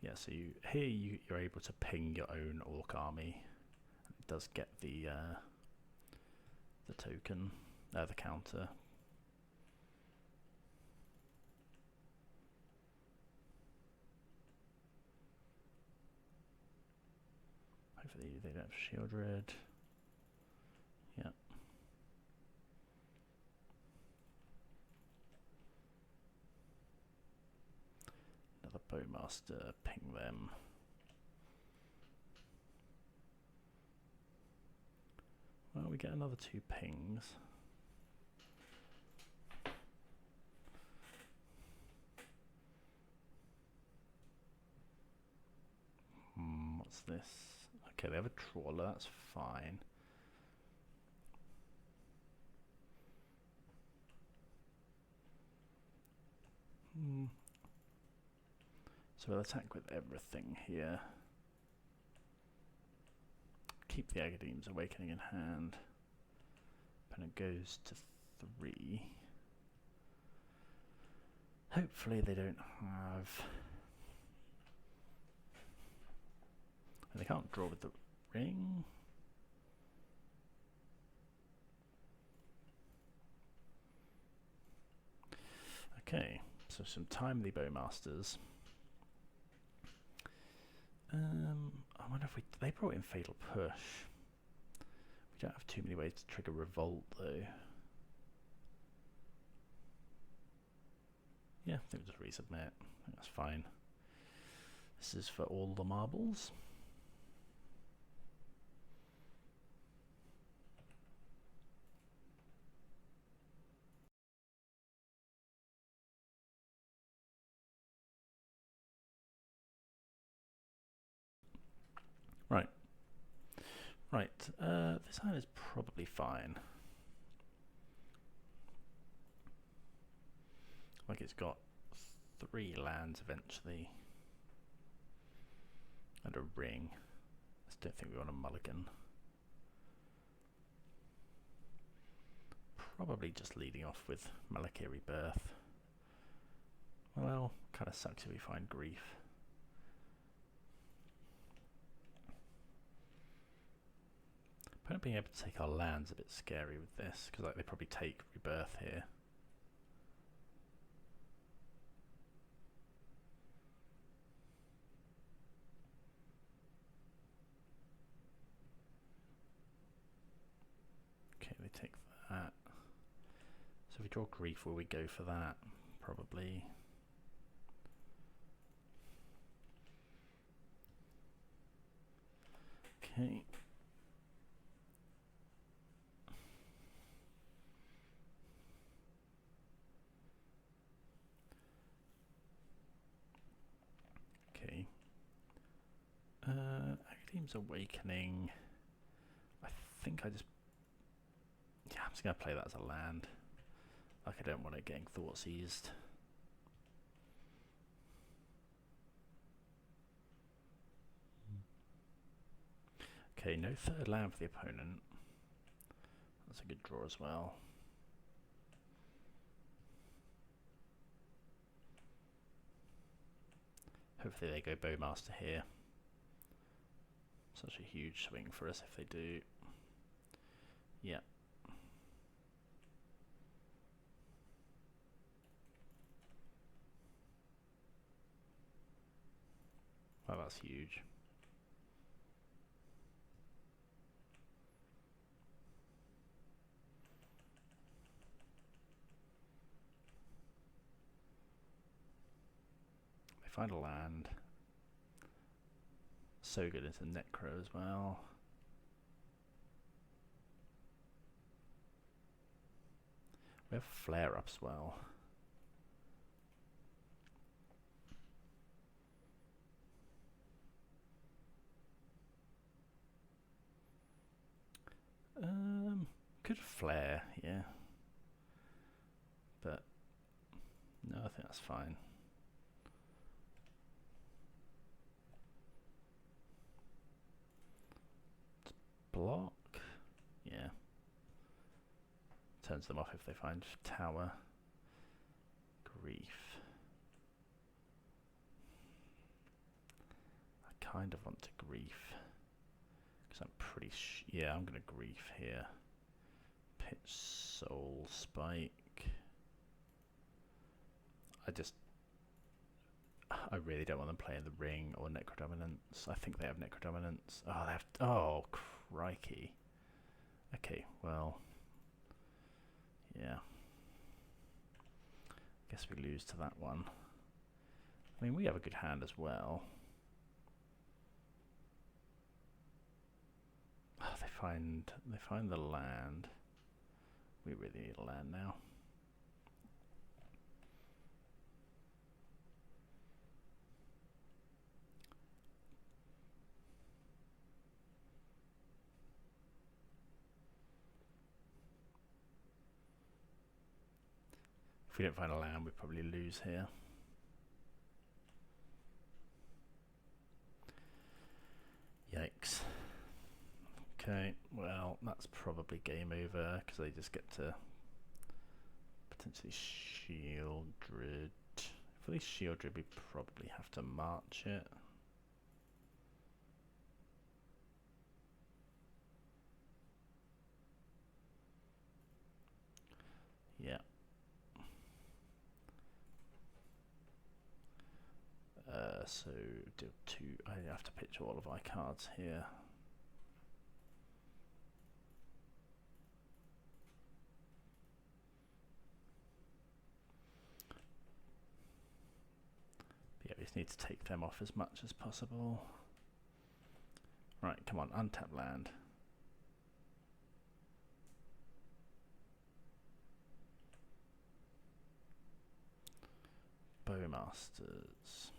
Yeah, so you're able to ping your own orc army. It does get the token, the counter. Hopefully they don't have shield red. Yeah. Another Bowmaster, ping them. Well, we get another 2 pings. What's this? Okay, they have a trawler, that's fine. So we'll attack with everything here. Keep the Agadeem's Awakening in hand. Opponent goes to 3. Hopefully they don't have... And they can't draw with the ring. Okay, so some timely Bowmasters. I wonder if they brought in Fatal Push. We don't have too many ways to trigger Revolt though. Yeah, I think we'll just resubmit. I think that's fine. This is for all the marbles. Right, this hand is probably fine. Like it's got 3 lands eventually. And a ring. I just don't think we want a mulligan. Probably just leading off with Malakir Rebirth. Well, kind of sucks if we find grief. Opponent being able to take our land's a bit scary with this, because like, they probably take Rebirth here. Okay, they take that. So if we draw grief, will we go for that? Probably. Okay. Okay. Academ's Awakening. I think I just... Yeah, I'm just going to play that as a land. Like, I don't want it getting thought seized. Okay, no third land for the opponent. That's a good draw as well. Hopefully they go Bowmaster here. Such a huge swing for us if they do. Yeah. Well, that's huge. They find a land. So good into Necro as well. We have Flare Up as well. Could flare, yeah. But no, I think that's fine. Block, yeah. Turns them off if they find Tower. Grief. I kind of want to grief. Because I'm pretty yeah, I'm going to grief here. Pitch Soul Spike. I really don't want them playing the Ring or Necrodominance. I think they have Necrodominance. Oh, they have... Oh, crikey. Okay, well... Yeah. Guess we lose to that one. I mean, we have a good hand as well. Oh, they find the land. We really need a land now. If we don't find a land, we probably lose here. Yikes. Okay, well, that's probably game over, because they just get to potentially Shieldred. For the Shieldred, we probably have to march it. Yeah. So do 2. I have to pitch all of our cards here. But yeah, we just need to take them off as much as possible. Right, come on, untap land. Bowmasters.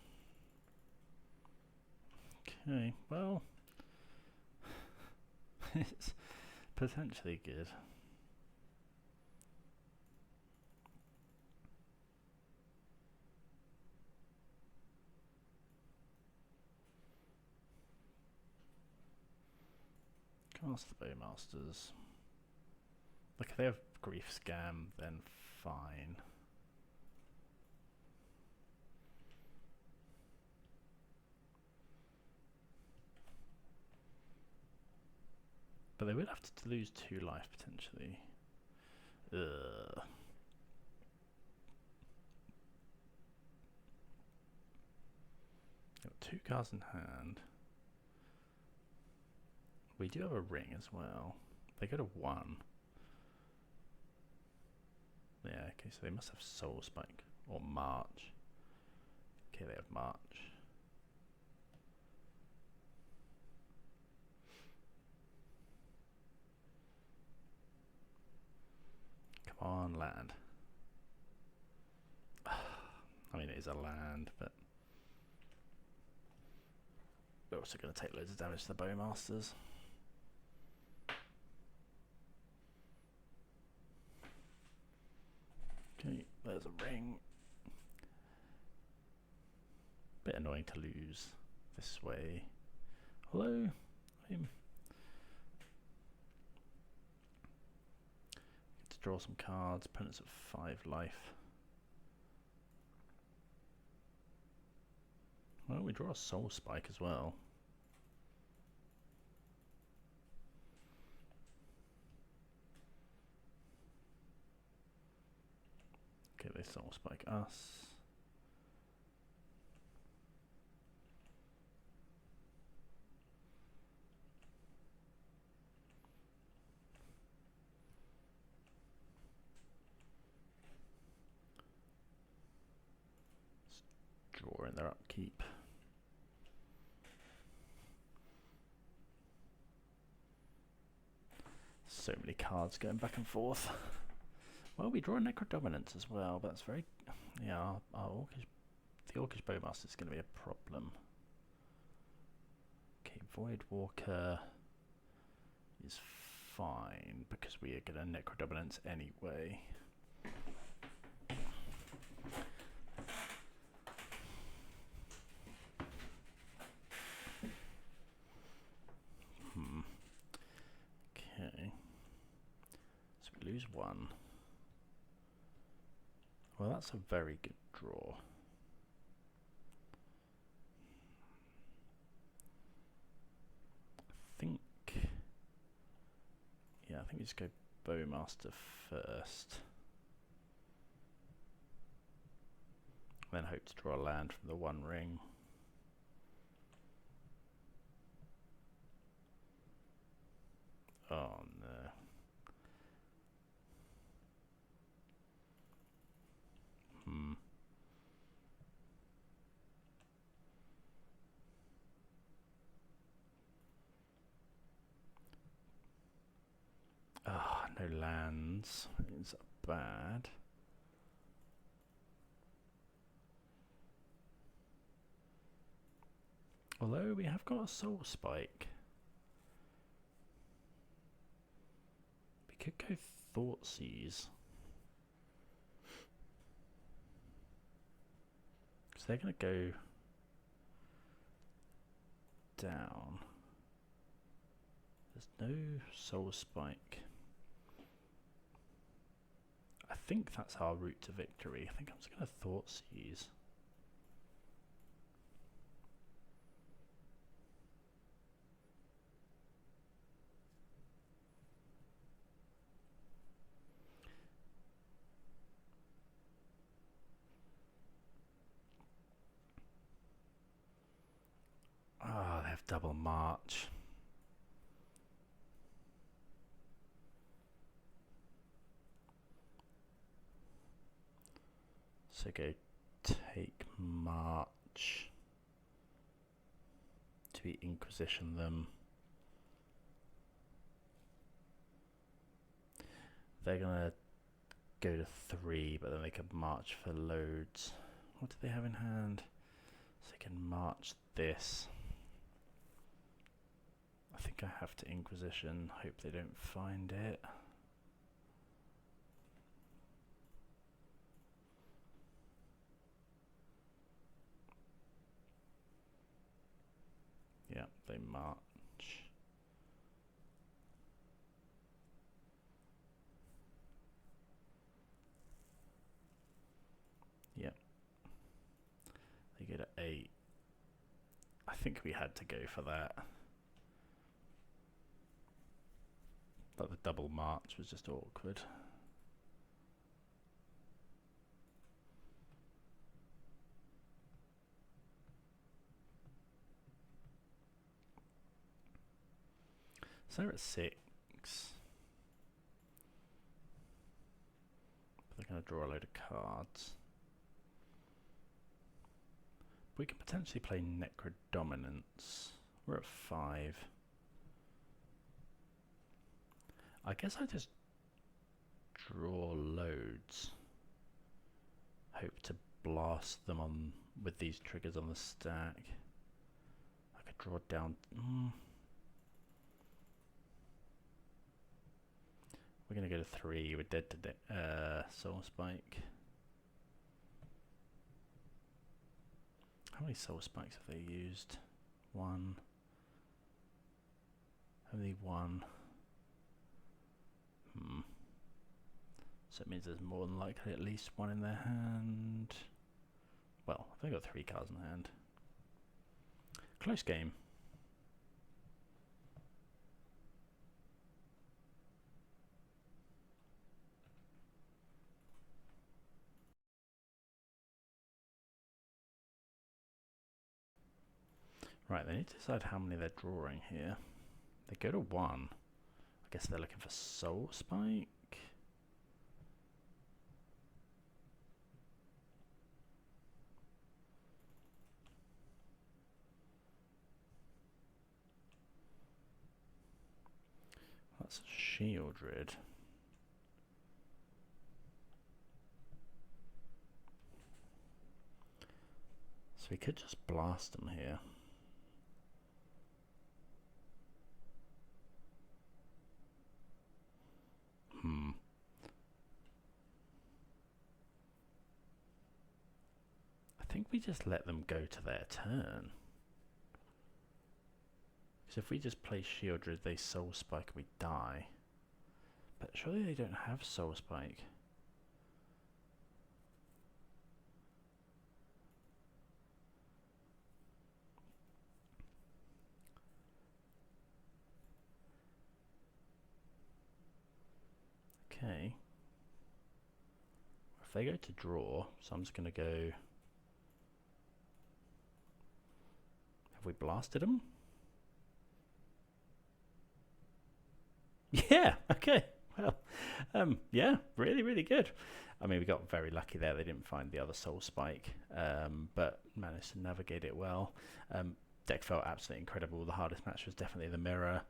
Okay, well, it's potentially good. Cast the Bowmasters. Look, if they have Grief Scam, then fine. But they would have to lose 2 life potentially. Ugh. Got 2 cards in hand. We do have a ring as well. They go to 1. Yeah, okay, so they must have Soul Spike or March. Okay, they have March. Come on, land. I mean, it is a land, but we're also going to take loads of damage to the Bowmasters. Okay, there's a ring. Bit annoying to lose this way. Hello? Get to draw some cards. Opponents of 5 life. Well, we draw a Soul Spike as well. Okay, they Soul Spike us. Draw in their upkeep. So many cards going back and forth. Well, we draw a Necrodominance as well, but that's very... Yeah, our Orcish, the Orcish Bowmaster is going to be a problem. Okay, Void Walker is fine, because we are going to Necrodominance anyway. Okay. So we lose 1. Well, that's a very good draw. I think... Yeah, I think we just go Bowmaster first. Then hope to draw a land from the 1 ring. Oh no. Ah, no lands. It's bad. Although we have got a Soul Spike. We could go Thoughtseize. Because they're going to go down. There's no Soul Spike. I think that's our route to victory. I think I'm just going to Thoughtseize. Ah, they have double march. So go take march to Inquisition them. They're gonna go to 3, but then they could march for loads. What do they have in hand? So they can march this. I think I have to Inquisition. Hope they don't find it. Yeah, they march. Yep. They get an 8. I think we had to go for that. But the double march was just awkward. So they're at 6. They're going to draw a load of cards. We can potentially play Necrodominance. We're at 5. I guess I just draw loads. Hope to blast them on with these triggers on the stack. I could draw down. We're going to go to 3. We're dead to Soul Spike. How many Soul Spikes have they used? 1. Only 1. So it means there's more than likely at least 1 in their hand. Well, they've got 3 cards in hand. Close game. Right, they need to decide how many they're drawing here. They go to 1. I guess they're looking for Soul Spike. That's Shieldred. So we could just blast them here. I think we just let them go to their turn. Because if we just play Shieldred, they Soul Spike and we die. But surely they don't have Soul Spike. Okay. If they go to draw, so I'm just going to go... Have we blasted them? Yeah, okay. Well, yeah, really, really good. I mean, we got very lucky there. They didn't find the other Soul Spike, but managed to navigate it well. Deck felt absolutely incredible. The hardest match was definitely the mirror.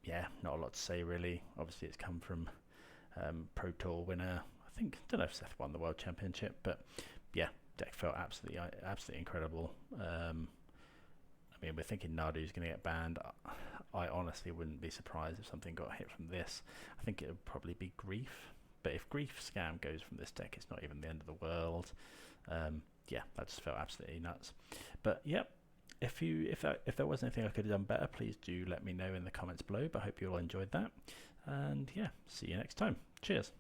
Yeah, not a lot to say really. Obviously, it's come from Pro Tour winner. I don't know if Seth won the World Championship, but yeah, deck felt absolutely incredible. I mean, we're thinking Nadu's going to get banned. I honestly wouldn't be surprised if something got hit from this. I think it would probably be Grief. But if Grief Scam goes from this deck, it's not even the end of the world. Yeah, that just felt absolutely nuts. But yep, if there was anything I could have done better, please do let me know in the comments below. But I hope you all enjoyed that. And yeah, see you next time. Cheers.